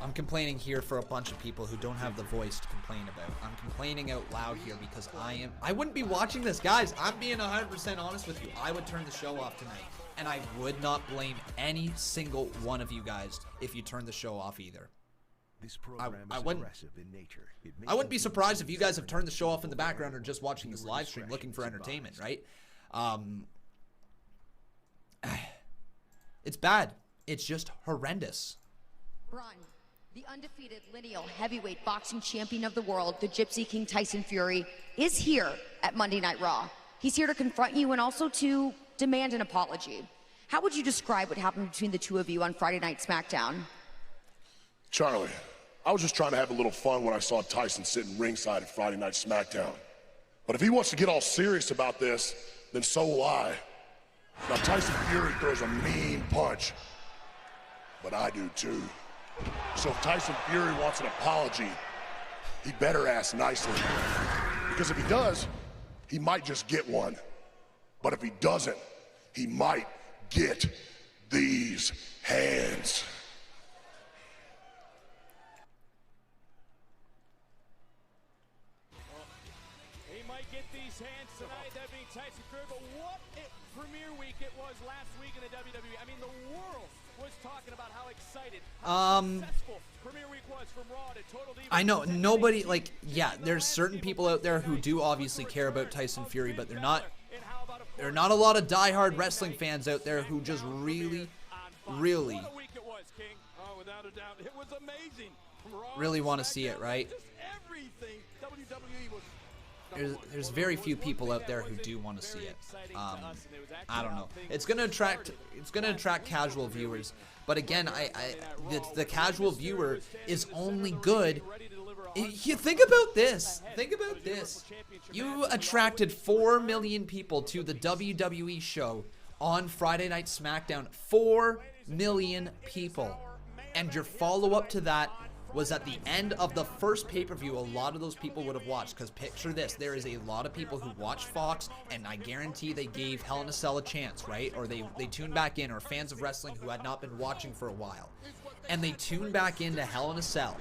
I'm complaining here for a bunch of people who don't have the voice to complain about. I'm complaining out loud here because I wouldn't be watching this. Guys, I'm being 100% honest with you. I would turn the show off tonight. And I would not blame any single one of you guys if you turned the show off either. This program I is wouldn't. aggressive in nature. I wouldn't be surprised if you guys have turned the show off in the background or just watching this live stream looking for entertainment, right? It's bad. It's just horrendous. Braun, the undefeated lineal heavyweight boxing champion of the world, the Gypsy King Tyson Fury, is here at Monday Night Raw. He's here to confront you and also to demand an apology. How would you describe what happened between the two of you on Friday Night SmackDown? Charlie, I was just trying to have a little fun when I saw Tyson sitting ringside at Friday Night SmackDown. But if he wants to get all serious about this, then so will I. Now, Tyson Fury throws a mean punch, but I do too. So if Tyson Fury wants an apology, he better ask nicely. Because if he does, he might just get one. But if he doesn't, he might get these hands. He might get these hands tonight, that being Tyson Fury, but what premiere week it was last week in the WWE. I mean, the world was talking about how excited, how successful premiere week was from Raw to Total Divas. I know nobody, like, yeah, there's certain people out there who do obviously care about Tyson Fury, but there are not a lot of diehard wrestling fans out there who just really want to see it, right? There's very few people out there who do want to see it. I don't know. It's gonna attract casual viewers, but again, the casual viewer is only good. You think about this. Think about this. You attracted 4 million people to the WWE show on Friday Night SmackDown. 4 million people, and your follow-up to that was at the end of the first pay-per-view. A lot of those people would have watched, because picture this, there is a lot of people who watch Fox, and I guarantee they gave Hell in a Cell a chance, right? Or they tuned back in, or fans of wrestling who had not been watching for a while. And they tuned back into Hell in a Cell.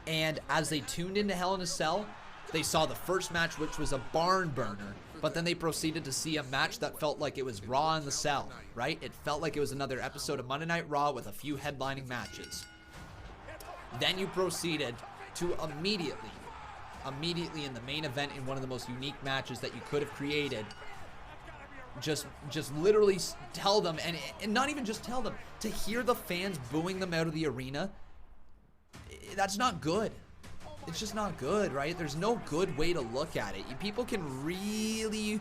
And as they tuned into Hell in a Cell, they saw the first match, which was a barn burner, but then they proceeded to see a match that felt like it was Raw in the Cell, right? It felt like it was another episode of Monday Night Raw with a few headlining matches. Then you proceeded to immediately in the main event, in one of the most unique matches that you could have created, just literally tell them, and not even just tell them, to hear the fans booing them out of the arena, that's not good. It's just not good, right? There's no good way to look at it. People can really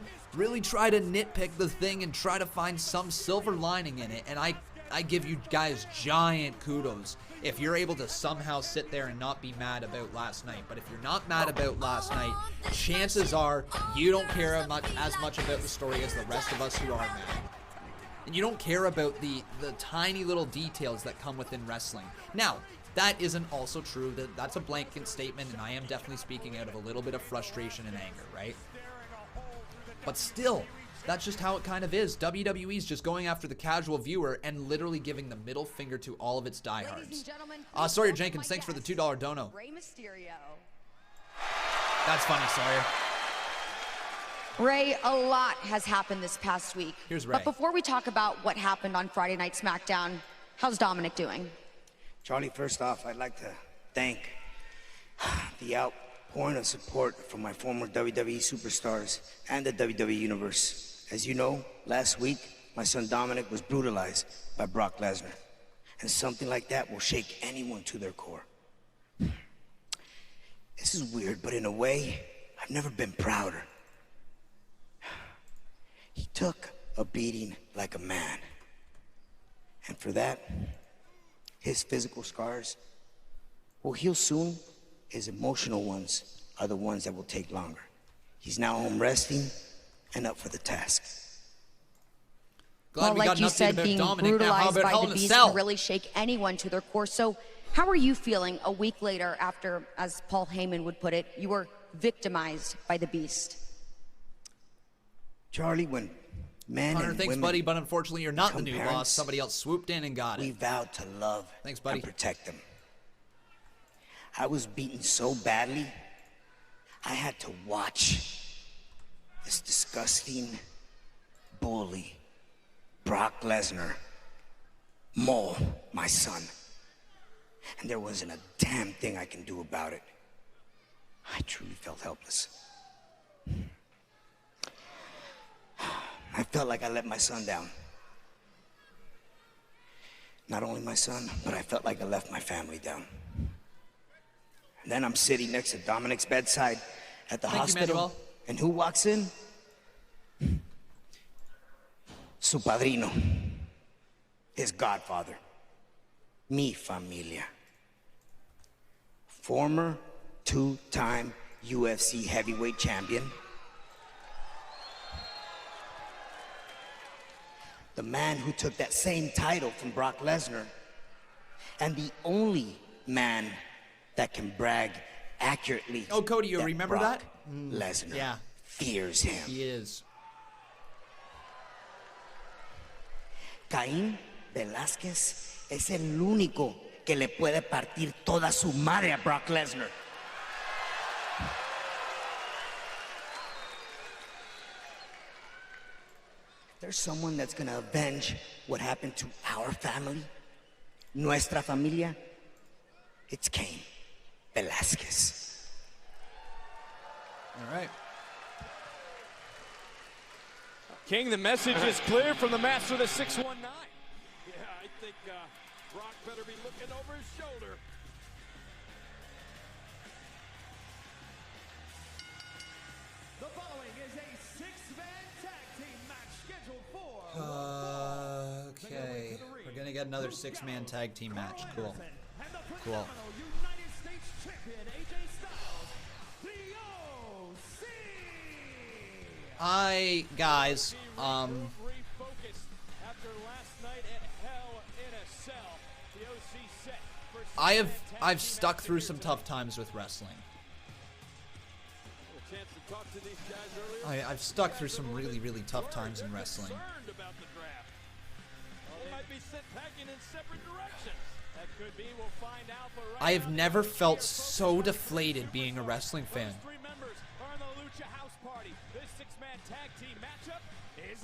try to nitpick the thing and try to find some silver lining in it, and I give you guys giant kudos if you're able to somehow sit there and not be mad about last night. But if you're not mad about last night, chances are you don't care as much about the story as the rest of us who are mad. And you don't care about the tiny little details that come within wrestling. Now, that isn't also true. That's a blanket statement, and I am definitely speaking out of a little bit of frustration and anger, right? But still, that's just how it kind of is. WWE's just going after the casual viewer and literally giving the middle finger to all of its diehards. Sawyer Jenkins, thanks for the $2 dono. That's funny, Sawyer. Ray, a lot has happened this past week. Here's Ray. But before we talk about what happened on Friday Night SmackDown, how's Dominic doing? Charlie, first off, I'd like to thank The outpouring of support from my former WWE superstars and the WWE Universe. As you know, last week, my son Dominic was brutalized by Brock Lesnar. And something like that will shake anyone to their core. This is weird, but in a way, I've never been prouder. He took a beating like a man. And for that, his physical scars will heal soon. His emotional ones are the ones that will take longer. He's now home resting and up for the task. Glad well, like you said, being brutalized by the Beast can really shake anyone to their core. So how are you feeling a week later after, as Paul Heyman would put it, you were victimized by the Beast? Charlie, when men Hunter, and thanks, women buddy, but unfortunately you're not the new parents, boss. Somebody else swooped in and got it. We vowed to love thanks, buddy. and protect them. I was beaten so badly, I had to watch this disgusting bully, Brock Lesnar, maul my son. And there wasn't a damn thing I can do about it. I truly felt helpless. I felt like I let my son down. Not only my son, but I felt like I left my family down. And then I'm sitting next to Dominic's bedside at the hospital. And who walks in? Su padrino. His godfather. Mi familia. Former two-time UFC heavyweight champion. The man who took that same title from Brock Lesnar. And the only man that can brag accurately. Oh, Cody, you remember Brock that? Lesnar Yeah. fears him. He is. Caín Velázquez es el único que le puede partir toda su madre a Brock Lesnar. If there's someone that's gonna avenge what happened to our family, nuestra familia, it's Cain Velázquez. All right. King, the message is clear from the master of the 619. Yeah, I think Brock better be looking over his shoulder. The following is a six-man tag team match scheduled for Okay. We're going to get another six-man tag team match. Cool. Cool. United States champion AJ Styles, the OC. Guys, I've stuck through some tough times with wrestling. I've stuck through some really, really tough times in wrestling. I have never felt so deflated being a wrestling fan. This six-man tag team matchup is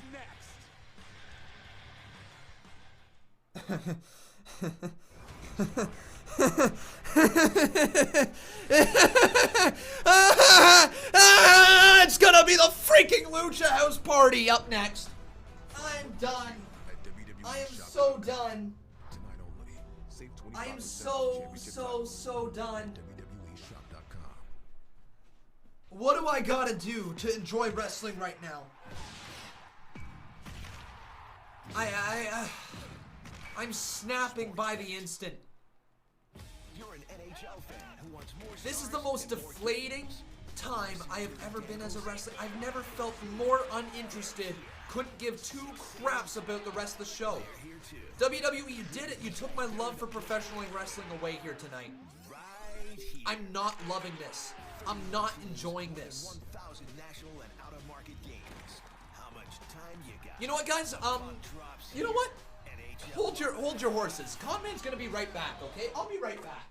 It's gonna be the freaking Lucha House Party up next. I'm done. I am so done. I am so done. What do I gotta do to enjoy wrestling right now? I'm snapping by the instant. This is the most deflating time I have ever been as a wrestler. I've never felt more uninterested. Couldn't give two craps about the rest of the show. WWE, you did it. You took my love for professional wrestling away here tonight. I'm not loving this. I'm not enjoying this. You know what, guys? You know what? Hold your horses. Conman's gonna be right back, okay? I'll be right back.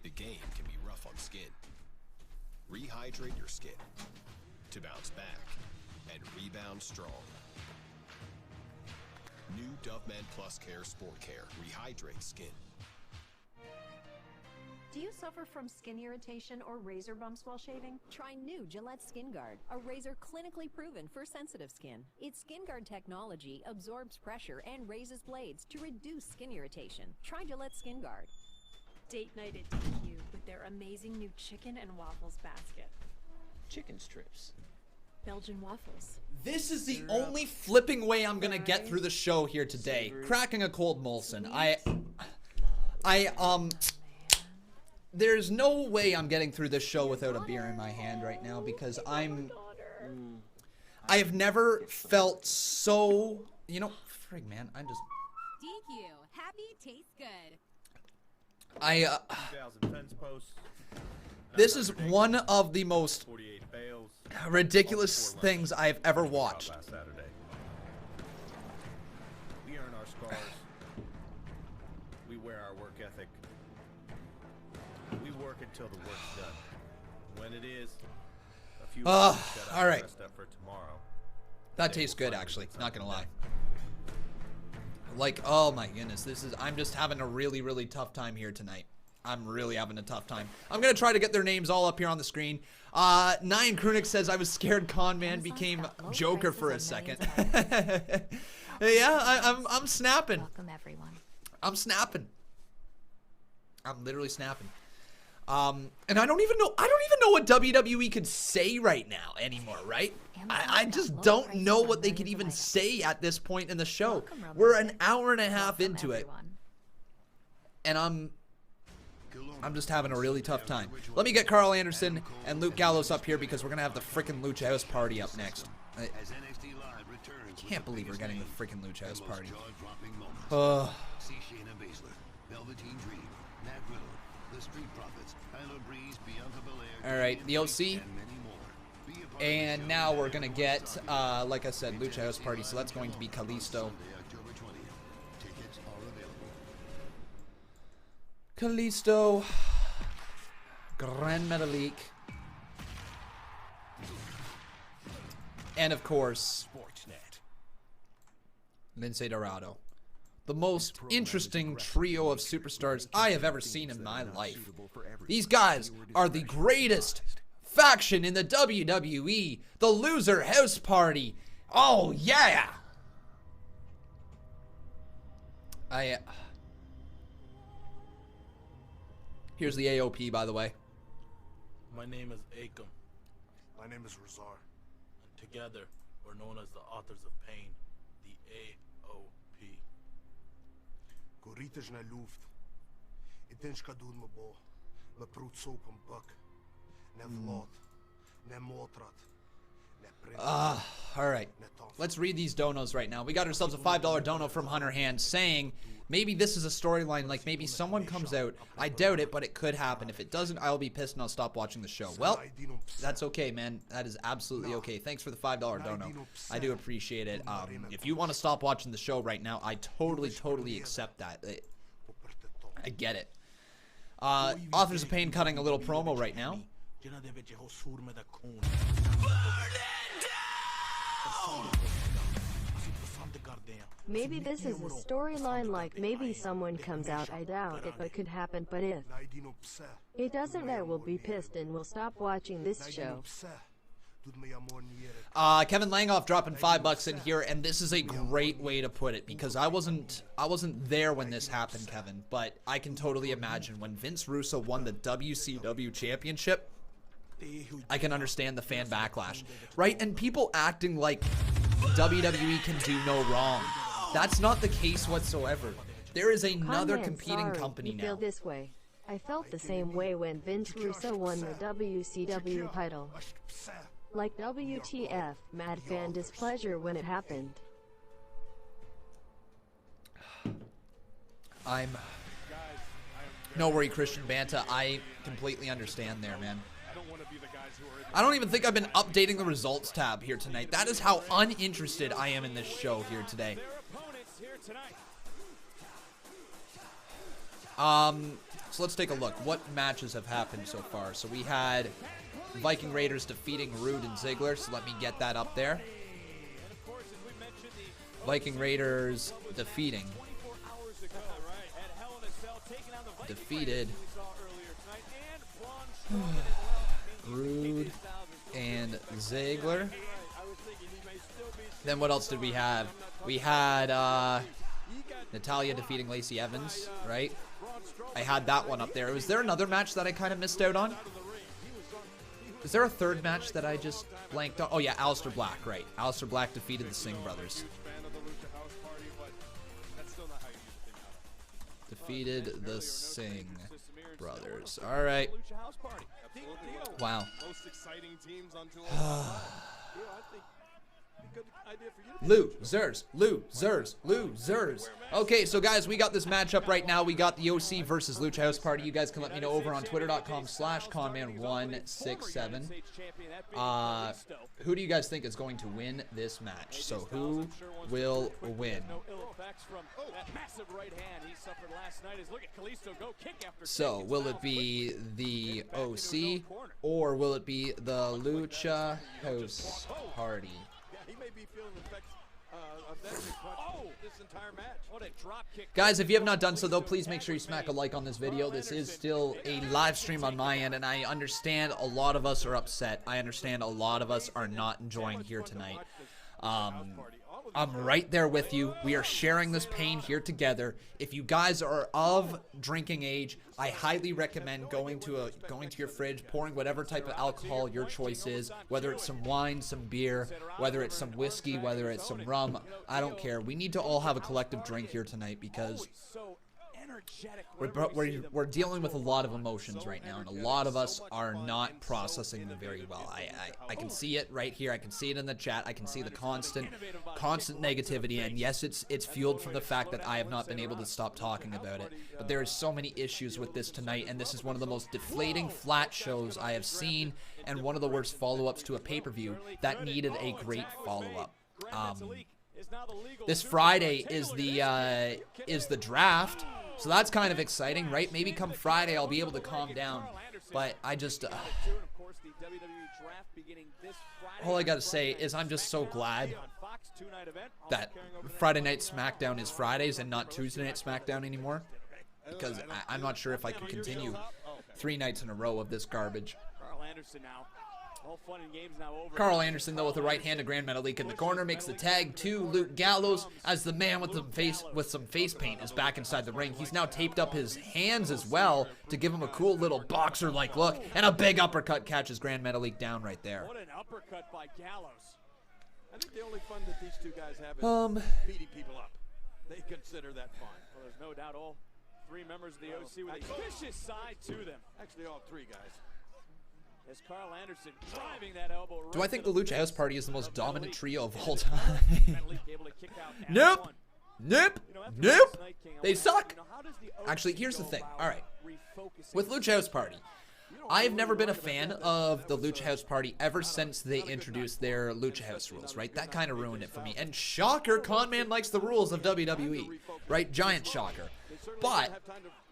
The game can be rough on skin. Rehydrate your skin to bounce back and rebound strong. New Dove Men Plus Care Sport Care rehydrates skin. Do you suffer from skin irritation or razor bumps while shaving? Try new Gillette Skin Guard, a razor clinically proven for sensitive skin. Its Skin Guard technology absorbs pressure and raises blades to reduce skin irritation. Try Gillette Skin Guard. Date night at DQ with their amazing new chicken and waffles basket. Chicken strips. Belgian waffles. This is the only flipping way I'm gonna get through the show here today. Cracking a cold Molson. There's no way I'm getting through this show without a beer in my hand right now because I have never felt so, you know, frig man, I'm just DQ, happy tastes good. This is one of the most ridiculous things I've ever watched. We earn our scars. We wear our work ethic. We work until the work's done. When it is, a few all right. Rest up for tomorrow. That tastes good, actually. Not gonna lie. Like, oh my goodness, I'm just having a really, really tough time here tonight. I'm really having a tough time. I'm gonna try to get their names all up here on the screen. Nyan Krunik says, I was scared Conman became Joker for a second. Yeah, I'm snapping. Welcome everyone. I'm snapping. I'm literally snapping. And I don't even know what WWE could say right now anymore, right? I just don't know what they could even say at this point in the show. We're an hour and a half into it. And I'm just having a really tough time. Let me get Carl Anderson and Luke Gallows up here because we're going to have the freaking Lucha House Party up next. I can't believe we're getting the freaking Lucha House Party. Alright, the OC. And now we're going to get, like I said, Lucha House Party. So that's going to be Kalisto. Kalisto. Grand Metalik. And of course, Lince Dorado. The most interesting trio of superstars I have ever seen in my life. These guys are the greatest faction in the WWE. The Loser House Party. Oh, yeah. Here's the AOP, by the way. My name is Akam. My name is Razar. And together, we're known as the Authors of Pain, the AOP. Goritas na luft. Idens ka doen me bo. Me proet soap en bak. Ne vlot. Ne motrat. Alright. Let's read these donos right now. We got ourselves a $5 dono from Hunter Hand saying, maybe this is a storyline, like maybe someone comes out. I doubt it, but it could happen. If it doesn't, I'll be pissed and I'll stop watching the show. Well, that's okay, man. That is absolutely okay. Thanks for the $5 dono. I do appreciate it. If you want to stop watching the show right now, I totally accept that. I get it. Authors of Pain cutting a little promo right now. Maybe this is a storyline, like maybe someone comes out. I doubt it, but could happen. But if it doesn't, I will be pissed and will stop watching this show. Kevin Langoff dropping $5 in here, and this is a great way to put it because I wasn't there when this happened, Kevin, but I can totally imagine when Vince Russo won the WCW championship. I can understand the fan backlash, right? And people acting like WWE can do no wrong. That's not the case whatsoever. There is another competing company now. I feel this way. I felt the same way when Vince Russo won the WCW title. Like WTF, mad fan displeasure when it happened. No worry, Christian Banta. I completely understand there, man. I don't even think I've been updating the results tab here tonight. That is how uninterested I am in this show here today. So let's take a look. What matches have happened so far? So we had Viking Raiders defeating Roode and Ziggler. So let me get that up there. Viking Raiders defeated Roode and Ziggler. Then what else did we have? We had Natalya defeating Lacey Evans, right? I had that one up there. Was there another match that I kind of missed out on? Is there a third match that I just blanked on? Oh yeah, Alistair Black, right. Alistair Black defeated the Singh brothers. Defeated the Singh brothers. All right. Wow. Losers. Okay, so guys, we got this matchup right now. We got the OC versus Lucha House Party. You guys can let me know over on twitter.com/Conman167. Who do you guys think is going to win this match? So who will win? So will it be the OC or will it be the Lucha House Party? He may be feeling the effects of that this entire match. What a drop kick. Guys, if you have not done so, though, please make sure you smack a like on this video. This is still a live stream on my end, and I understand a lot of us are upset. I understand a lot of us are not enjoying here tonight. I'm right there with you. We are sharing this pain here together. If you guys are of drinking age, I highly recommend going to your fridge, pouring whatever type of alcohol your choice is, whether it's some wine, some beer, whether it's some whiskey, whether it's some rum. I don't care. We need to all have a collective drink here tonight because we're dealing with a lot of emotions right now, and a lot of us are not processing them very well. I can see it right here. I can see it in the chat. I can see the constant negativity, and yes, it's fueled from the fact that I have not been able to stop talking about it. But there is so many issues with this tonight, and this is one of the most deflating flat shows I have seen, and one of the worst follow-ups to a pay-per-view that needed a great follow-up. This Friday is the draft. So that's kind of exciting, right? Maybe come Friday I'll be able to calm down. But I just... all I gotta say is I'm just so glad that Friday Night SmackDown is Fridays and not Tuesday Night SmackDown anymore. Because I'm not sure if I can continue 3 nights in a row of this garbage. Carl Anderson, though, with a right hand to Grand Metalik in the corner, makes the tag to Luke Gallows as the man with some face paint is back inside the ring. He's now taped up his hands as well to give him a cool little boxer-like look, and a big uppercut catches Grand Metalik down right there. What an uppercut by Gallows. I think the only fun that these two guys have is beating people up. They consider that fun. Well, there's no doubt all 3 members of the OC with a vicious side to them. Actually, all 3 guys. As Carl Anderson driving that elbow right. Do I think the Lucha House Party is the most dominant trio of all time? Nope. Nope. Nope. They suck. Actually, here's the thing. All right. With Lucha House Party, I've never been a fan of the Lucha House Party ever since they introduced their Lucha House rules, right? That kind of ruined it for me. And shocker, Conman likes the rules of WWE, right? Giant shocker. But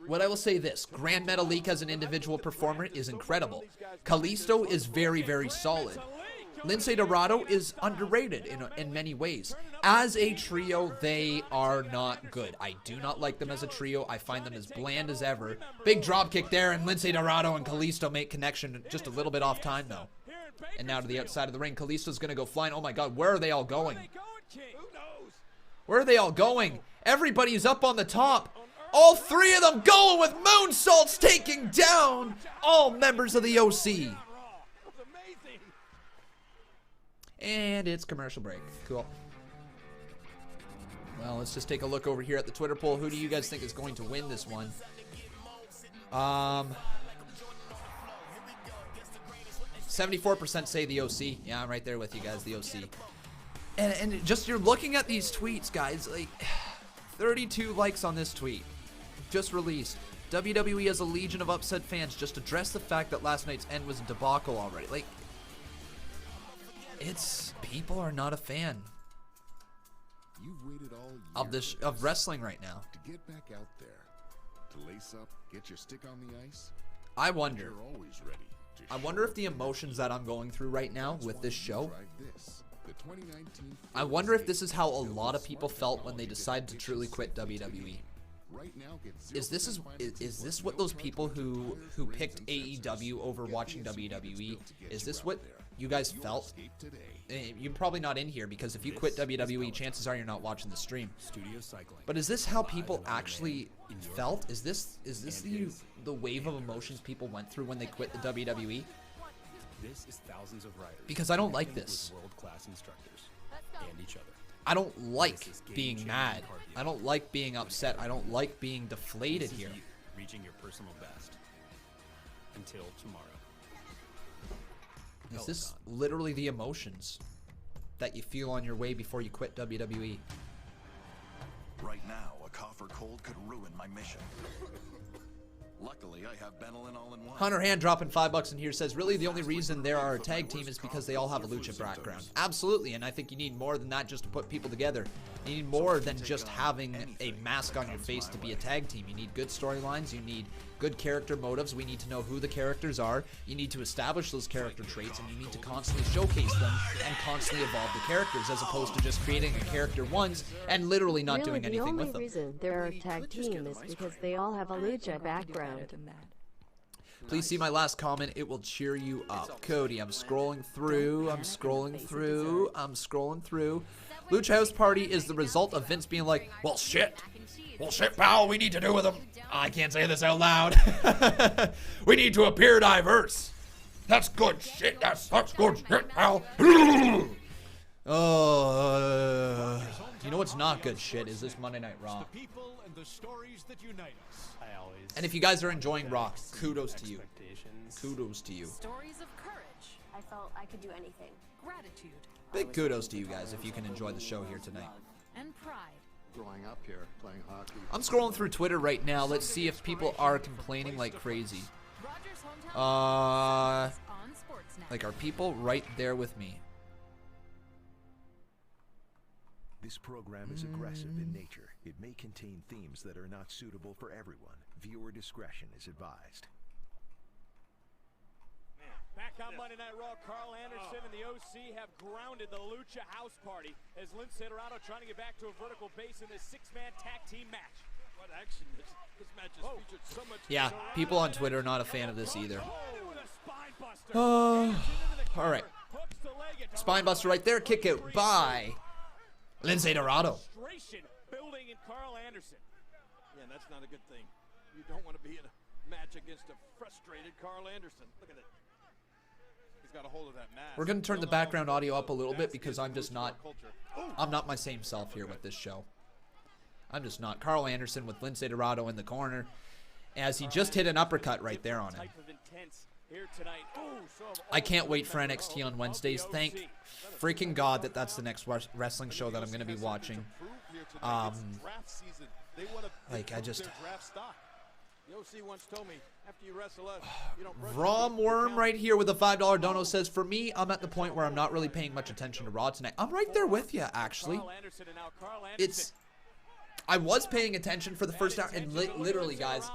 what I will say this, Grand Metalik as an individual performer is incredible. Kalisto is very, very solid. Lince Dorado is underrated in many ways. As a trio, they are not good. I do not like them as a trio. I find them as bland as ever. Big drop kick there, and Lince Dorado and Kalisto make connection just a little bit off time, though. And now to the outside of the ring, Kalisto's going to go flying. Oh my god, where are they all going? Where are they all going? Everybody's up on the top. All 3 of them going with moonsaults, taking down all members of the OC. And it's commercial break. Cool. Well, let's just take a look over here at the Twitter poll. Who do you guys think is going to win this one? 74% say the OC. Yeah, I'm right there with you guys, the OC. And just you're looking at these tweets, guys. Like 32 likes on this tweet. Just released. WWE has a legion of upset fans. Just address the fact that last night's end was a debacle already. Like, people are not a fan You've waited all of of wrestling right now. To get back out there, to lace up, get your stick on the ice. I wonder. You're always ready. I wonder if the emotions that I'm going through right now with this show. I wonder if this is how a lot of people felt when they decided to truly quit WWE. Right now, get Is this what those people who picked AEW over watching WWE, is this what you guys felt? You're probably not in here because if you quit WWE, chances are you're not watching the stream. But is this how people actually felt? Is this the wave of emotions people went through when they quit the WWE? This is thousands of riders. Because I don't like this. World-class instructors and each other. I don't like being mad. I don't like being upset. I don't like being deflated here. Reaching your personal best. Until tomorrow. Is this literally the emotions that you feel on your way before you quit WWE? Right now, a cough or cold could ruin my mission. Luckily, I have Benylin all-in-one. Hunter Hand dropping $5 in here says, really the only reason there are a tag team is because they all have a lucha background. Absolutely, and I think you need more than that just to put people together. You need more than just having a mask on your face to be a tag team. You need good storylines, you need good character motives, we need to know who the characters are, you need to establish those character traits, and you need to constantly showcase them and constantly evolve the characters, as opposed to just creating a character once and literally not doing anything with them. The only reason they're a tag team is because they all have a lucha background. Please see my last comment. It will cheer you up. Cody, I'm scrolling through. Lucha House Party is the result of Vince being like, well, shit, pal, we need to do with them. I can't say this out loud. We need to appear diverse. That's good shit. That's good shit, pal. You know what's not good shit is this Monday Night Raw. And if you guys are enjoying Raw, kudos to you. Kudos to you. Stories of courage. I felt I could do anything. Gratitude. Big kudos to you guys if you can enjoy the show here tonight. And pride. Growing up here, playing hockey. I'm scrolling through Twitter right now. Let's see if people are complaining like crazy. Like, are people right there with me? This program is aggressive in nature. It may contain themes that are not suitable for everyone. Viewer discretion is advised. Back on Monday Night Raw, Carl Anderson and the OC have grounded the Lucha House Party as Lynch trying to get back to a vertical base in this six-man tag team match. What action this match has featured so much. Yeah, people on Twitter are not a fan of this either. All right. Spinebuster right there. Kick out by Lindsay Dorado. Building in Carl Anderson. Yeah, that's not a good thing. You don't want to be in a match against a frustrated Carl Anderson. Look at it. He's got a hold of that mask. We're going to turn the background audio up a little bit because I'm not my same self here with this show. I'm just not. Carl Anderson with Lindsay Dorado in the corner as he just hit an uppercut right there on him. I can't wait for NXT on Wednesdays. Thank freaking God that that's the next wrestling show that I'm going to be watching. Rom Worm right here with a $5 dono says, for me, I'm at the point where I'm not really paying much attention to Raw tonight. I'm right there with you, actually. I was paying attention for the first hour, and literally, guys,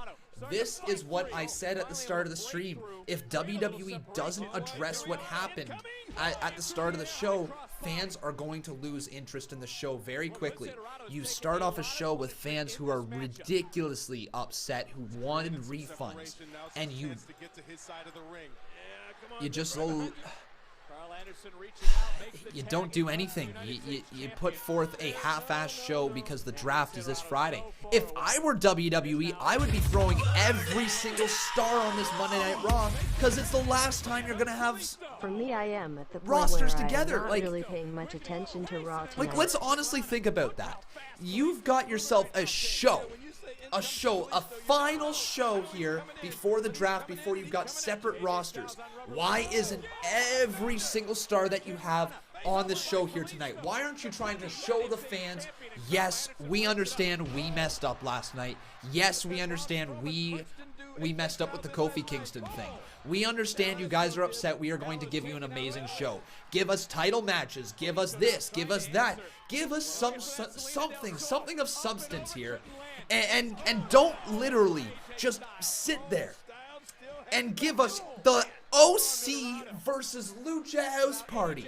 this is what I said at the start of the stream. If WWE doesn't address what happened at the start of the show, fans are going to lose interest in the show very quickly. You start off a show with fans who are ridiculously upset, who wanted refunds, and you just... You don't do anything. You put forth a half-ass show because the draft is this Friday. If I were WWE, I would be throwing every single star on this Monday Night Raw because it's the last time you're gonna have. For me, I am at the point rosters where together. I'm not really paying much attention to Raw tonight. Like, let's honestly think about that. You've got yourself a show, a final show here before the draft, before you've got separate rosters. Why isn't every single star that you have on the show here tonight? Why aren't you trying to show the fans, yes, we understand we messed up last night. Yes, we understand we messed up with the Kofi Kingston thing. We understand you guys are upset. We are going to give you an amazing show. Give us title matches. Give us this. Give us that. Give us something of substance here. And don't literally just sit there and give us the OC versus Lucha House Party.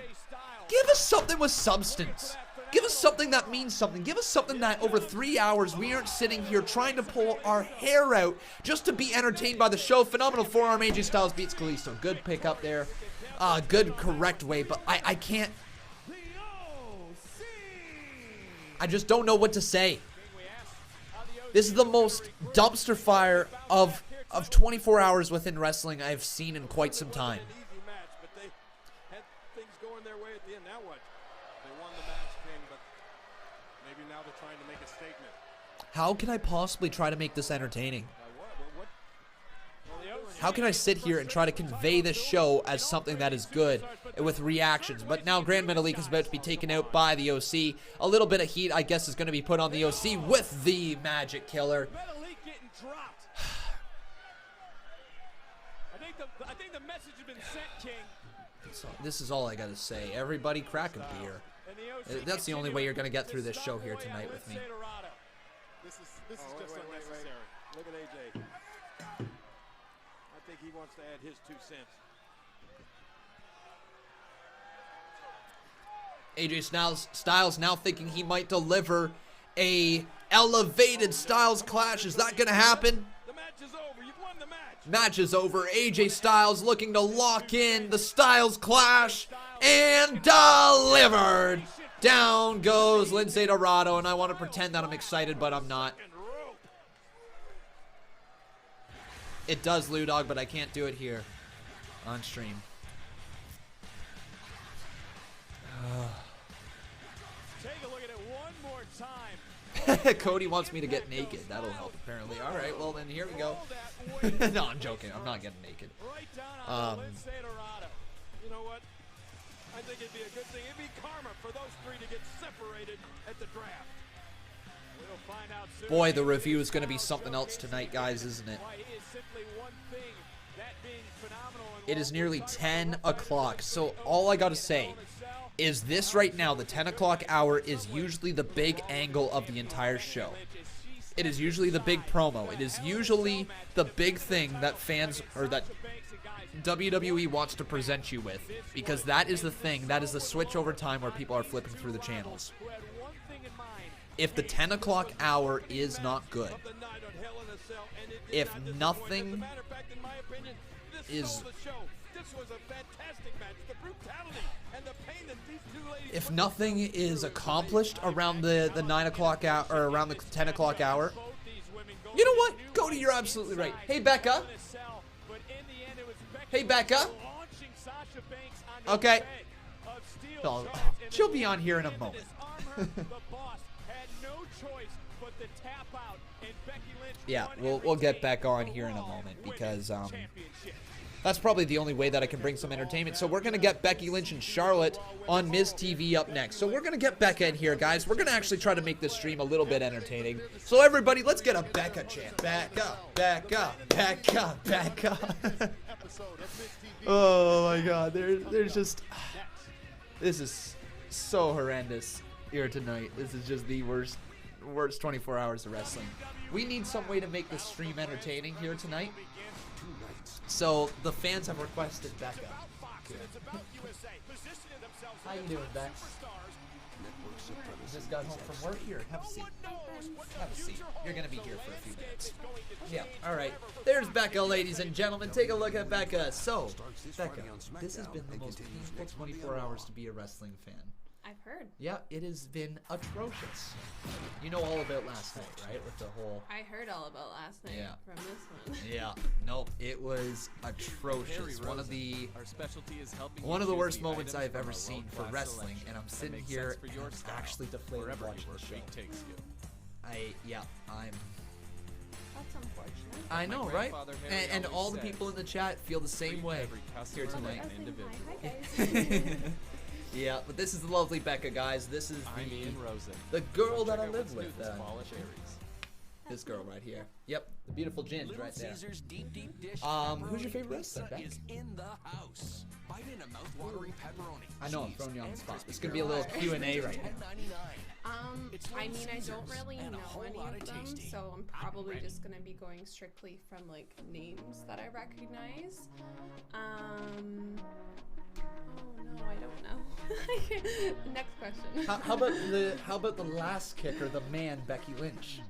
Give us something with substance. Give us something that means something. Give us something that over 3 hours we aren't sitting here trying to pull our hair out just to be entertained by the show. Phenomenal forearm. AJ Styles beats Kalisto. Good pick up there. Good correct way, but I can't. I just don't know what to say. This is the most dumpster fire of 24 hours within wrestling I've seen in quite some time. How can I possibly try to make this entertaining? How can I sit here and try to convey this show as something that is good with reactions? But now Grand Metalik is about to be taken out by the OC. A little bit of heat, I guess, is going to be put on the OC with the Magic Killer. I think the message has been sent, King. So this is all I got to say. Everybody crack a beer. That's the only way you're going to get through this show here tonight with me. This is just unnecessary. Look at AJ. I think he wants to add his 2 cents. AJ Styles now thinking he might deliver a elevated Styles clash. Is that going to happen? The match is over. You've won the match. Match is over. AJ Styles looking to lock in the Styles clash and delivered. Down goes Lince Dorado, and I want to pretend that I'm excited, but I'm not. It does, Lou Dog, but I can't do it here on stream. Take a look at it one more time. Cody wants me to get naked. That'll help, apparently. All right, well, then here we go. No, I'm joking. I'm not getting naked. You know what? I think it'd be a good thing. It'd be karma for those 3 to get separated at the draft. We'll find out soon. Boy, the review is going to be something else tonight, guys, isn't it? It is nearly 10 o'clock, so all I got to say is this right now, the 10 o'clock hour, is usually the big angle of the entire show. It is usually the big promo. It is usually the big thing that fans, or that WWE wants to present you with, because that is the thing, that is the switch over time where people are flipping through the channels. If the 10 o'clock hour is not good, if nothing is, if nothing is accomplished around the 9 o'clock hour, or around the 10 o'clock hour, you know what, Cody, you're absolutely right. Hey, Becca. Hey, Becca. Okay. Oh, she'll be on here in a moment. Yeah, we'll get Becca on here in a moment, because that's probably the only way that I can bring some entertainment. So we're going to get Becky Lynch and Charlotte on Miz TV up next. So we're going to get Becca in here, guys. We're going to actually try to make this stream a little bit entertaining. So everybody, let's get a Becca chant. Becca, Becca, Becca, Becca. Oh my God, there's just, this is so horrendous here tonight. This is just the worst 24 hours of wrestling. We need some way to make this stream entertaining here tonight. So the fans have requested Becca. How you doing, Bex? Just got home from work. Here, have a seat. Have a seat. You're gonna be here for a few minutes. Yeah, alright. There's Becca, ladies and gentlemen. Take a look at Becca. So, Becca, this has been the most painful 24 hours to be a wrestling fan. I've heard. Yeah, it has been atrocious. You know all about last night, right? With the whole... I heard all about last night from this one. Yeah, nope, it was atrocious. One of the worst moments I've ever seen for wrestling, and I'm sitting here and I'm actually deflated watching the show. I'm... That's unfortunate. I know, right? And all the people in the chat feel the same way here tonight. Yeah, but this is the lovely Becca, guys. This is the girl that I live with. This girl right here. Yep, the beautiful Ginge right there. Who's your favorite wrestler, Beck? I know I'm throwing you on the spot. It's gonna be a little Q&A right now. I mean, I don't really know any of them, so I'm probably just gonna be going strictly from like names that I recognize. no, I don't know. Next question. How about the last kicker, the man Becky Lynch?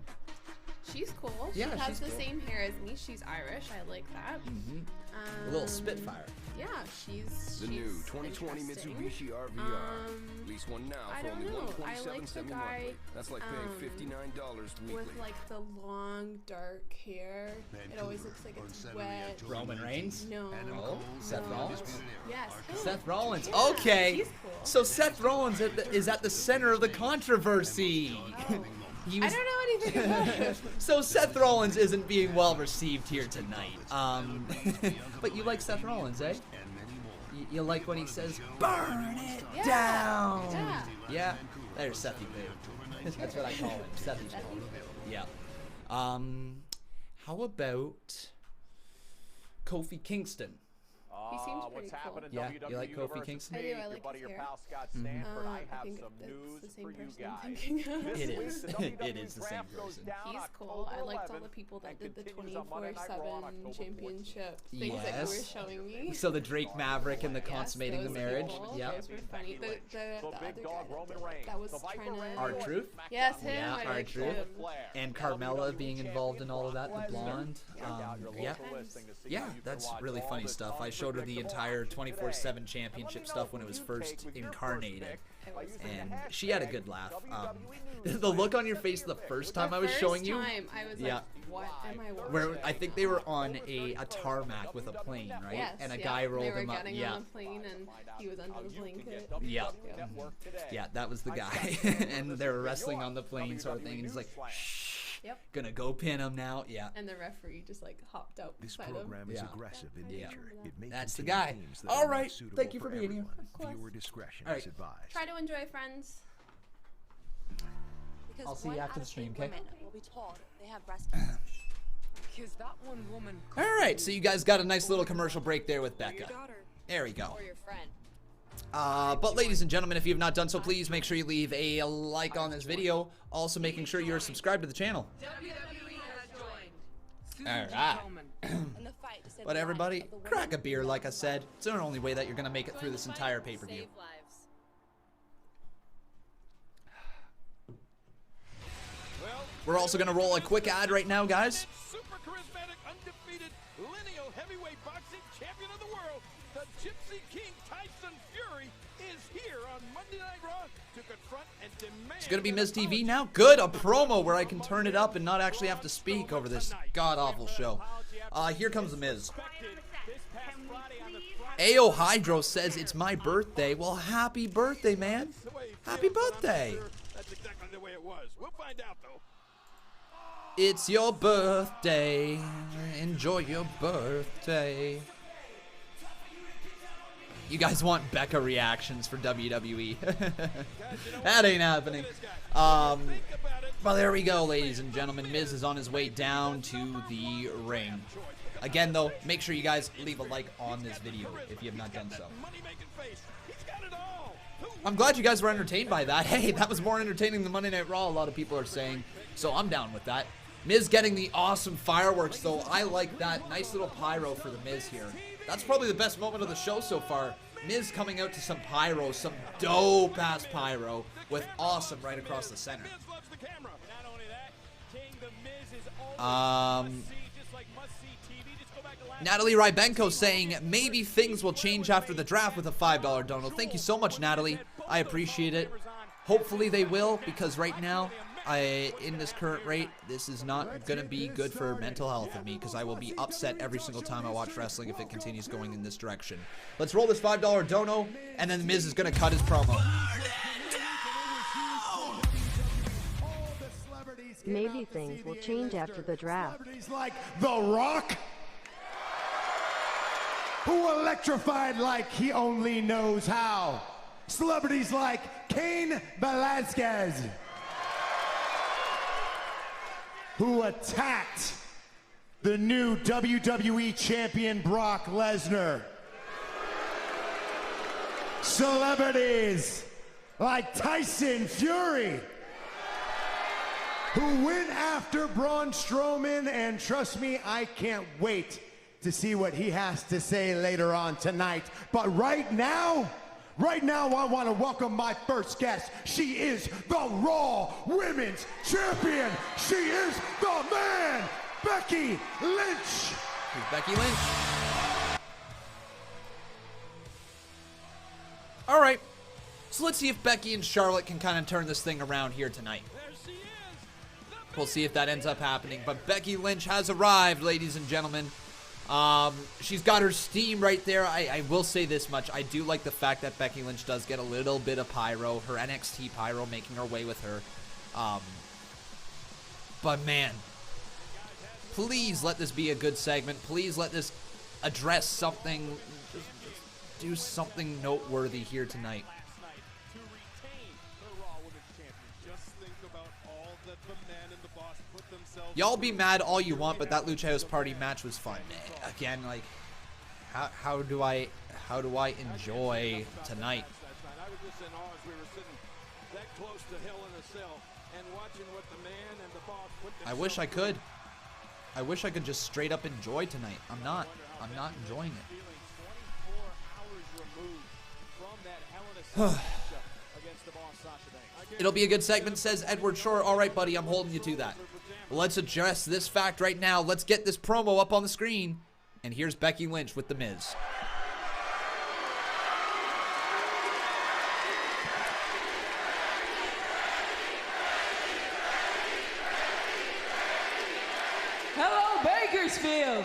She's cool. Yeah, she has she's the cool. same hair as me. She's Irish. I like that. A little Spitfire. Yeah, she's The new 2020 Mitsubishi RVR. Lease one now I for don't only know. I $127 like the semi-monthly. guy That's like paying $59 weekly. with like the long dark hair. It always looks like it's wet. Roman Reigns? No. Oh, Seth Rollins? Yes. Seth Rollins. Yeah, Okay. he's cool. So Seth Rollins is at the center of the controversy. I don't know anything about it. So Seth Rollins isn't being well received here tonight. But you like Seth Rollins, eh? You like when he says, "Burn it down." Yeah. Yeah. There's Sethy Boo. That's what I call him. Sethy's called. Yeah. How about Kofi Kingston? He seems pretty cool. Yeah, you like Kofi Kingston? I do. I like his hair. I think it's the same person I'm thinking of. It is. It is the same person. He's cool. I liked all the people that did the 24/7 championship things that you were showing me. So the Drake Maverick and the consummating the those marriage. people, Yeah. Those were funny. The other guy that was trying to... R-Truth? Yes, him. Yeah, I liked R-Truth. him. And Carmella being involved in all of that, the blonde. Yeah, that's really funny stuff. I showed her the entire 24/7 championship stuff when it was first incarnated, and she had a good laugh. The look on your face the first time I was showing you, I was like, what am I watching? where I think they were on a tarmac with a plane, right? Yes, and a guy rolled him up. They were getting on a plane and he was under the blanket. Yeah. Yeah, that was the guy. And they were wrestling on the plane sort of thing, and he's like, shh. Yep. Gonna go pin him now. Yeah. And the referee just like hopped out beside him. This program is aggressive in nature. It may That's the contain guy. themes that All are not right. suitable Thank you for being everyone. here. Viewer discretion All right. is advised. Try to enjoy, friends. I'll see you after the stream, okay? Will be told they have breast cancer. Because that one woman. All right. So you guys got a nice little commercial break there with Becca. There we go. Or your friend. But ladies and gentlemen, if you have not done so, please make sure you leave a like on this video. Also making sure you're subscribed to the channel. Alright. But everybody, crack a beer like I said. It's the only way that you're going to make it through this entire pay-per-view. We're also going to roll a quick ad right now, guys. Super charismatic, undefeated, lineal heavyweight boxing champion of the world, the Gypsy King Tyson Fury is here on Monday Night Raw to confront and demand. It's going to be Miz TV now. Good, a promo where I can turn it up and not actually have to speak over this god-awful show. Here comes the Miz. AO Hydro says it's my birthday. Well, happy birthday, man. Happy birthday. That's exactly the way it was. We'll find out, though. It's your birthday. Enjoy your birthday. You guys want Becca reactions for WWE. That ain't happening. Well, there we go, ladies and gentlemen. Miz is on his way down to the ring. Again, though, make sure you guys leave a like on this video if you have not done so. I'm glad you guys were entertained by that. Hey, that was more entertaining than Monday Night Raw, a lot of people are saying. So I'm down with that. Miz getting the awesome fireworks, though. I like that. Nice little pyro for the Miz here. That's probably the best moment of the show so far. Miz coming out to some pyro, some dope-ass pyro with awesome right across the center. Natalie Rybenko saying maybe things will change after the draft with a $5 dono. Thank you so much, Natalie. I appreciate it. Hopefully they will, because right now, in this current rate, this is not going to be good for mental health of me, because I will be upset every single time I watch wrestling if it continues going in this direction. Let's roll this $5 dono, and then The Miz is going to cut his promo. Maybe things will change after the draft. Celebrities like The Rock, who electrified like he only knows how. Celebrities like Cain Velasquez, who attacked the new WWE champion Brock Lesnar. Celebrities like Tyson Fury, who went after Braun Strowman, and trust me, I can't wait to see what he has to say later on tonight. But right now, I want to welcome my first guest. She is the Raw Women's Champion. She is the man, Becky Lynch. Here's Becky Lynch. All right, so let's see if Becky and Charlotte can kind of turn this thing around here tonight. We'll see if that ends up happening. But Becky Lynch has arrived, ladies and gentlemen. She's got her steam right there. I will say this much. I do like the fact that Becky Lynch does get a little bit of pyro. Her NXT pyro making her way with her. But man, please let this be a good segment. Please let this address something. Just do something noteworthy here tonight. Y'all be mad all you want, but that Lucha House Party match was fun. Again, like, how do I enjoy tonight? I was just in awe as we were sitting that close to Hell in a Cell and watching what the man and the boss put themselves. I wish I could. I wish I could just straight up enjoy tonight. I'm not enjoying it. 24 hours removed from that Hell in a Cell matchup against the boss Sasha Banks. It'll be a good segment, says Edward Shore. All right, buddy, I'm holding you to that. Let's address this fact right now. Let's get this promo up on the screen. And here's Becky Lynch with The Miz. Hello, Bakersfield.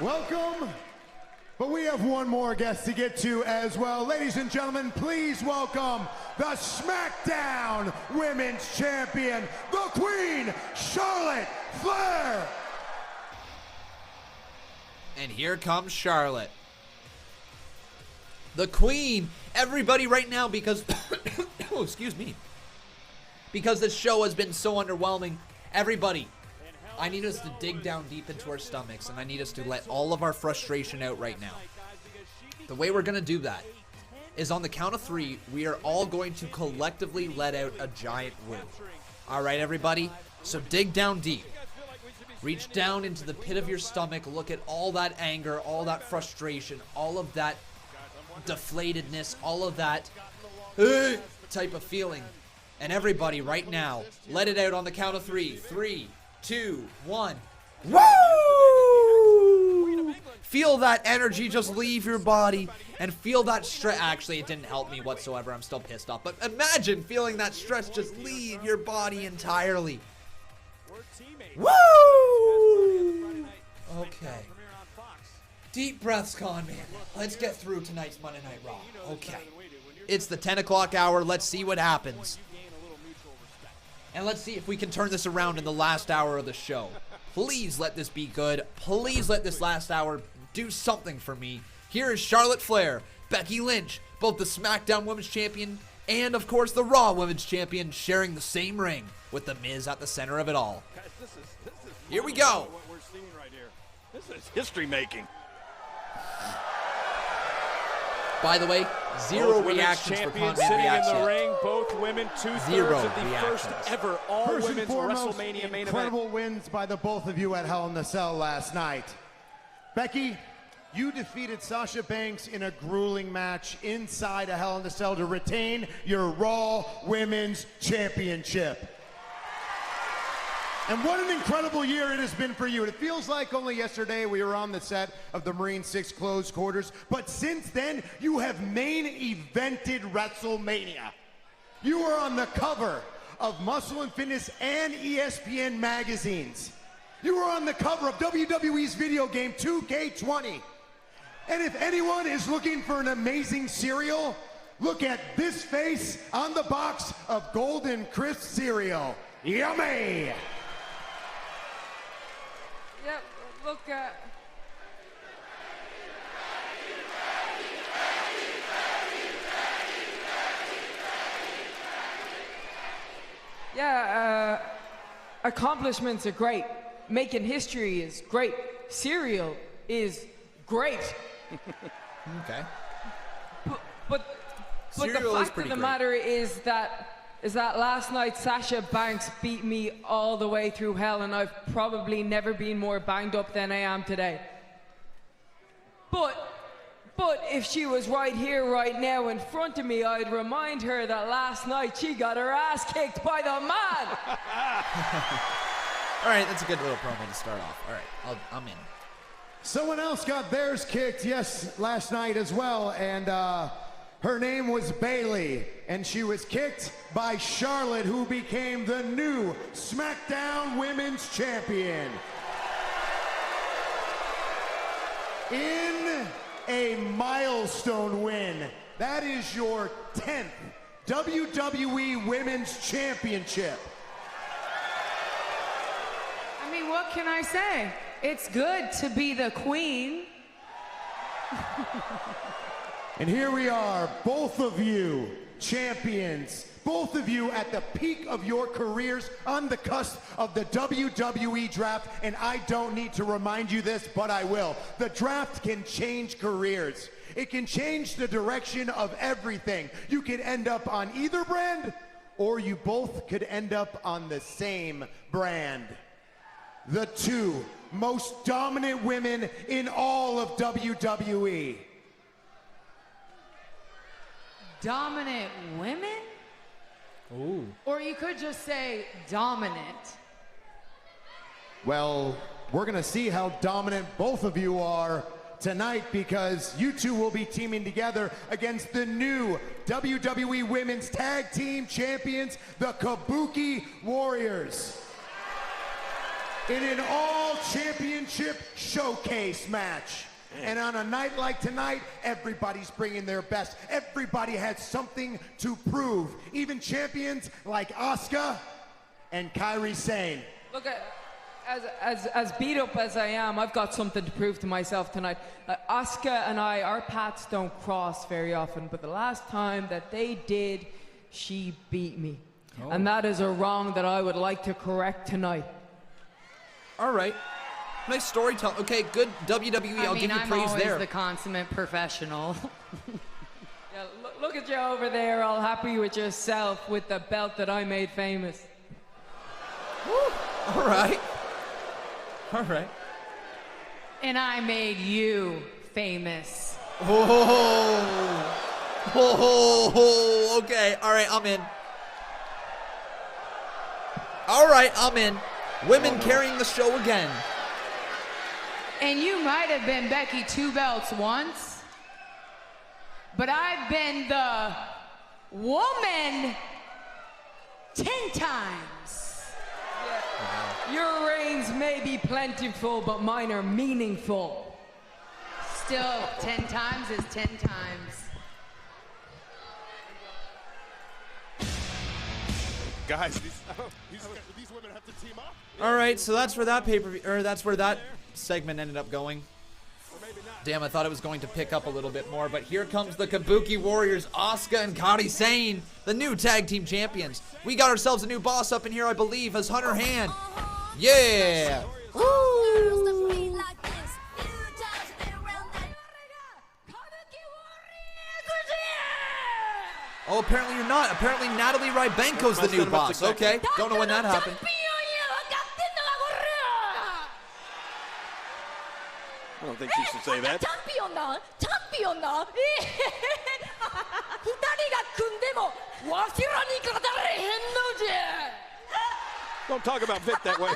Welcome. But we have one more guest to get to as well. Ladies and gentlemen, please welcome the SmackDown Women's Champion, the Queen, Charlotte Flair. And here comes Charlotte. The Queen. Everybody right now, because... oh, excuse me. Because this show has been so underwhelming. Everybody, I need us to dig down deep into our stomachs, and I need us to let all of our frustration out right now. The way we're going to do that is on the count of 3, we are all going to collectively let out a giant woo. All right, everybody? So dig down deep. Reach down into the pit of your stomach. Look at all that anger, all that frustration, all of that deflatedness, all of that type of feeling. And everybody right now, let it out on the count of 3. 3, 2, 1. Woo! Feel that energy just leave your body and feel that stress. Actually, it didn't help me whatsoever. I'm still pissed off. But imagine feeling that stress just leave your body entirely. Woo! Okay. Deep breaths, Conman. Let's get through tonight's Monday Night Raw. Okay. It's the 10 o'clock hour. Let's see what happens. And let's see if we can turn this around in the last hour of the show. Please let this be good. Please let this last hour do something for me. Here is Charlotte Flair, Becky Lynch, both the SmackDown Women's Champion and, of course, the Raw Women's Champion, sharing the same ring with The Miz at the center of it all. Guys, this is here we go. What we're seeing right here. This is history making. By the way, zero reactions for Conman sitting Reacts in the yet. ring, both women, 2/3 of the first ever all-women's WrestleMania main incredible event. wins by the both of you at Hell in the Cell last night. Becky, you defeated Sasha Banks in a grueling match inside a Hell in the Cell to retain your Raw Women's Championship. And what an incredible year it has been for you. It feels like only yesterday we were on the set of the Marine 6 closed quarters, but since then, you have main evented WrestleMania. You are on the cover of Muscle and Fitness and ESPN magazines. You were on the cover of WWE's video game 2K20. And if anyone is looking for an amazing cereal, look at this face on the box of Golden Crisp cereal. Yummy! Yep, look at... Yeah, accomplishments are great. Making history is great. Cereal is great. Okay. But the fact of the matter is that is that last night Sasha Banks beat me all the way through hell, and I've probably never been more banged up than I am today. But if she was right here, right now, in front of me, I'd remind her that last night she got her ass kicked by the man. All right, that's a good little promo to start off. All right, I'm in. Someone else got theirs kicked, yes, last night as well, and her name was Bayley, and she was kicked by Charlotte, who became the new SmackDown Women's Champion. In a milestone win, that is your 10th WWE Women's Championship. I mean, what can I say? It's good to be the queen. And here we are, both of you champions, both of you at the peak of your careers on the cusp of the WWE draft. And I don't need to remind you this, but I will. The draft can change careers. It can change the direction of everything. You could end up on either brand, or you both could end up on the same brand. The two most dominant women in all of WWE. Dominant women? Ooh. Or you could just say dominant. Well, we're gonna see how dominant both of you are tonight, because you two will be teaming together against the new WWE Women's Tag Team Champions, the Kabuki Warriors, in an all-championship showcase match. And on a night like tonight, everybody's bringing their best. Everybody has something to prove. Even champions like Asuka and Kairi Sane. Look, as beat up as I am, I've got something to prove to myself tonight. Asuka and I, our paths don't cross very often, but the last time that they did, she beat me. Oh. And that is a wrong that I would like to correct tonight. All right. Nice storytelling. Okay, good WWE. I'll give you praise there. I'm always the consummate professional. Yeah, look at you over there, all happy with yourself with the belt that I made famous. Woo. All right. All right. And I made you famous. Oh. Oh. Okay. All right, I'm in. All right, I'm in. Women carrying the show again. And you might have been Becky 2 belts once, but I've been the woman 10 times. Yeah. Your reigns may be plentiful, but mine are meaningful. Still, 10 times is 10 times. Guys, these women have to team up. All right, so that's where that pay-per-view, or that's where that segment ended up going. Damn, I thought it was going to pick up a little bit more, but here comes the Kabuki Warriors, Asuka and Kairi Sane, the new tag team champions. We got ourselves a new boss up in here, I believe, as Hunter Hand. Yeah! Woo! Oh, apparently you're not. Apparently Natalie Rybenko's the new boss. Okay, don't know when that happened. I don't think she should say that. Don't talk about Vic that way.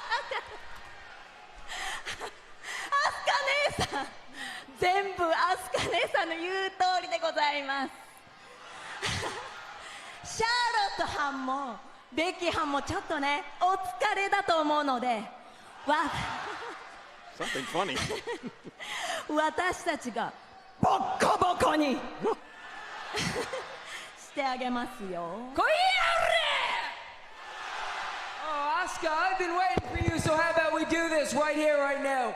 全部アスカ姉さんの言う通りでございます。シャーロットはんもベッキーはんもちょっとねお疲れだと思うので、Something funny. 私たちがボッコボコにしてあげますよ。来いやれ! Oh, Asuka, I've been waiting for you, so how about we do this right here, right now?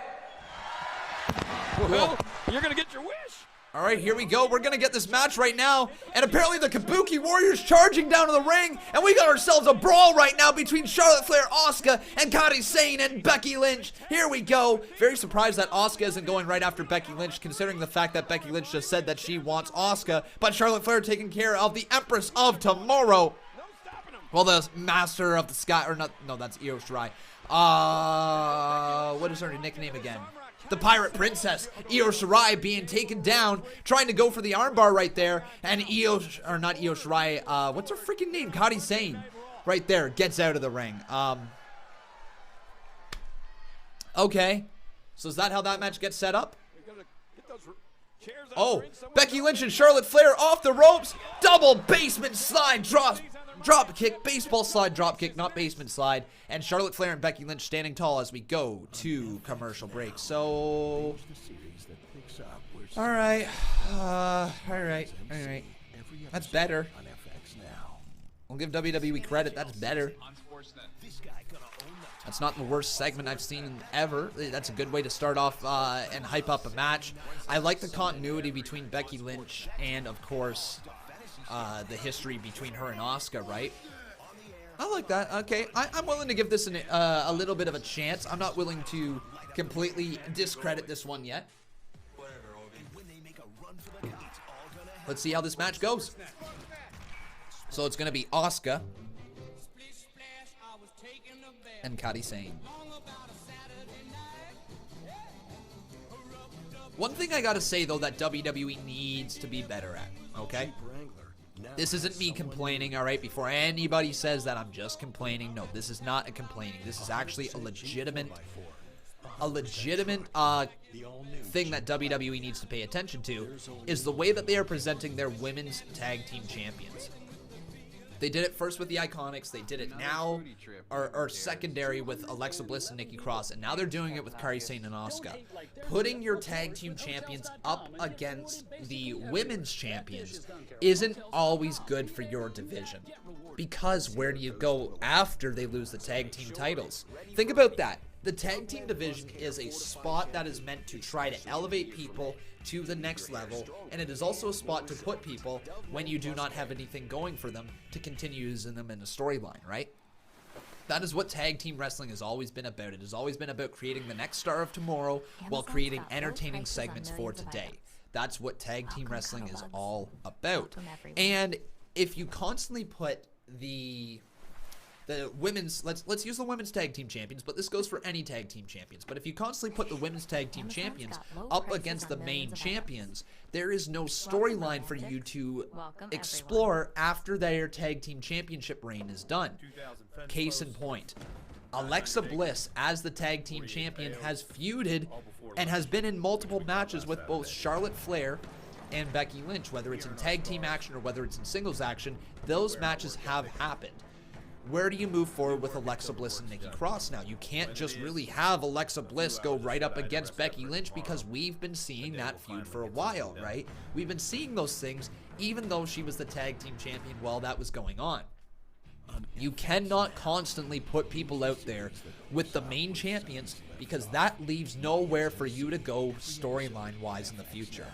Well, you're gonna get your wish. All right, here we go. We're going to get this match right now. And apparently the Kabuki Warriors charging down to the ring. And we got ourselves a brawl right now between Charlotte Flair, Asuka, and Kairi Sane and Becky Lynch. Here we go. Very surprised that Asuka isn't going right after Becky Lynch, considering the fact that Becky Lynch just said that she wants Asuka. But Charlotte Flair taking care of the Empress of Tomorrow. Well, the Master of the Sky, or not, no, that's Io Shirai. What is her nickname again? The Pirate Princess, Io Shirai, being taken down, trying to go for the armbar right there, and not Io Shirai, what's her freaking name? Kairi Sane, right there, gets out of the ring. Okay, so is that how that match gets set up? Oh, Becky Lynch and Charlotte Flair off the ropes, double basement slide drop kick, baseball slide drop kick, not basement slide, and Charlotte Flair and Becky Lynch standing tall as we go to commercial break. So, all right, that's better. We'll give WWE credit, that's better. That's not the worst segment I've seen ever. That's a good way to start off and hype up a match. I like the continuity between Becky Lynch and, of course, the history between her and Asuka, right? I like that. Okay, I'm willing to give this a little bit of a chance. I'm not willing to completely discredit this one yet. Let's see how this match goes. So it's going to be Asuka and Kairi Sane. One thing I gotta say, though, that WWE needs to be better at, okay? This isn't me complaining, all right? Before anybody says that I'm just complaining, no, this is not a complaining. This is actually a legitimate thing that WWE needs to pay attention to, is the way that they are presenting their women's tag team champions. They did it first with the Iconics. They did it now, or secondary with Alexa Bliss and Nikki Cross, and now they're doing it with Kairi Sane and Asuka. Putting your tag team champions up against the women's champions isn't always good for your division, because where do you go after they lose the tag team titles? Think about that. The tag team division is a spot that is meant to try to elevate people to the next level, and it is also a spot to put people when you do not have anything going for them to continue using them in a storyline, right? That is what tag team wrestling has always been about. It has always been about creating the next star of tomorrow while creating entertaining segments for today. That's what tag team wrestling is all about. And if you constantly put the women's, let's use the women's tag team champions, but this goes for any tag team champions. But if you constantly put the women's tag team champions up against the main champions, there is no storyline for you to explore after their tag team championship reign is done. Case in point, Alexa Bliss as the tag team champion has feuded and has been in multiple matches with both Charlotte Flair and Becky Lynch. Whether it's in tag team action or whether it's in singles action, those matches have happened. Where do you move forward with Alexa Bliss and Nikki Cross now? You can't just really have Alexa Bliss go right up against Becky Lynch, because we've been seeing that feud for a while, right? We've been seeing those things even though she was the tag team champion while that was going on. You cannot constantly put people out there with the main champions, because that leaves nowhere for you to go storyline-wise in the future.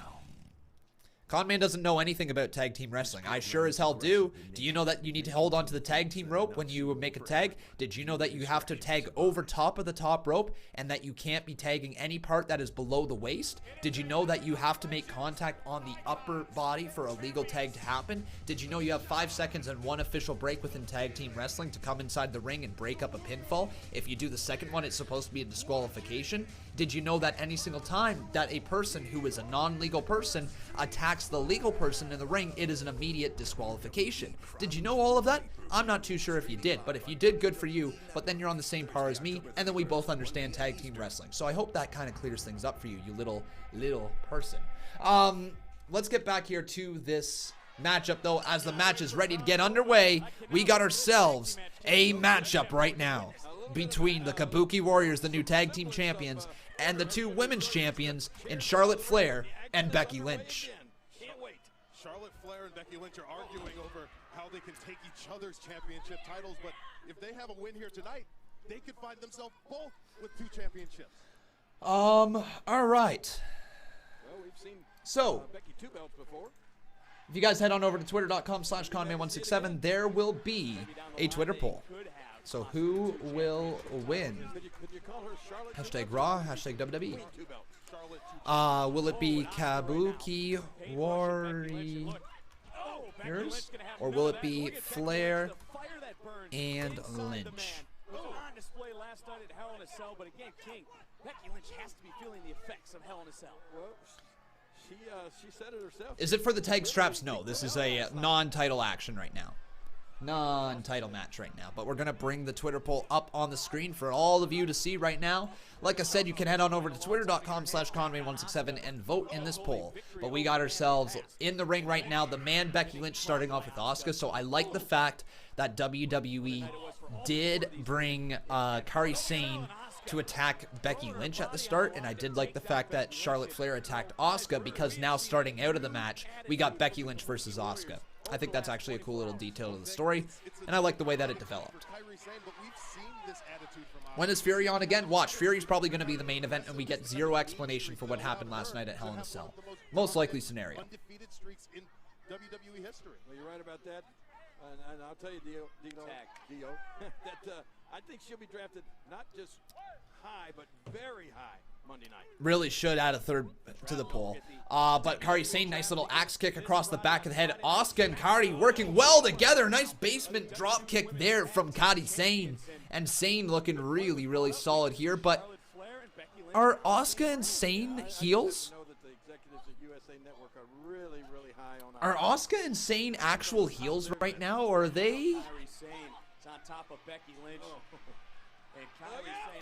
Conman doesn't know anything about tag team wrestling. I sure as hell do. Do you know that you need to hold on to the tag team rope when you make a tag? Did you know that you have to tag over top of the top rope and that you can't be tagging any part that is below the waist? Did you know that you have to make contact on the upper body for a legal tag to happen? Did you know you have 5 seconds and 1 official break within tag team wrestling to come inside the ring and break up a pinfall? If you do the second one, it's supposed to be a disqualification. Did you know that any single time that a person who is a non-legal person attacks the legal person in the ring, it is an immediate disqualification? Did you know all of that? I'm not too sure if you did, but if you did, good for you. But then you're on the same par as me, and then we both understand tag team wrestling. So I hope that kind of clears things up for you, you little person. Let's get back here to this matchup, though. As the match is ready to get underway, we got ourselves a matchup right now between the Kabuki Warriors, the new tag team champions, and the two women's champions in Charlotte Flair and Becky Lynch. Can't wait. Charlotte Flair and Becky Lynch are arguing over how they can take each other's championship titles, but if they have a win here tonight, they could find themselves both with 2 championships. All right. Well, we've seen Becky 2 belts before. If you guys head on over to twitter.com/Conman167, there will be a Twitter poll. So who will win? Hashtag Raw, hashtag WWE. Will it be Kabuki Warriors? Or will it be Flair and Lynch. Was on display last night at Hell in a Cell, but again, King, Becky Lynch has to be feeling the effects of Hell in a Cell. Well, she said it herself. Is it for the tag straps? No, this is a non-title action right now. Non-title match right now. But we're going to bring the Twitter poll up on the screen for all of you to see right now. Like I said, you can head on over to twitter.com/Conman167 and vote in this poll. But we got ourselves in the ring right now. The man Becky Lynch starting off with Asuka. So I like the fact that WWE did bring Kairi Sane to attack Becky Lynch at the start, and I did like the fact that Charlotte Flair attacked Asuka, because now starting out of the match, we got Becky Lynch versus Asuka. I think that's actually a cool little detail to the story, and I like the way that it developed. When is Fury on again? Watch, Fury's probably going to be the main event, and we get zero explanation for what happened last night at Hell in a Cell. Most likely scenario. Undefeated streaks in WWE history. Well, you're right about that. And I'll tell you, Dio, that I think she'll be drafted not just high, but very high Monday night. Really should add a third to the poll. But Kairi Sane, nice little axe kick across the back of the head. Asuka and Kairi working well together. Nice basement drop kick there from Kairi Sane. And Sane looking really, really solid here. But are Asuka and Sane heels? Are Asuka and Sane actual heels right now, or are they?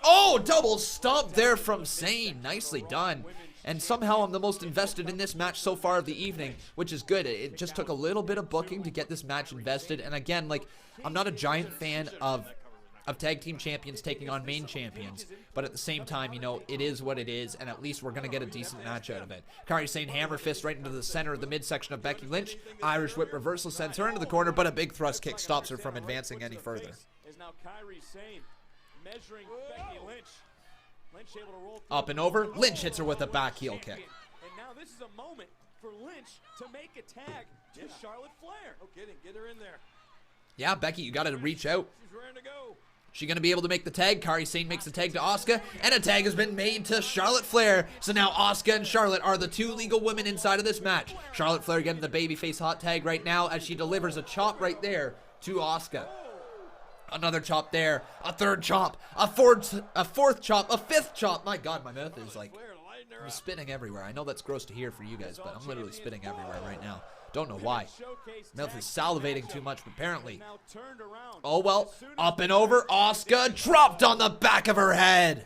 Oh, double stomp there from Sane. Nicely done. And somehow I'm the most invested in this match so far of the evening, which is good. It just took a little bit of booking to get this match invested. And again, like, I'm not a giant fan of tag team champions taking on main champions, but at the same time, you know, it is what it is, and at least we're going to get a decent match out of it. Kairi Sane hammer fist right into the center of the midsection of Becky Lynch. Irish whip reversal sends her into the corner, but a big thrust kick stops her from advancing any further. Is now Kairi Sane measuring Becky Lynch. Lynch able to roll up and over. Lynch hits her with a back heel kick. And now this is a moment for Lynch to make a tag to Charlotte Flair. No kidding, get her in there. Yeah, Becky, you got to reach out. She's ready to go. She going to be able to make the tag? Kairi Sane makes the tag to Asuka, and a tag has been made to Charlotte Flair. So now Asuka and Charlotte are the two legal women inside of this match. Charlotte Flair getting the babyface hot tag right now as she delivers a chop right there to Asuka. Another chop there, a third chop, a fourth chop, a fifth chop. My God, my mouth is like, I'm spitting everywhere. I know that's gross to hear for you guys, but I'm literally spitting everywhere right now. Don't know why. Mouth is salivating too much, apparently. Oh well, up and over. Asuka dropped on the back of her head.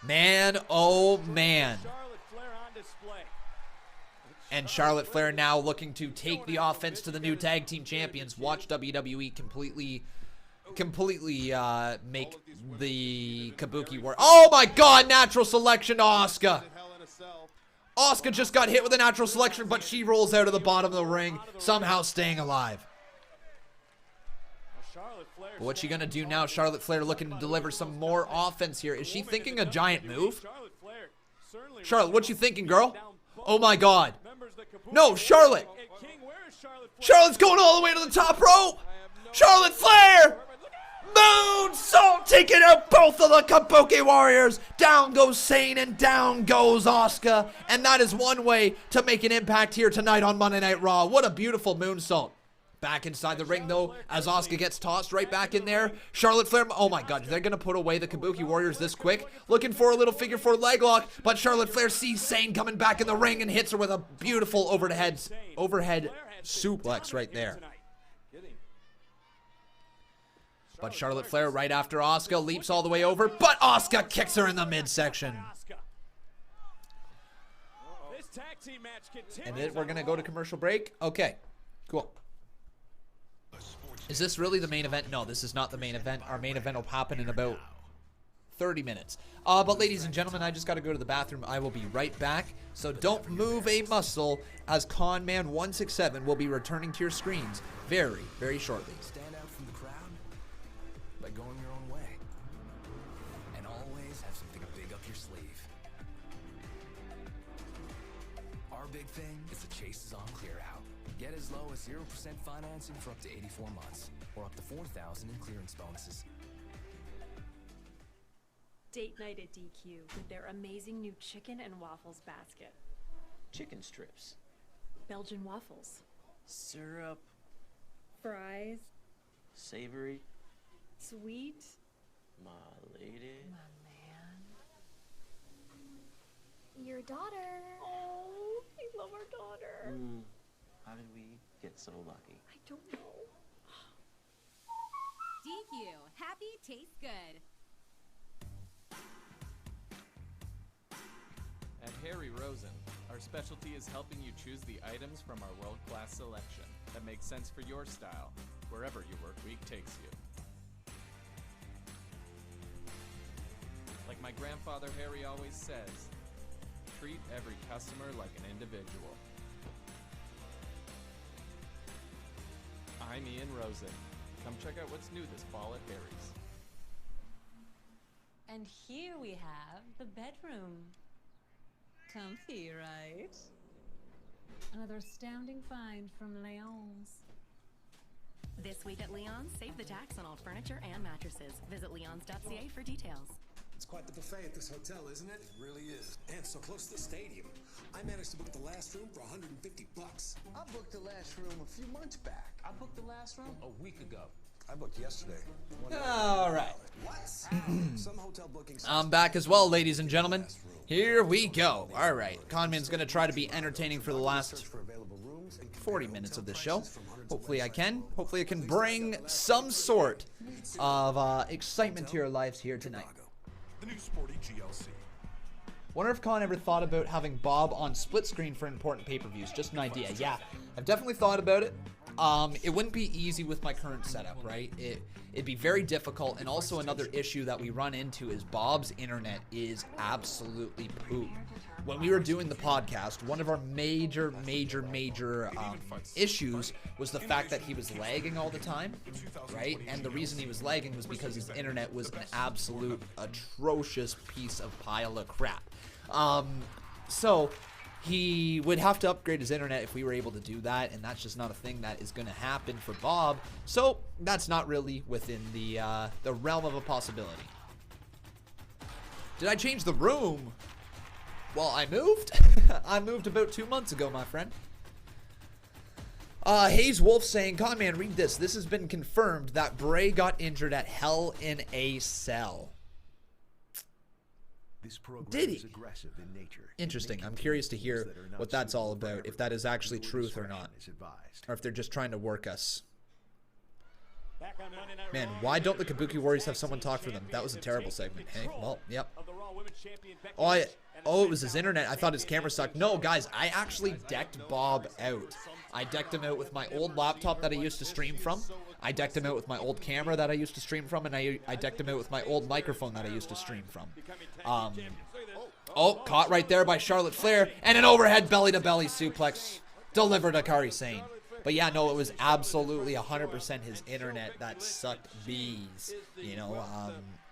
Man, oh man. And Charlotte Flair now looking to take the offense to the new tag team champions. Watch WWE completely make the Kabuki work. Oh my God, natural selection to Asuka. Asuka just got hit with a natural selection, but she rolls out of the bottom of the ring, somehow staying alive. But what's she gonna do now? Charlotte Flair looking to deliver some more offense here. Is she thinking a giant move? Charlotte, what you thinking, girl? Oh my God. No, Charlotte. Charlotte's going all the way to the top rope. Charlotte Flair. Moonsault taking out both of the Kabuki Warriors. Down goes Sane and down goes Asuka. And that is one way to make an impact here tonight on Monday Night Raw. What a beautiful moonsault. Back inside the ring, though, as Asuka gets tossed right back in there. Charlotte Flair, oh my God, they're going to put away the Kabuki Warriors this quick. Looking for a little figure four leg lock, but Charlotte Flair sees Sane coming back in the ring and hits her with a beautiful overhead suplex right there. But Charlotte Flair right after Asuka leaps all the way over, but Asuka kicks her in the midsection. And then we're going to go to commercial break. Okay, cool. Is this really the main event? No, this is not the main event. Our main event will happen in about 30 minutes. But ladies and gentlemen, I just got to go to the bathroom. I will be right back. So don't move a muscle, as Conman167 will be returning to your screens very, very shortly. Stand out from the crowd by going your own way. And always have something big up your sleeve. Our big thing is the Chase is on clear out. Get as low as 0% financing for up to 84 months, or up to $4,000 in clearance bonuses. Date night at DQ with their amazing new chicken and waffles basket. Chicken strips. Belgian waffles. Syrup. Fries. Savory. Sweet. My lady. My man. Your daughter. Oh, I love our daughter. How did we get so lucky? I don't know. DQ. Happy tastes good. At Harry Rosen, our specialty is helping you choose the items from our world-class selection that make sense for your style, wherever your work week takes you. Like my grandfather Harry always says, treat every customer like an individual. I'm Ian Rosen. Come check out what's new this fall at Harry's. And here we have the bedroom. Comfy, right? Another astounding find from Leon's. This week at Leon's, save the tax on all furniture and mattresses. Visit leons.ca for details. It's quite the buffet at this hotel, isn't it? It really is. And so close to the stadium. I managed to book the last room for $150. I booked the last room a few months back. I booked the last room a week ago. I booked yesterday. All right. What? Some hotel bookings. I'm back as well, ladies and gentlemen. Here we go. All right. Conman's going to try to be entertaining for the last 40 minutes of this show. Hopefully I can. Hopefully I can bring some sort of excitement to your lives here tonight. The new sporty GLC. Wonder if Con ever thought about having Bob on split screen for important pay-per-views. Just an idea. Yeah, I've definitely thought about it. It wouldn't be easy with my current setup, right? It'd be very difficult, and also another issue that we run into is Bob's internet is absolutely poop. When we were doing the podcast, one of our major issues was the fact that he was lagging all the time, right? And the reason he was lagging was because his internet was an absolute atrocious piece of pile of crap. So he would have to upgrade his internet if we were able to do that, and that's just not a thing that is going to happen for Bob. So that's not really within the realm of a possibility. Did I change the room? Well, I moved. I moved about 2 months ago, my friend. Hayes Wolf saying, Conman, read this. This has been confirmed that Bray got injured at Hell in a Cell. This program Did he? is aggressive in nature. Interesting. I'm curious to hear what that's all about, if that is actually truth or not. Or if they're just trying to work us. Man, why don't the Kabuki Warriors have someone talk for them? That was a terrible segment. Hey, well, yep. Oh, it was his internet. I thought his camera sucked. No, guys, I actually decked Bob out. I decked him out with my old laptop that I used to stream from. I decked him out with my old camera that I used to stream from, and I decked him out with my old microphone that I used to stream from. Oh, caught right there by Charlotte Flair, and an overhead belly-to-belly suplex delivered to Kairi Sane. But yeah, no, it was absolutely 100% his internet that sucked bees, you know,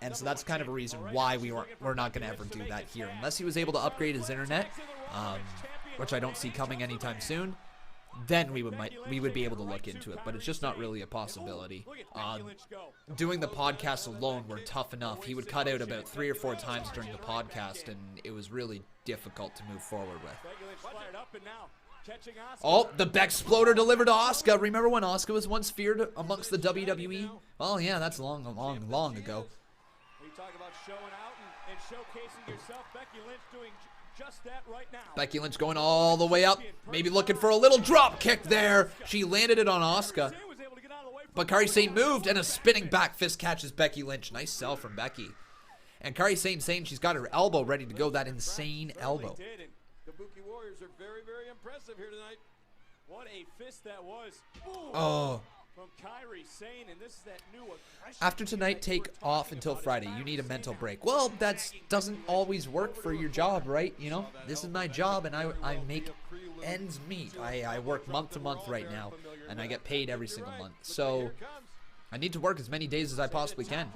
and so that's kind of a reason why we're not going to ever do that here. Unless he was able to upgrade his internet, which I don't see coming anytime soon, then we would be able to look into it, but it's just not really a possibility. Doing the podcast alone were tough enough. He would cut out about 3 or 4 times during the podcast, and it was really difficult to move forward with. Oh, the Beck-sploder delivered to Asuka. Remember when Asuka was once feared amongst the WWE? Oh yeah, that's long ago. You talk about showing out and showcasing yourself. Becky Lynch doing just that right now. Becky Lynch going all the way up, maybe looking for a little drop kick there. She landed it on Asuka, but Kairi Sane moved, and a spinning back fist catches Becky Lynch. Nice sell from Becky. And Kairi Sane saying she's got her elbow ready to go. That insane elbow. Kabuki Warriors are very, very impressive here tonight. What a fist that was. Ooh, oh. From Kairi Sane, and this is that new aggression. After tonight, take off until Friday. You need a mental break. Well, that doesn't always work for your job, right? You know, this is my job, and I make ends meet. I work month to month right now, and I get paid every single month. So I need to work as many days as I possibly can.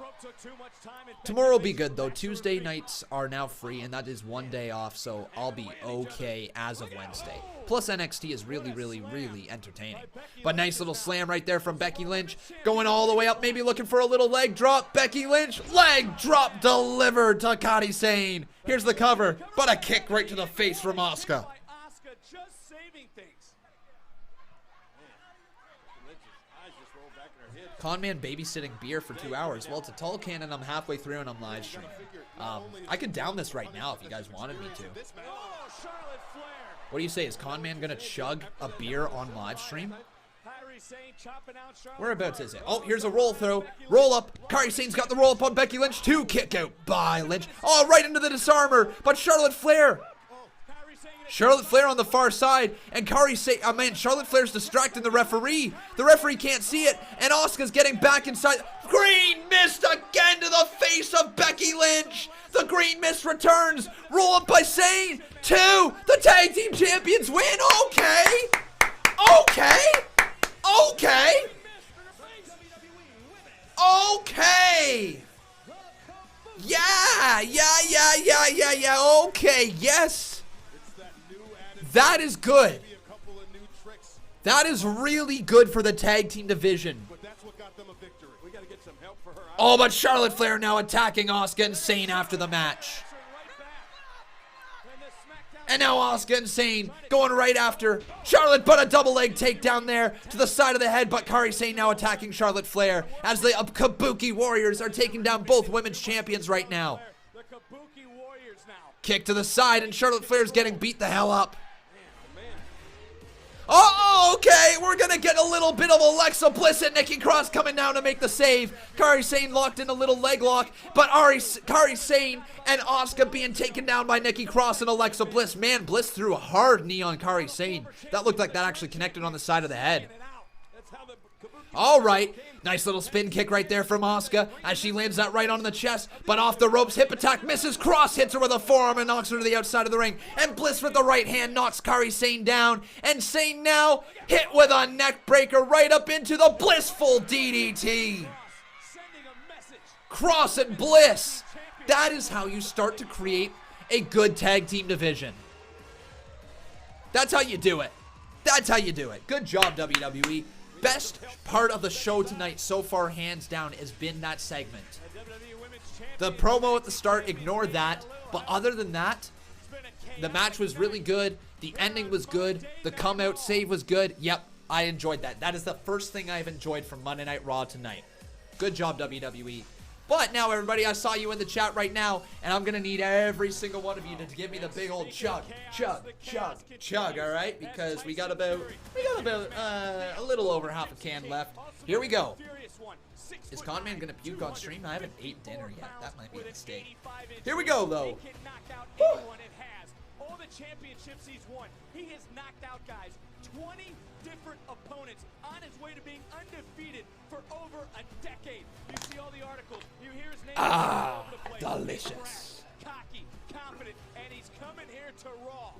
Tomorrow will be good, though. Tuesday nights are now free, and that is 1 day off, so I'll be okay as of Wednesday. Plus, NXT is really, really, really entertaining. But nice little slam right there from Becky Lynch. Going all the way up, maybe looking for a little leg drop. Becky Lynch, leg drop delivered to Kairi Sane. Here's the cover, but a kick right to the face from Asuka. Conman babysitting beer for 2 hours. Well, it's a tall can and I'm halfway through and I'm live streaming. I could down this right now if you guys wanted me to. What do you say? Is Conman gonna chug a beer on live stream? Whereabouts is it? Oh, here's a roll through. Roll up. Kairi Sane's got the roll up on Becky Lynch. 2 kick out by Lynch. Oh, right into the disarmer. But Charlotte Flair on the far side, and Charlotte Flair's distracting the referee. The referee can't see it, and Asuka's getting back inside. Green mist again to the face of Becky Lynch. The green mist returns. Roll up by Sane. 2. The tag team champions win. Okay. Okay. Okay. Okay. Yeah. Okay. Yes. That is good. That is really good for the tag team division. Oh, but Charlotte Flair now attacking Asuka and Sane after the match. And now Asuka and Sane going right after Charlotte, but a double leg takedown there to the side of the head, but Kairi Sane now attacking Charlotte Flair as the Kabuki Warriors are taking down both women's champions right now. Kick to the side, and Charlotte Flair's getting beat the hell up. Oh, okay, we're going to get a little bit of Alexa Bliss and Nikki Cross coming down to make the save. Kairi Sane locked in a little leg lock, but Kairi Sane and Asuka being taken down by Nikki Cross and Alexa Bliss. Man, Bliss threw a hard knee on Kairi Sane. That looked like that actually connected on the side of the head. All right, nice little spin kick right there from Asuka as she lands that right on the chest, but off the ropes, hip attack, misses. Cross hits her with a forearm and knocks her to the outside of the ring, and Bliss with the right hand knocks Kairi Sane down, and Sane now hit with a neck breaker right up into the blissful DDT. Cross and Bliss. That is how you start to create a good tag team division. That's how you do it. That's how you do it. Good job, WWE. Best part of the show tonight so far, hands down, has been that segment. The promo at the start, ignore that. But other than that, the match was really good. The ending was good. The come out save was good. Yep, I enjoyed that. That is the first thing I've enjoyed from Monday Night Raw tonight. Good job, WWE. But now, everybody, I saw you in the chat right now, and I'm going to need every single one of you to give me the big old chug, all right? Because we got about a little over half a can left. Here we go. Is Conman going to puke on stream? I haven't ate dinner yet. That might be a mistake. Here we go, though. All the championships he's won. He has knocked out guys, 20 different opponents, on his way to being undefeated for over a decade. You see all the articles, you hear his name all over the place. Delicious. Cocky, confident, and he's coming here to Raw.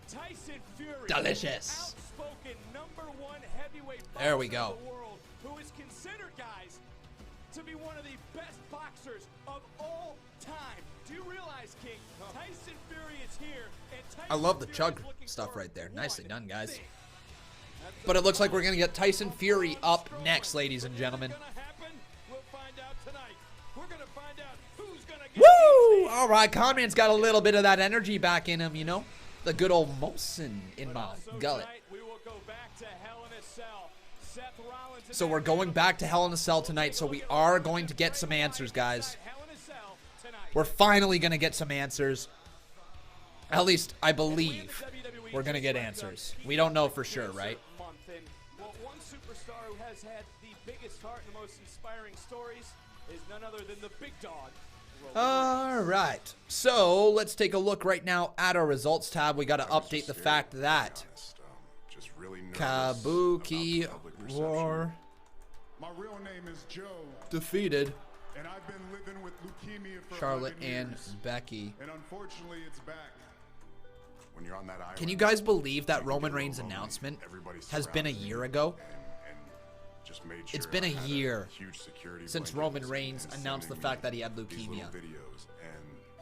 Tyson Fury, delicious. outspoken #1 heavyweight boxer there we go. in the world, who is considered, guys, to be one of the best boxers of all time. Do you realize, King, Tyson Fury is here, and Tyson I love the chug stuff right there. Nicely done, guys. But it looks like we're going to get Tyson Fury up next, ladies and gentlemen. Woo! All right, Conman's got a little bit of that energy back in him, you know? The good old Molson in my gullet. So we're going back to Hell in a Cell tonight, so we are going to get some answers, guys. We're finally going to get some answers. At least, I believe we're going to get answers. We don't know for sure, right? Well, one superstar who has had the biggest heart and the most inspiring stories is none other than the big dog. All right. So, let's take a look right now at our results tab. We got to update the fact that Kabuki War defeated Charlotte and Becky. And unfortunately, it's back. When you're on that island, can you guys believe that Roman Reigns' announcement has been a year ago? It's been a year since Roman Reigns announced the fact that he had leukemia.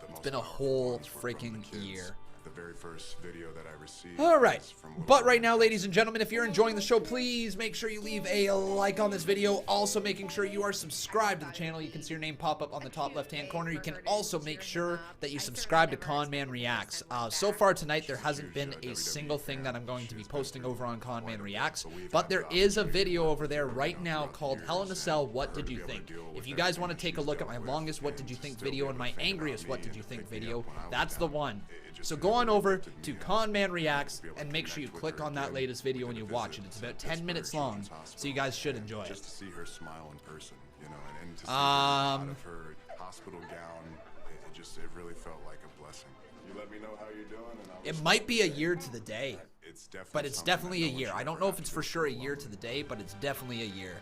It's been a whole freaking year. very first video that I received. All right, but right now, ladies and gentlemen, if you're enjoying the show, please make sure you leave a like on this video. Also, making sure you are subscribed to the channel. You can see your name pop up on the top left-hand corner. You can also make sure that you subscribe to Conman Reacts. So far tonight, there hasn't been a single thing that I'm going to be posting over on Conman Reacts, but there is a video over there right now called Hell in a Cell, What Did You Think? If you guys want to take a look at my longest What Did You Think video and my angriest What Did You Think video, that's the one. So go on over to Conman Reacts and make sure you click on that latest video when you watch it. It's about 10 minutes long, so you guys should enjoy it. Just to see her smile in person, you know, and to see her out of her hospital gown, it really felt like a blessing. You let me know how you're doing, and it might be a year to the day, but it's definitely a year. I don't know if it's for sure a year to the day, but it's definitely a year.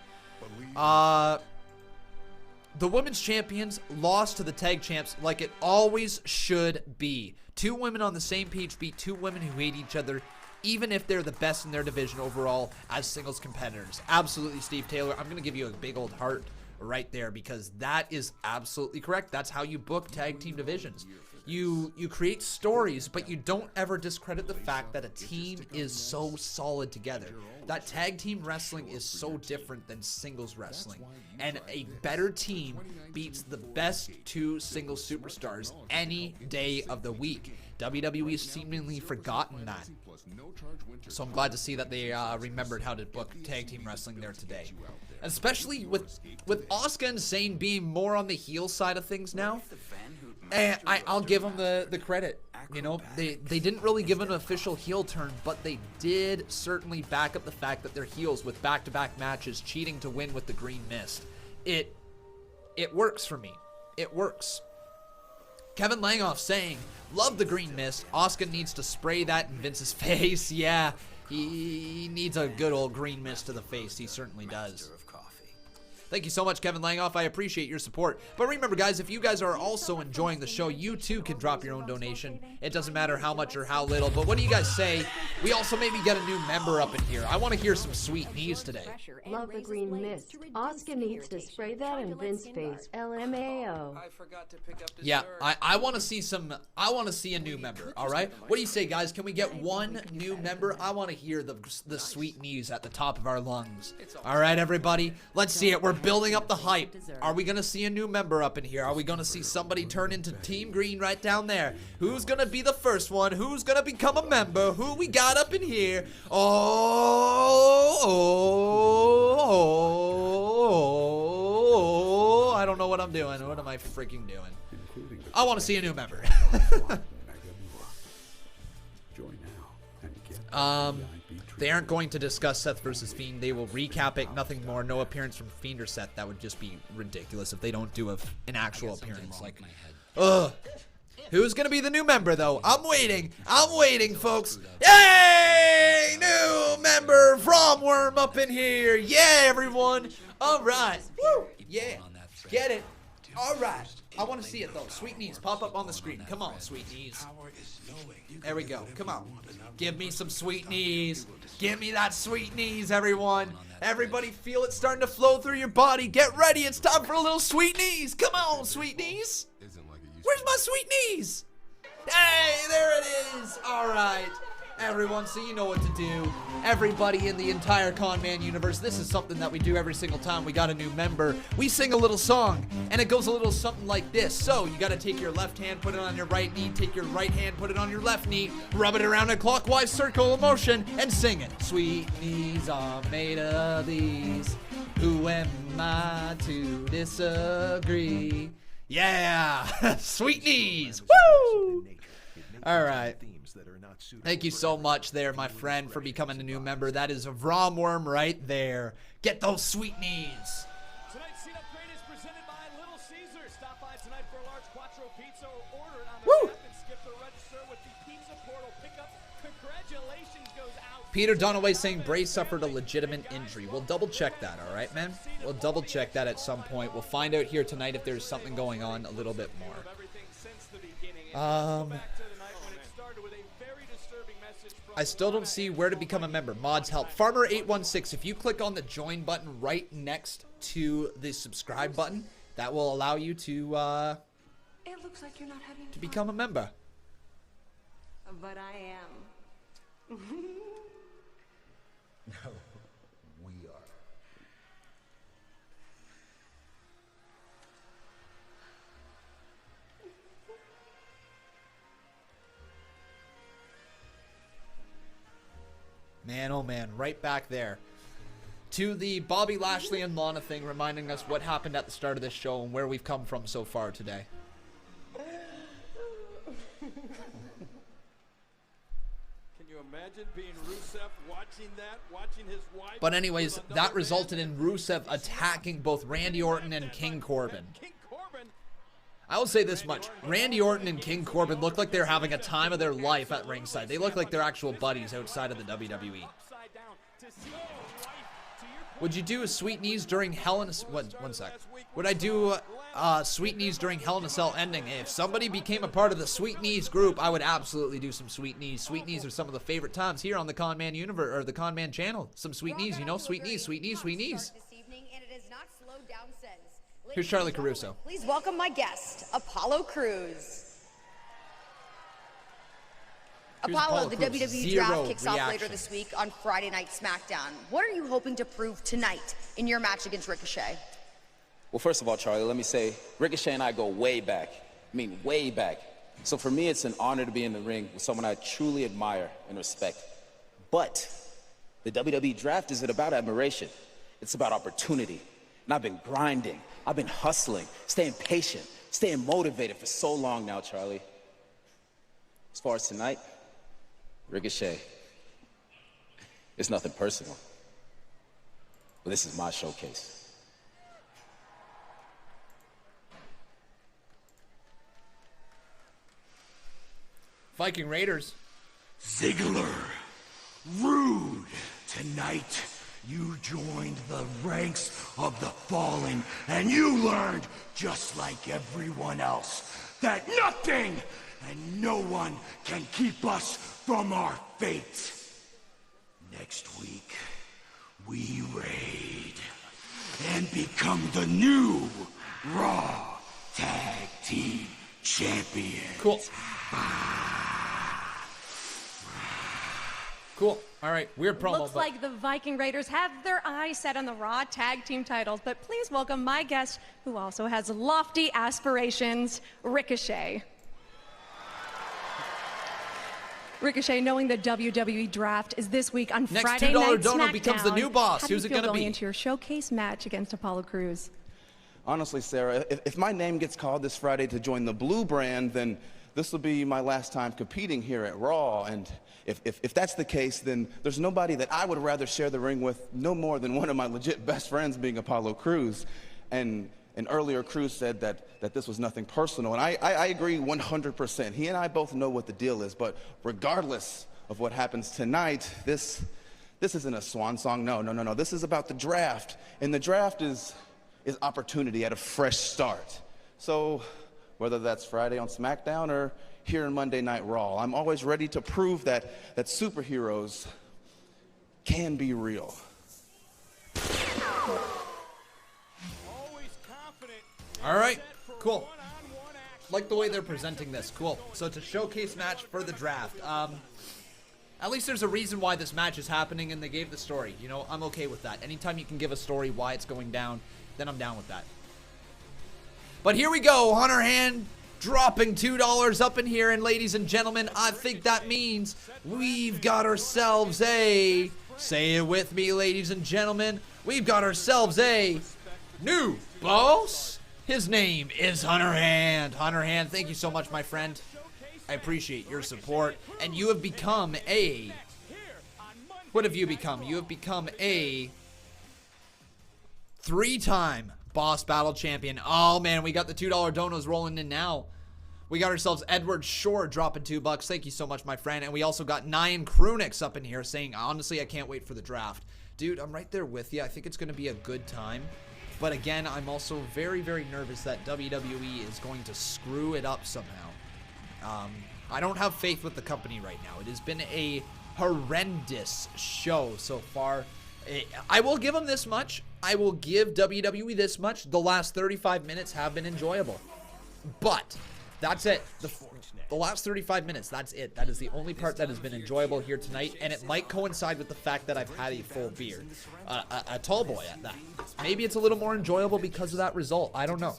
The women's champions lost to the tag champs like it always should be. Two women on the same page beat two women who hate each other, even if they're the best in their division overall as singles competitors. Absolutely, Steve Taylor. I'm going to give you a big old heart right there because that is absolutely correct. That's how you book tag team divisions. You create stories, but you don't ever discredit the fact that a team is so solid together. That tag team wrestling is so different than singles wrestling. And a better team beats the best two single superstars any day of the week. WWE has seemingly forgotten that. So I'm glad to see that they remembered how to book tag team wrestling there today. Especially with Asuka and Zayn being more on the heel side of things now. And I'll give them the credit. You know, they didn't really give an official heel turn, but they did certainly back up the fact that they're heels with back-to-back matches, cheating to win with the Green Mist. It works for me. It works. Kevin Langoff saying, love the Green Mist. Asuka needs to spray that in Vince's face. Yeah, he needs a good old Green Mist to the face. He certainly does. Thank you so much, Kevin Langoff. I appreciate your support. But remember, guys, if you guys are also enjoying the show, you too can drop your own donation. It doesn't matter how much or how little. But what do you guys say? We also maybe get a new member up in here. I want to hear some sweet knees today. Love the Green Mist. Asuka needs to spray that in Vince's face. LMAO. Yeah, I want to see some. I want to see a new member. All right. What do you say, guys? Can we get one new member? I want to hear the sweet knees at the top of our lungs. All right, everybody. Let's see it. We're building up the hype. Are we gonna see a new member up in here? Are we gonna see somebody turn into Team Green right down there? Who's gonna be the first one? Who's gonna become a member? Who we got up in here? Oh, I don't know what I'm doing. What am I freaking doing? I want to see a new member. They aren't going to discuss Seth versus Fiend. They will recap it. Nothing more. No appearance from Fiend or Seth. That would just be ridiculous if they don't do an actual appearance. Like, ugh. Who's going to be the new member, though? I'm waiting. I'm waiting, folks. Yay! New member from Worm up in here. Yeah, everyone. All right. Woo. Yeah. Get it. All right. I want to see it, though. Sweet knees. Pop up on the screen. Come on, sweet knees. There we go. Come on. Give me some sweet knees. Give me that sweet knees, everyone. Everybody feel it starting to flow through your body. Get ready. It's time for a little sweet knees. Come on, sweet knees. Where's my sweet knees? Hey, there it is. All right. Everyone, so you know what to do. Everybody in the entire Conman universe, this is something that we do every single time we got a new member. We sing a little song, and it goes a little something like this. So you got to take your left hand, put it on your right knee, take your right hand, put it on your left knee, rub it around a clockwise circle of motion, and sing it. Sweet knees are made of these. Who am I to disagree? Yeah, sweet knees. Woo! All right. Thank you so much there, my friend, for becoming a new member. That is a raw worm right there. Get those sweet knees. Tonight's Seat Upgrade is presented by Little Caesars. Stop by tonight for a large quattro pizza or order it on the app and skip the register with the Pizza Portal pickup. Congratulations goes out. Peter Dunaway saying Bray suffered a legitimate injury. We'll double check that, all right, man? We'll double check that at some point. We'll find out here tonight if there's something going on a little bit more. I still don't see where to become a member. Mods help. Farmer816, if you click on the join button right next to the subscribe button, that will allow you to It looks like you're not having become a member. But I am. No, we are. Man, oh man, right back there. To the Bobby Lashley and Lana thing, reminding us what happened at the start of this show and where we've come from so far today. Imagine being Rusev, watching that, watching his wife. But anyways, that resulted in Rusev attacking both Randy Orton and King Corbin. I will say this much. Randy Orton and King Corbin look like they're having a time of their life at ringside. They look like they're actual buddies outside of the WWE. Would you do a sweet knees during Hell in a... One sec. Would I do sweet knees during Hell in a Cell ending? If somebody became a part of the sweet knees group, I would absolutely do some sweet knees. Sweet knees are some of the favorite times here on the Conman Universe, or the Conman channel. Some sweet knees, you know? Sweet knees, sweet knees, sweet knees. Here's Charlie Caruso. Please welcome my guest, Apollo Crews. Apollo, the WWE draft kicks off later this week on Friday Night SmackDown. What are you hoping to prove tonight in your match against Ricochet? Well, first of all, Charlie, let me say, Ricochet and I go way back. I mean, way back. So for me, it's an honor to be in the ring with someone I truly admire and respect. But the WWE draft isn't about admiration. It's about opportunity. And I've been grinding. I've been hustling, staying patient, staying motivated for so long now, Charlie. As far as tonight, Ricochet, it's nothing personal. But this is my showcase. Viking Raiders. Ziggler, Roode, tonight you joined the ranks of the fallen, and you learned, just like everyone else, that nothing and no one can keep us from our fate. Next week, we raid and become the new Raw Tag Team Champions. Cool. Cool. All right. Weird promo. Looks like the Viking Raiders have their eyes set on the Raw Tag Team titles, but please welcome my guest, who also has lofty aspirations, Ricochet. Ricochet, knowing the WWE draft is this week on Friday Night SmackDown. Next $2 donor becomes the new boss. Who's it going to be? Going into your showcase match against Apollo Crews? Honestly, Sarah, if my name gets called this Friday to join the Blue brand, then this will be my last time competing here at Raw. And if that's the case, then there's nobody that I would rather share the ring with, no more than one of my legit best friends being Apollo Crews. And earlier, Crews said that this was nothing personal, and I agree 100%. He and I both know what the deal is, but regardless of what happens tonight, this isn't a swan song. No. This is about the draft, and the draft is opportunity at a fresh start. So whether that's Friday on SmackDown or here on Monday Night Raw, I'm always ready to prove that superheroes can be real. All right, cool. Like the way they're presenting this. Cool. So it's a showcase match for the draft. At least there's a reason why this match is happening, and they gave the story. You know, I'm okay with that. Anytime you can give a story why it's going down, then I'm down with that. But here we go. Hunter Hand dropping $2 up in here, and ladies and gentlemen, I think that means we've got ourselves a... Say it with me, ladies and gentlemen. We've got ourselves a new boss. His name is Hunter Hand. Hunter Hand, thank you so much, my friend. I appreciate your support. And you have become a... What have you become? You have become a 3-time Boss Battle Champion. Oh, man, we got the $2 donos rolling in now. We got ourselves Edward Shore dropping $2. Thank you so much, my friend. And we also got Nyan Krunix up in here saying, honestly, I can't wait for the draft. Dude, I'm right there with you. I think it's going to be a good time. But again, I'm also very, very nervous that WWE is going to screw it up somehow. I don't have faith with the company right now. It has been a horrendous show so far. I will give them this much. I will give WWE this much. The last 35 minutes have been enjoyable. But That's it. The last 35 minutes, that's it. That is the only part that has been enjoyable here tonight, and it might coincide with the fact that I've had a full beard. A tall boy at that. Maybe it's a little more enjoyable because of that result. I don't know.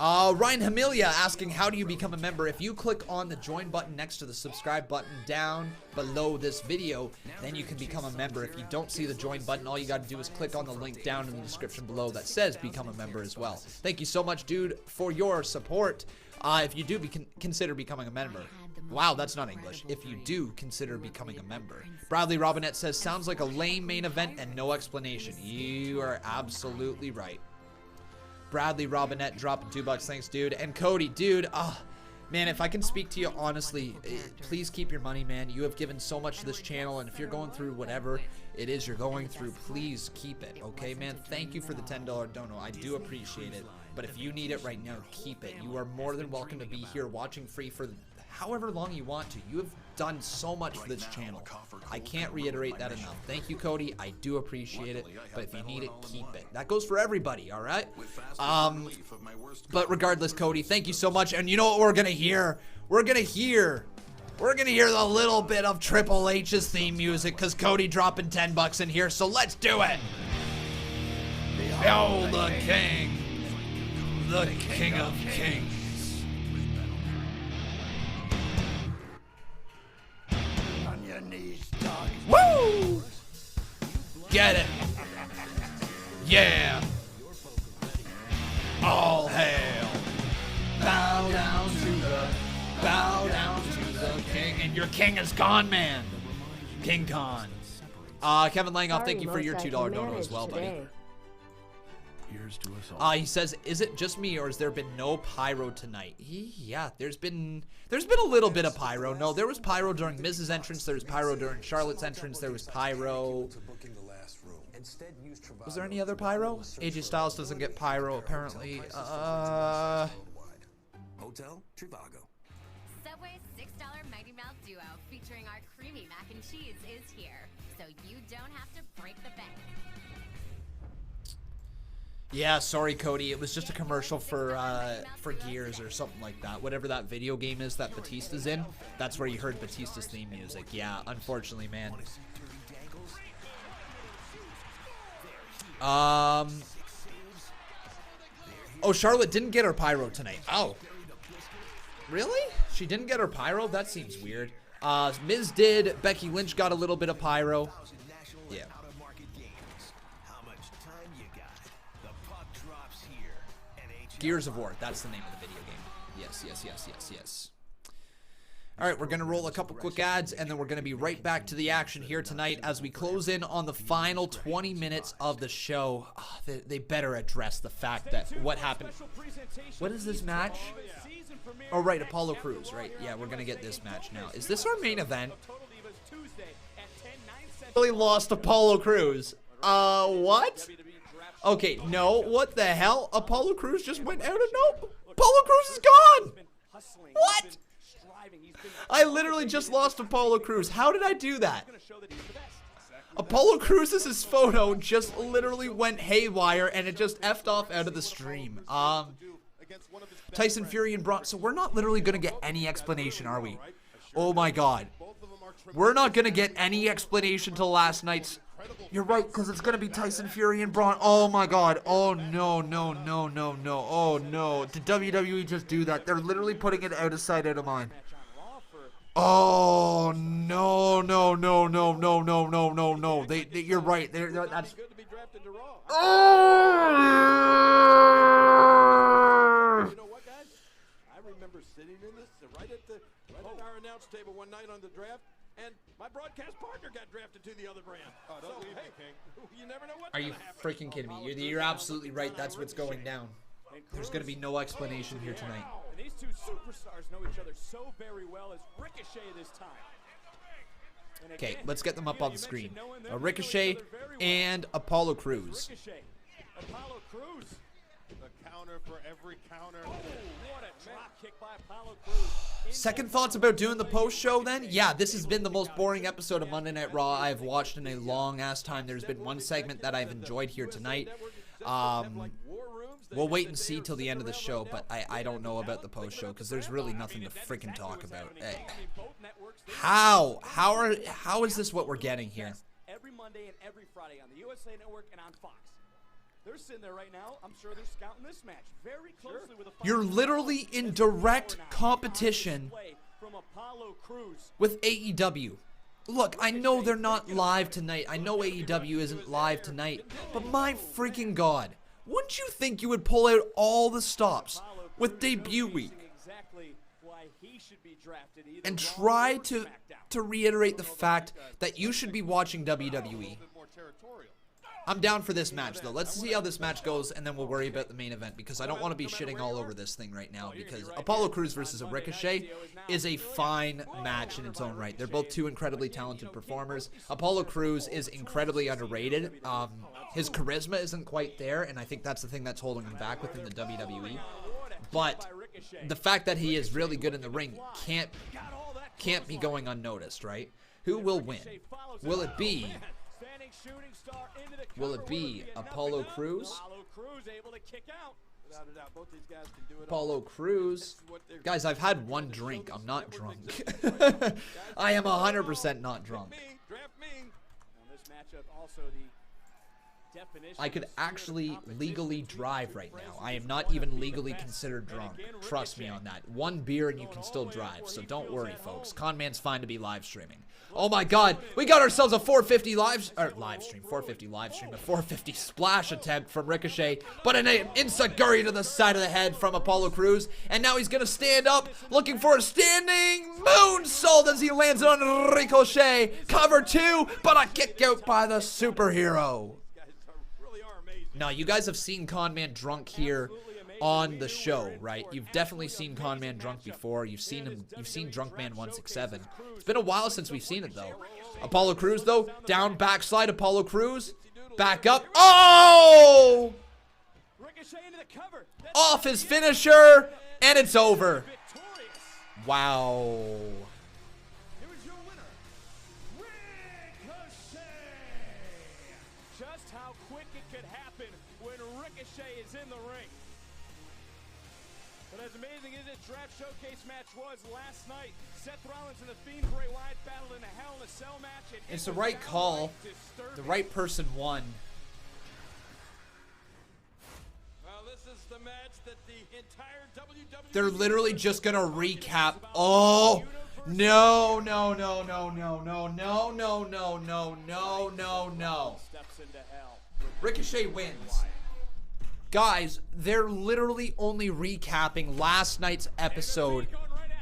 Ryan Hamilia asking, how do you become a member? If you click on the join button next to the subscribe button down below this video, then you can become a member. If you don't see the join button, all you got to do is click on the link down in the description below that says become a member as well. Thank you so much, dude, for your support. If you do consider becoming a member. Wow, that's not English. If you do consider becoming a member. Bradley Robinette says, sounds like a lame main event and no explanation. You are absolutely right. Bradley Robinette dropping $2. Thanks, dude. And Cody, dude, man, if I can speak to you honestly, please keep your money, man. You have given so much to this channel, and if you're going through whatever it is you're going through, please keep it, okay, man? Thank you for the $10 dono. I do appreciate it, but if you need it right now, keep it. You are more than welcome to be here watching free for however long you want to. You have done so much for this channel. I can't reiterate that enough. Thank you, Cody. I do appreciate it, but if you need it, keep it. That goes for everybody, all right? But regardless, Cody, thank you so much. And you know what we're gonna hear? We're gonna hear the little bit of Triple H's theme music, because Cody dropping $10 in here, so let's do it. Oh, the king of kings. Woo! Get it. Yeah. All hail. Bow down to the king. And your king is Conman. King Con. Kevin Langoff, thank you for your $2 dono as well, buddy. He says, is it just me or has there been no pyro tonight? Yeah, there's been a little bit of pyro. No, there was pyro during Miz's entrance. There was pyro during Charlotte's entrance. There was pyro. Was there any other pyro? AJ Styles doesn't get pyro apparently. Hotel Trivago. Subway's $6 Mighty Mouth Duo featuring our creamy mac and cheese is here, so you don't have to break the bank. Yeah, sorry, Cody. It was just a commercial for Gears or something like that. Whatever that video game is that Batista's in, that's where you heard Batista's theme music. Yeah, unfortunately, man. Oh, Charlotte didn't get her pyro tonight. Oh. Really? She didn't get her pyro? That seems weird. Miz did. Becky Lynch got a little bit of pyro. Yeah. Gears of War. That's the name of the video game. Yes. All right, we're going to roll a couple quick ads, and then we're going to be right back to the action here tonight as we close in on the final 20 minutes of the show. They better address the fact that what happened. What is this match? Oh, right, Apollo Crews, right? Yeah, we're going to get this match now. Is this our main event? Really lost Apollo Crews. What? Okay, no, what the hell? Apollo Crews just went out of nope. Apollo Crews is gone. What? I literally just lost Apollo Crews. How did I do that? Apollo Crews' photo just literally went haywire and it just effed off out of the stream. Tyson Fury and Braun. So we're not literally going to get any explanation, are we? Oh my god. We're not going to get any explanation till last night's. You're right, because it's going to be Tyson Fury and Braun. Oh my god. Oh no. Oh no. Did WWE just do that? They're literally putting it out of sight, out of mind. Oh no. You're right. That's. Oh! You know what, guys? I remember sitting in this right at our announce table one night on the draft, and my broadcast partner got drafted to the other brand. Oh, don't leave me, King. You never know what. Are you freaking kidding me? You're absolutely right. That's what's going down. There's going to be no explanation here tonight. And these two superstars know each other so very well as Ricochet this time. Okay, let's get them up on the screen. Ricochet and Apollo Crews. Apollo Crews. The counter for every counter. Oh, what a drop kick by Apollo Crews. Second thoughts about doing the post show then? Yeah, this has been the most boring episode of Monday Night Raw I've watched in a long ass time. There's been one segment that I've enjoyed here tonight. We'll wait and see till the end of the show, but I don't know about the post show because there's really nothing to freaking talk about. Hey. How is this what we're getting here? Every Monday and every Friday on the USA Network and on Fox. They're sitting there right now. I'm sure they're scouting this match very closely with a You're literally in direct competition with AEW. Look, I know they're not live tonight. I know AEW isn't live tonight, but my freaking God, wouldn't you think you would pull out all the stops with debut week and try to reiterate the fact that you should be watching WWE? I'm down for this match, though. Let's see how this match goes, and then we'll worry about the main event, because I don't want to be shitting all over this thing right now, because Apollo Crews versus a Ricochet is a fine match in its own right. They're both two incredibly talented performers. Apollo Crews is incredibly underrated. His charisma isn't quite there, and I think that's the thing that's holding him back within the WWE. But the fact that he is really good in the ring can't be going unnoticed, right? Who will win? Will it be Apollo Crews? Apollo Crews. Guys, I've had one drink. I'm not drunk. I am 100% not drunk. I could actually legally drive right now. I am not even legally considered drunk. Trust me on that. One beer and you can still drive, so don't worry, folks. Conman's fine to be live streaming. Oh my God, we got ourselves a 450 450 live stream, a 450 splash attempt from Ricochet, but an enziguri to the side of the head from Apollo Crews, and now he's gonna stand up, looking for a standing moonsault as he lands on Ricochet. Cover 2, but a kick out by the superhero. Now, you guys have seen Conman drunk here on the show, right? You've definitely seen Conman drunk before. You've seen Drunkman167. It's been a while since we've seen it, though. Apollo Crews, though, down backslide. Apollo Crews, back up. Oh! Off his finisher, and it's over. Wow. Draft showcase match was last night. Seth Rollins and the Fiend Bray Wyatt battled in a Hell in a Cell match. It's the right call. The right person won. Well, this is the match that the entire WWE. They're literally just gonna recap. Oh no, no, no, no, no, no, no, no, no, no, no, no, no. Ricochet wins. Guys, they're literally only recapping last night's episode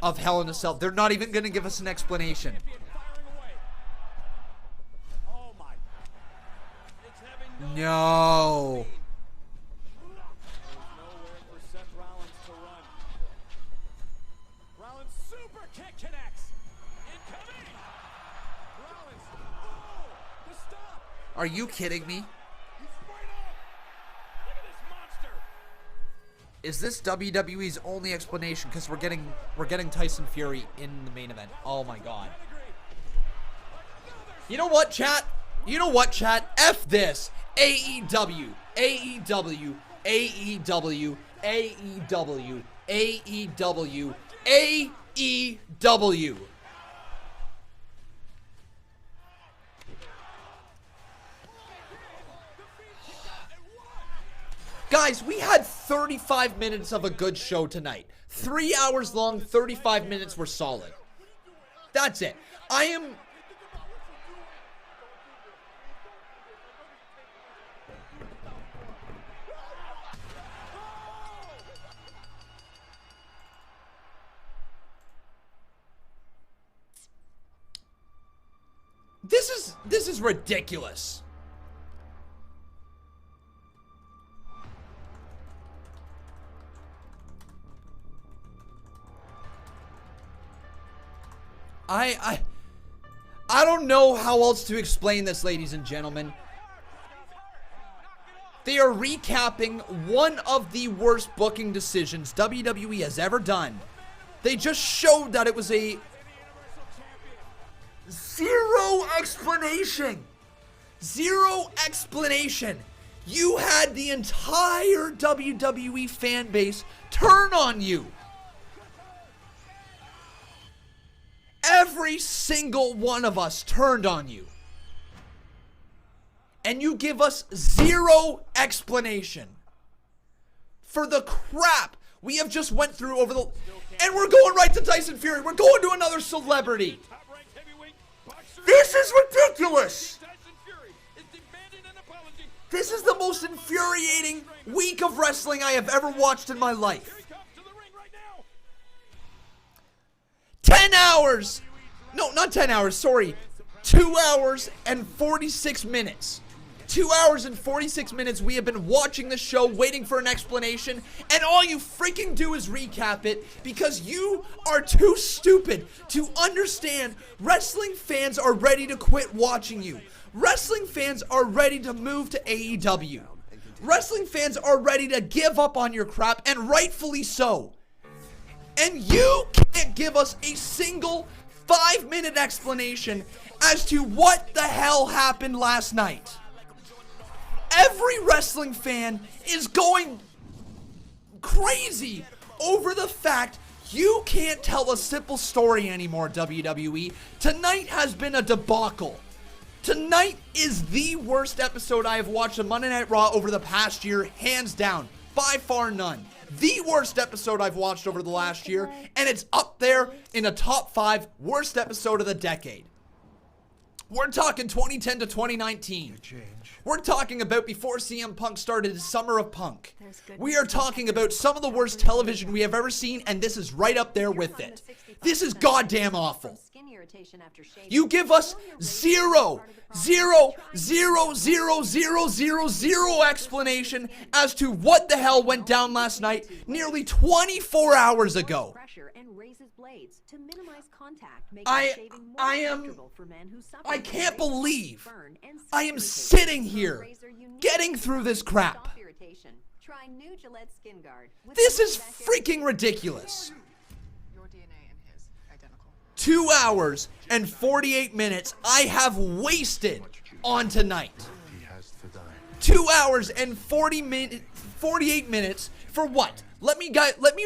of Hell in a Cell. They're not even going to give us an explanation. No. Are you kidding me? Is this WWE's only explanation? Because we're getting Tyson Fury in the main event. Oh my God. You know what, chat? You know what, chat? F this. AEW. AEW. AEW. AEW. AEW. AEW. Guys, we had 35 minutes of a good show tonight. 3 hours long, 35 minutes were solid. That's it. This is ridiculous. I don't know how else to explain this, ladies and gentlemen. They are recapping one of the worst booking decisions WWE has ever done. They just showed that it was a zero explanation. Zero explanation. You had the entire WWE fan base turn on you. Every single one of us turned on you. And you give us zero explanation for the crap we have just went through over the... And we're going right to Tyson Fury. We're going to another celebrity. This is ridiculous. This is the most infuriating week of wrestling I have ever watched in my life. 10 hours. No, not 10 hours, sorry. 2 hours and 46 minutes. 2 hours and 46 minutes we have been watching the show, waiting for an explanation, and all you freaking do is recap it because you are too stupid to understand wrestling fans are ready to quit watching you. Wrestling fans are ready to move to AEW. Wrestling fans are ready to give up on your crap, and rightfully so. And you can't give us a single 5-minute explanation as to what the hell happened last night. Every wrestling fan is going crazy over the fact you can't tell a simple story anymore, WWE. Tonight has been a debacle. Tonight is the worst episode I have watched of Monday Night Raw over the past year, hands down. By far none. The worst episode I've watched over the last year, and it's up there in a top 5 worst episode of the decade. We're talking 2010 to 2019. We're talking about before CM Punk started his Summer of Punk. We are talking about some of the worst television we have ever seen, and this is right up there with it. This is goddamn awful. You give us zero explanation as to what the hell went down last night, nearly 24 hours ago. I can't believe I am sitting here getting through this crap. This is freaking ridiculous. 2 hours and 48 minutes I have wasted on tonight. 2 hours and 48 minutes for what? Let me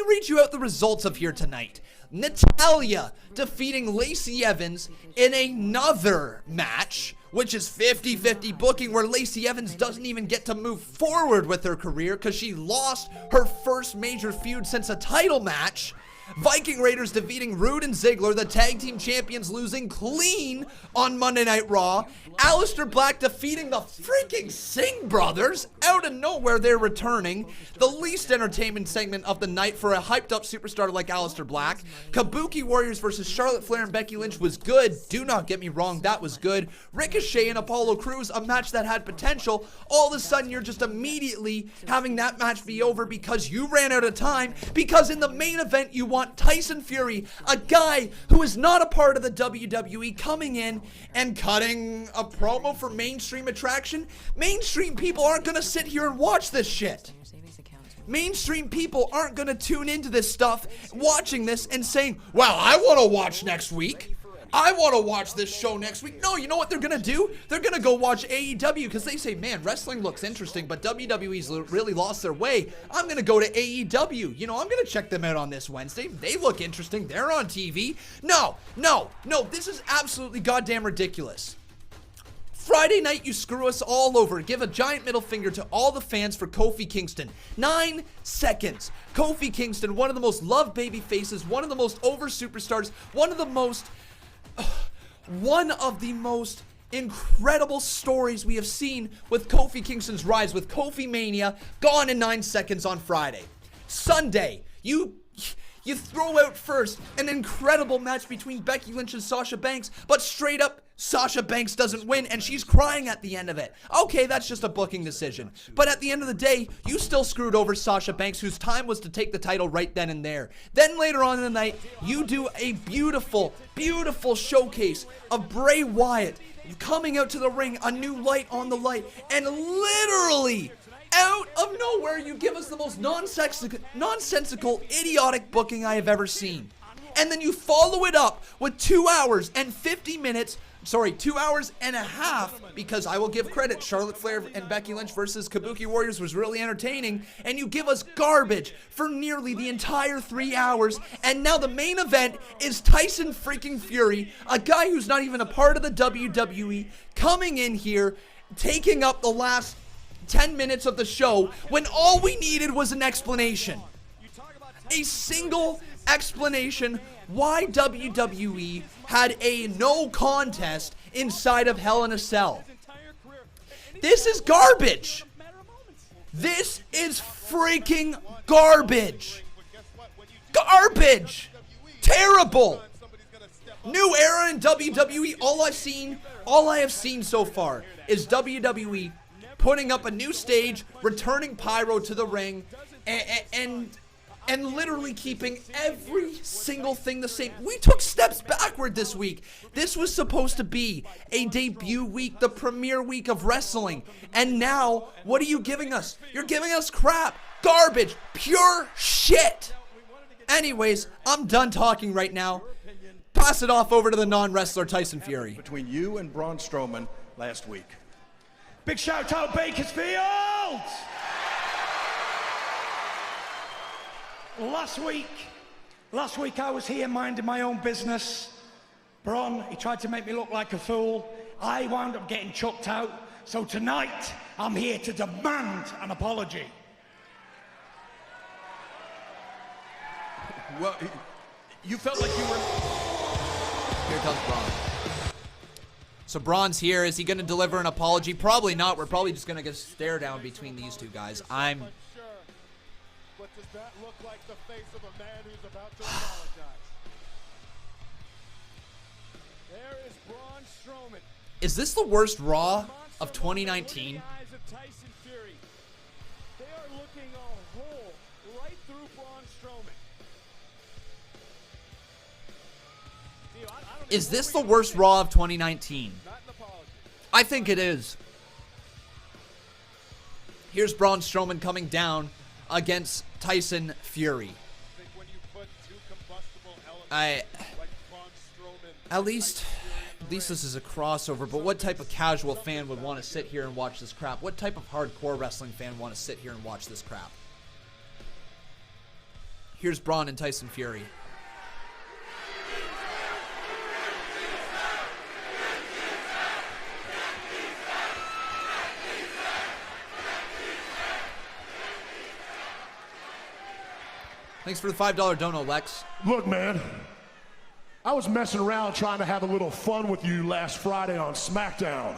read you out the results of here tonight. Natalya defeating Lacey Evans in another match, which is 50-50 booking, where Lacey Evans doesn't even get to move forward with her career because she lost her first major feud since a title match. Viking Raiders defeating Roode and Ziggler, the tag team champions, losing clean on Monday Night Raw. Alistair Black defeating the freaking Singh brothers. Out of nowhere, they're returning. The least entertainment segment of the night for a hyped up superstar like Alistair Black. Kabuki Warriors versus Charlotte Flair and Becky Lynch was good. Do not get me wrong, that was good. Ricochet and Apollo Crews, a match that had potential. All of a sudden, you're just immediately having that match be over because you ran out of time. Because in the main event, you want Tyson Fury, a guy who is not a part of the WWE, coming in and cutting a promo for mainstream attraction. Mainstream people aren't going to sit here and watch this shit. Mainstream people aren't going to tune into this stuff, watching this and saying, well, I want to watch next week. I want to watch this show next week. No, you know what they're going to do? They're going to go watch AEW because they say, man, wrestling looks interesting, but WWE's really lost their way. I'm going to go to AEW. You know, I'm going to check them out on this Wednesday. They look interesting. They're on TV. No. This is absolutely goddamn ridiculous. Friday night, you screw us all over. Give a giant middle finger to all the fans for Kofi Kingston. 9 seconds. Kofi Kingston, one of the most loved baby faces, one of the most over superstars, one of the most incredible stories we have seen with Kofi Kingston's rise, with Kofi Mania, gone in 9 seconds on Friday. Sunday, you throw out first an incredible match between Becky Lynch and Sasha Banks, but straight up, Sasha Banks doesn't win, and she's crying at the end of it. Okay, that's just a booking decision. But at the end of the day, you still screwed over Sasha Banks, whose time was to take the title right then and there. Then later on in the night, you do a beautiful, beautiful showcase of Bray Wyatt coming out to the ring, a new light on the light, and literally, out of nowhere, you give us the most nonsensical, idiotic booking I have ever seen. And then you follow it up with 2 hours and 50 minutes sorry, 2 hours and a half, because I will give credit, Charlotte Flair and Becky Lynch versus Kabuki Warriors was really entertaining, and you give us garbage for nearly the entire 3 hours, and now the main event is Tyson freaking Fury, a guy who's not even a part of the WWE, coming in here, taking up the last 10 minutes of the show when all we needed was an explanation. A single explanation why WWE had a no contest inside of Hell in a Cell. This is garbage. This is freaking garbage. Garbage. Terrible. New era in WWE. All I have seen so far is WWE putting up a new stage, returning Pyro to the ring, and literally keeping every single thing the same. We took steps backward this week. This was supposed to be a debut week, the premiere week of wrestling. And now, what are you giving us? You're giving us crap, garbage, pure shit. Anyways, I'm done talking right now. Pass it off over to the non-wrestler Tyson Fury. Between you and Braun Strowman last week. Big shout out Bakersfield! Last week I was here minding my own business. Braun, he tried to make me look like a fool. I wound up getting chucked out. So tonight, I'm here to demand an apology. Well, you felt like you were... Here comes Braun. So Braun's here. Is he going to deliver an apology? Probably not. We're probably just going to get a stare down between these two guys. But does that look like the face of a man who's about to apologize? There is Braun Strowman. Is this the worst Raw of 2019? They are looking a hole right through Braun Strowman. Is this the worst Raw of 2019? I think it is. Here's Braun Strowman coming down against Tyson Fury. At least this is a crossover, but what type of casual fan would want to sit here and watch this crap? What type of hardcore wrestling fan want to sit here and watch this crap? Here's Braun and Tyson Fury. Thanks for the $5 dono, Lex. Look, man, I was messing around trying to have a little fun with you last Friday on SmackDown.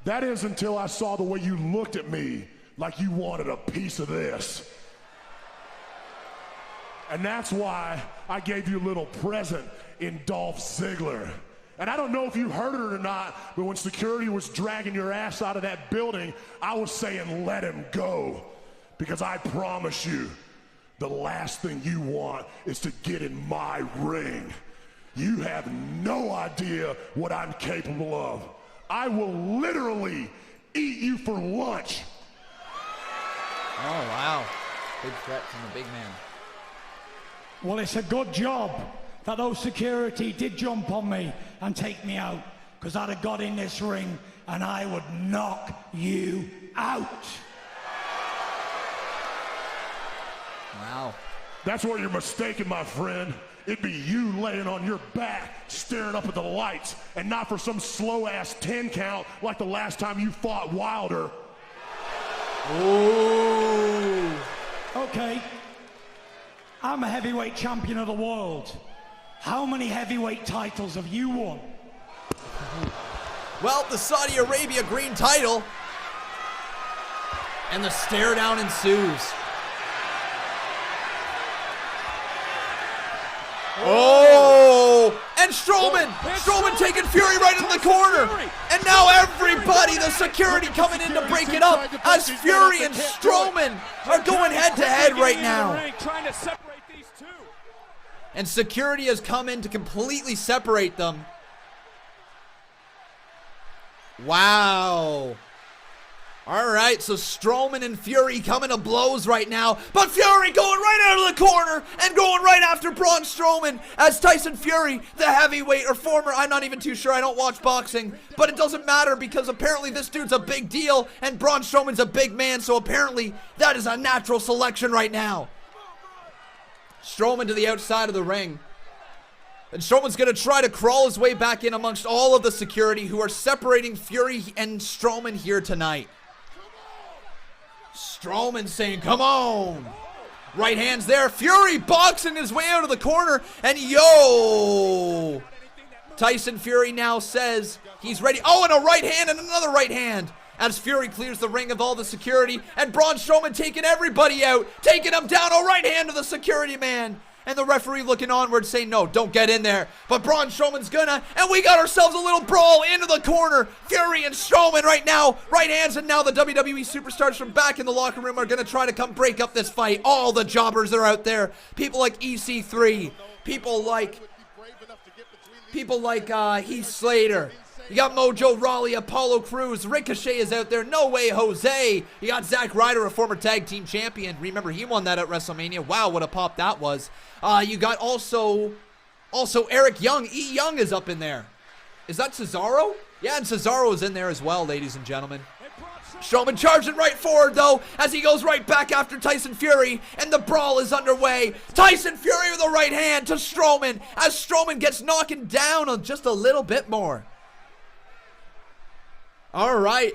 That is until I saw the way you looked at me like you wanted a piece of this. And that's why I gave you a little present in Dolph Ziggler. And I don't know if you heard it or not, but when security was dragging your ass out of that building, I was saying, let him go. Because I promise you, the last thing you want is to get in my ring. You have no idea what I'm capable of. I will literally eat you for lunch. Oh, wow. Big threat from the big man. Well, it's a good job that those security did jump on me and take me out, because I'd have got in this ring and I would knock you out. Wow. That's where you're mistaken, my friend. It'd be you laying on your back, staring up at the lights, and not for some slow-ass 10 count like the last time you fought Wilder. Ooh. Okay. I'm a heavyweight champion of the world. How many heavyweight titles have you won? Well, the Saudi Arabia green title. And the stare down ensues. Oh! And Strowman taking Fury right into the corner. And now everybody, the security coming in to break it up as Fury and Strowman are going head to head right now. And security has come in to completely separate them. Wow. All right, so Strowman and Fury coming to blows right now, but Fury going right out of the corner and going right after Braun Strowman as Tyson Fury, the heavyweight or former, I'm not even too sure, I don't watch boxing, but it doesn't matter because apparently this dude's a big deal and Braun Strowman's a big man, so apparently that is a natural selection right now. Strowman to the outside of the ring. And Strowman's going to try to crawl his way back in amongst all of the security who are separating Fury and Strowman here tonight. Strowman saying, come on. Right hand's there. Fury boxing his way out of the corner. And yo! Tyson Fury now says he's ready. Oh, and a right hand and another right hand. As Fury clears the ring of all the security. And Braun Strowman taking everybody out. Taking him down. A right hand to the security man. And the referee looking onward saying, no, don't get in there. But Braun Strowman's gonna, and we got ourselves a little brawl into the corner. Fury and Strowman right now, right hands, and now the WWE superstars from back in the locker room are gonna try to come break up this fight. All the jobbers are out there. People like EC3, people like Heath Slater. You got Mojo Rawley, Apollo Crews, Ricochet is out there, No Way Jose. You got Zack Ryder, a former tag team champion. Remember, he won that at WrestleMania. Wow, what a pop that was. You got also Eric Young. E. Young is up in there. Is that Cesaro? Yeah, and Cesaro is in there as well, ladies and gentlemen. Strowman charging right forward, though, as he goes right back after Tyson Fury, and the brawl is underway. Tyson Fury with a right hand to Strowman, as Strowman gets knocking down on just a little bit more. All right.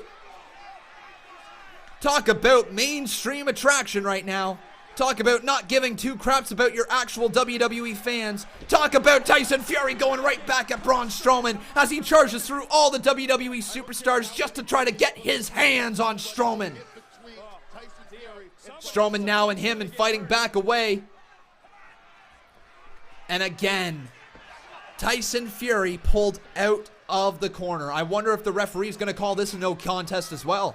Talk about mainstream attraction right now. Talk about not giving two craps about your actual WWE fans. Talk about Tyson Fury going right back at Braun Strowman as he charges through all the WWE superstars just to try to get his hands on Strowman. Strowman now and him and fighting back away. And again, Tyson Fury pulled out of the corner. I wonder if the referee's going to call this a no contest as well.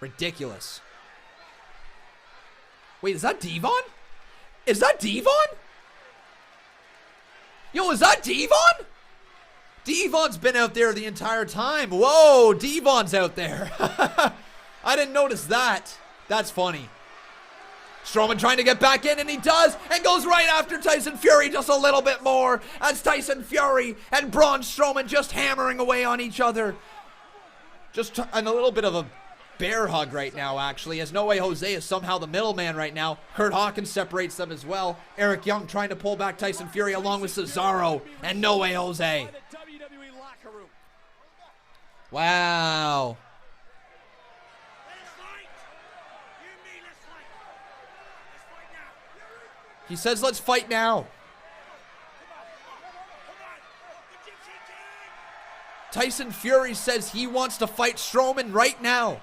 Ridiculous. Wait, is that Devon? Is that Devon? Yo, is that Devon? Devon's been out there the entire time. Whoa, Devon's out there. I didn't notice that. That's funny. Strowman trying to get back in, and he does, and goes right after Tyson Fury just a little bit more, as Tyson Fury and Braun Strowman just hammering away on each other. Just and a little bit of a bear hug right now, actually, as No Way Jose is somehow the middleman right now. Kurt Hawkins separates them as well. Eric Young trying to pull back Tyson Fury along with Cesaro and No Way Jose. Wow. He says, let's fight now. Tyson Fury says he wants to fight Strowman right now.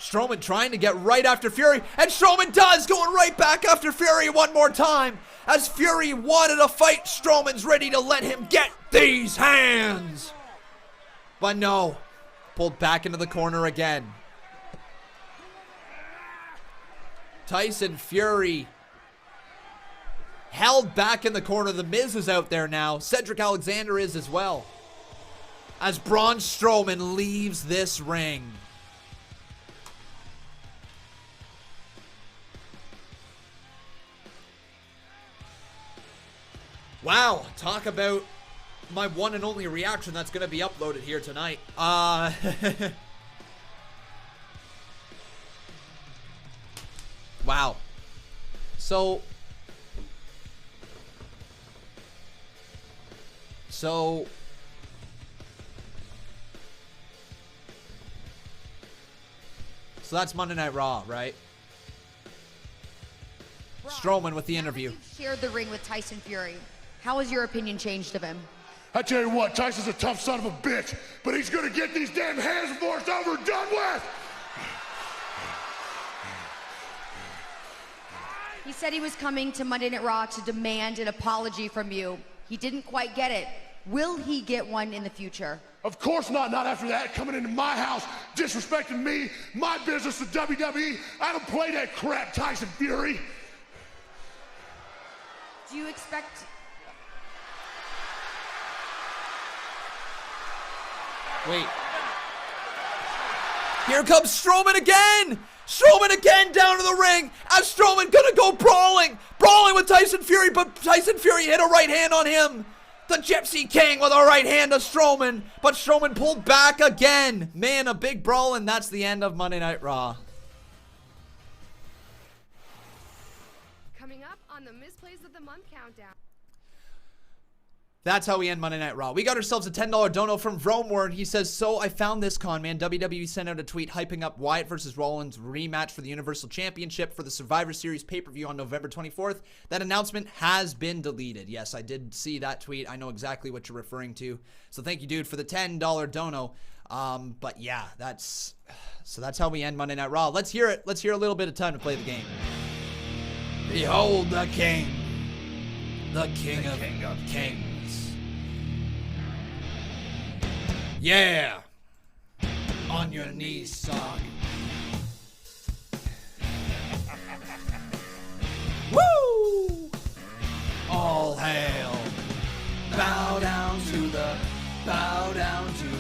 Strowman trying to get right after Fury, and Strowman does, going right back after Fury one more time. As Fury wanted to fight, Strowman's ready to let him get these hands. But no, pulled back into the corner again. Tyson Fury held back in the corner. The Miz is out there now. Cedric Alexander is as well. As Braun Strowman leaves this ring. Wow, talk about my one and only reaction that's going to be uploaded here tonight. Wow. So that's Monday Night Raw, right? Strowman with the interview. Shared the ring with Tyson Fury. How has your opinion changed of him? I tell you what, Tyson's a tough son of a bitch, but he's gonna get these damn hands before it's over and done with! He said he was coming to Monday Night Raw to demand an apology from you. He didn't quite get it. Will he get one in the future? Of course not after that, coming into my house, disrespecting me, my business, the WWE. I don't play that crap, Tyson Fury. Do you expect... Wait. Here comes Strowman again. Strowman again down to the ring. As Strowman gonna go brawling with Tyson Fury, but Tyson Fury hit a right hand on him. The Gypsy King with a right hand to Strowman, but Strowman pulled back again. Man, a big brawl, and that's the end of Monday Night Raw. Coming up on the Misplays of the Month countdown. That's how we end Monday Night Raw. We got ourselves a $10 dono from Vromward. He says, so I found this, Conman. WWE sent out a tweet hyping up Wyatt versus Rollins rematch for the Universal Championship for the Survivor Series pay-per-view on November 24th. That announcement has been deleted. Yes, I did see that tweet. I know exactly what you're referring to. So thank you, dude, for the $10 dono. But yeah, that's how we end Monday Night Raw. Let's hear it. Let's hear a little bit of time to play the game. Behold the King. The King of Kings. Yeah! On your knees, son. Woo! All hail. Bow down to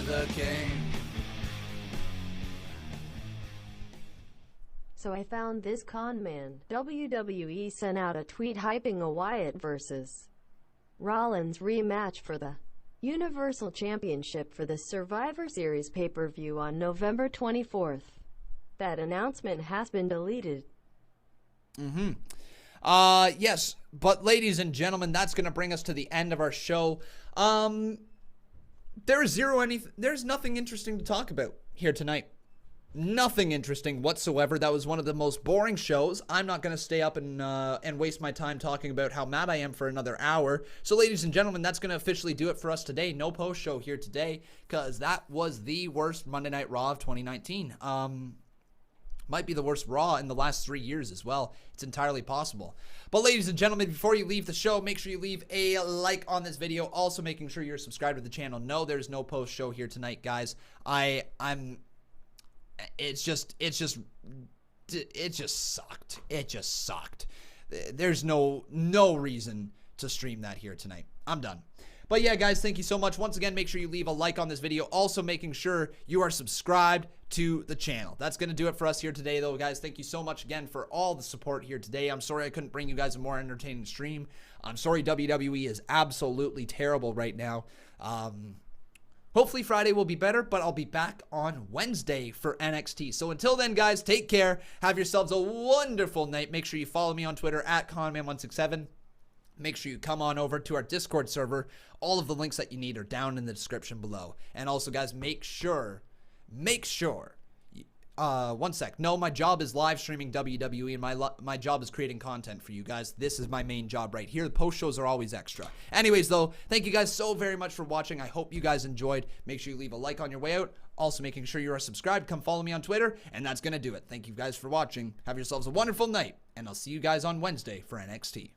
the King. So I found this, Conman. WWE sent out a tweet hyping a Wyatt versus Rollins rematch for the Universal Championship for the Survivor Series pay-per-view on November 24th. That announcement has been deleted. Yes, but ladies and gentlemen, that's going to bring us to the end of our show. There's nothing interesting to talk about here tonight. Nothing interesting whatsoever. That was one of the most boring shows. I'm not going to stay up and waste my time talking about how mad I am for another hour. So, ladies and gentlemen, that's going to officially do it for us today. No post show here today because that was the worst Monday Night Raw of 2019. Might be the worst Raw in the last 3 years as well. It's entirely possible. But ladies and gentlemen, before you leave the show, make sure you leave a like on this video. Also making sure you're subscribed to the channel. No, there's no post show here tonight, guys. It just sucked. It just sucked. There's no reason to stream that here tonight. I'm done. But yeah, guys, thank you so much. Once again, make sure you leave a like on this video. Also making sure you are subscribed to the channel. That's going to do it for us here today, though, guys. Thank you so much again for all the support here today. I'm sorry I couldn't bring you guys a more entertaining stream. I'm sorry WWE is absolutely terrible right now. Hopefully Friday will be better, but I'll be back on Wednesday for NXT. So until then, guys, take care. Have yourselves a wonderful night. Make sure you follow me on Twitter at Conman167. Make sure you come on over to our Discord server. All of the links that you need are down in the description below. And also, guys, make sure, one sec. No, my job is live streaming WWE, and my job is creating content for you guys. This is my main job right here. The post shows are always extra. Anyways, though, thank you guys so very much for watching. I hope you guys enjoyed. Make sure you leave a like on your way out. Also, making sure you are subscribed. Come follow me on Twitter, and that's going to do it. Thank you guys for watching. Have yourselves a wonderful night, and I'll see you guys on Wednesday for NXT.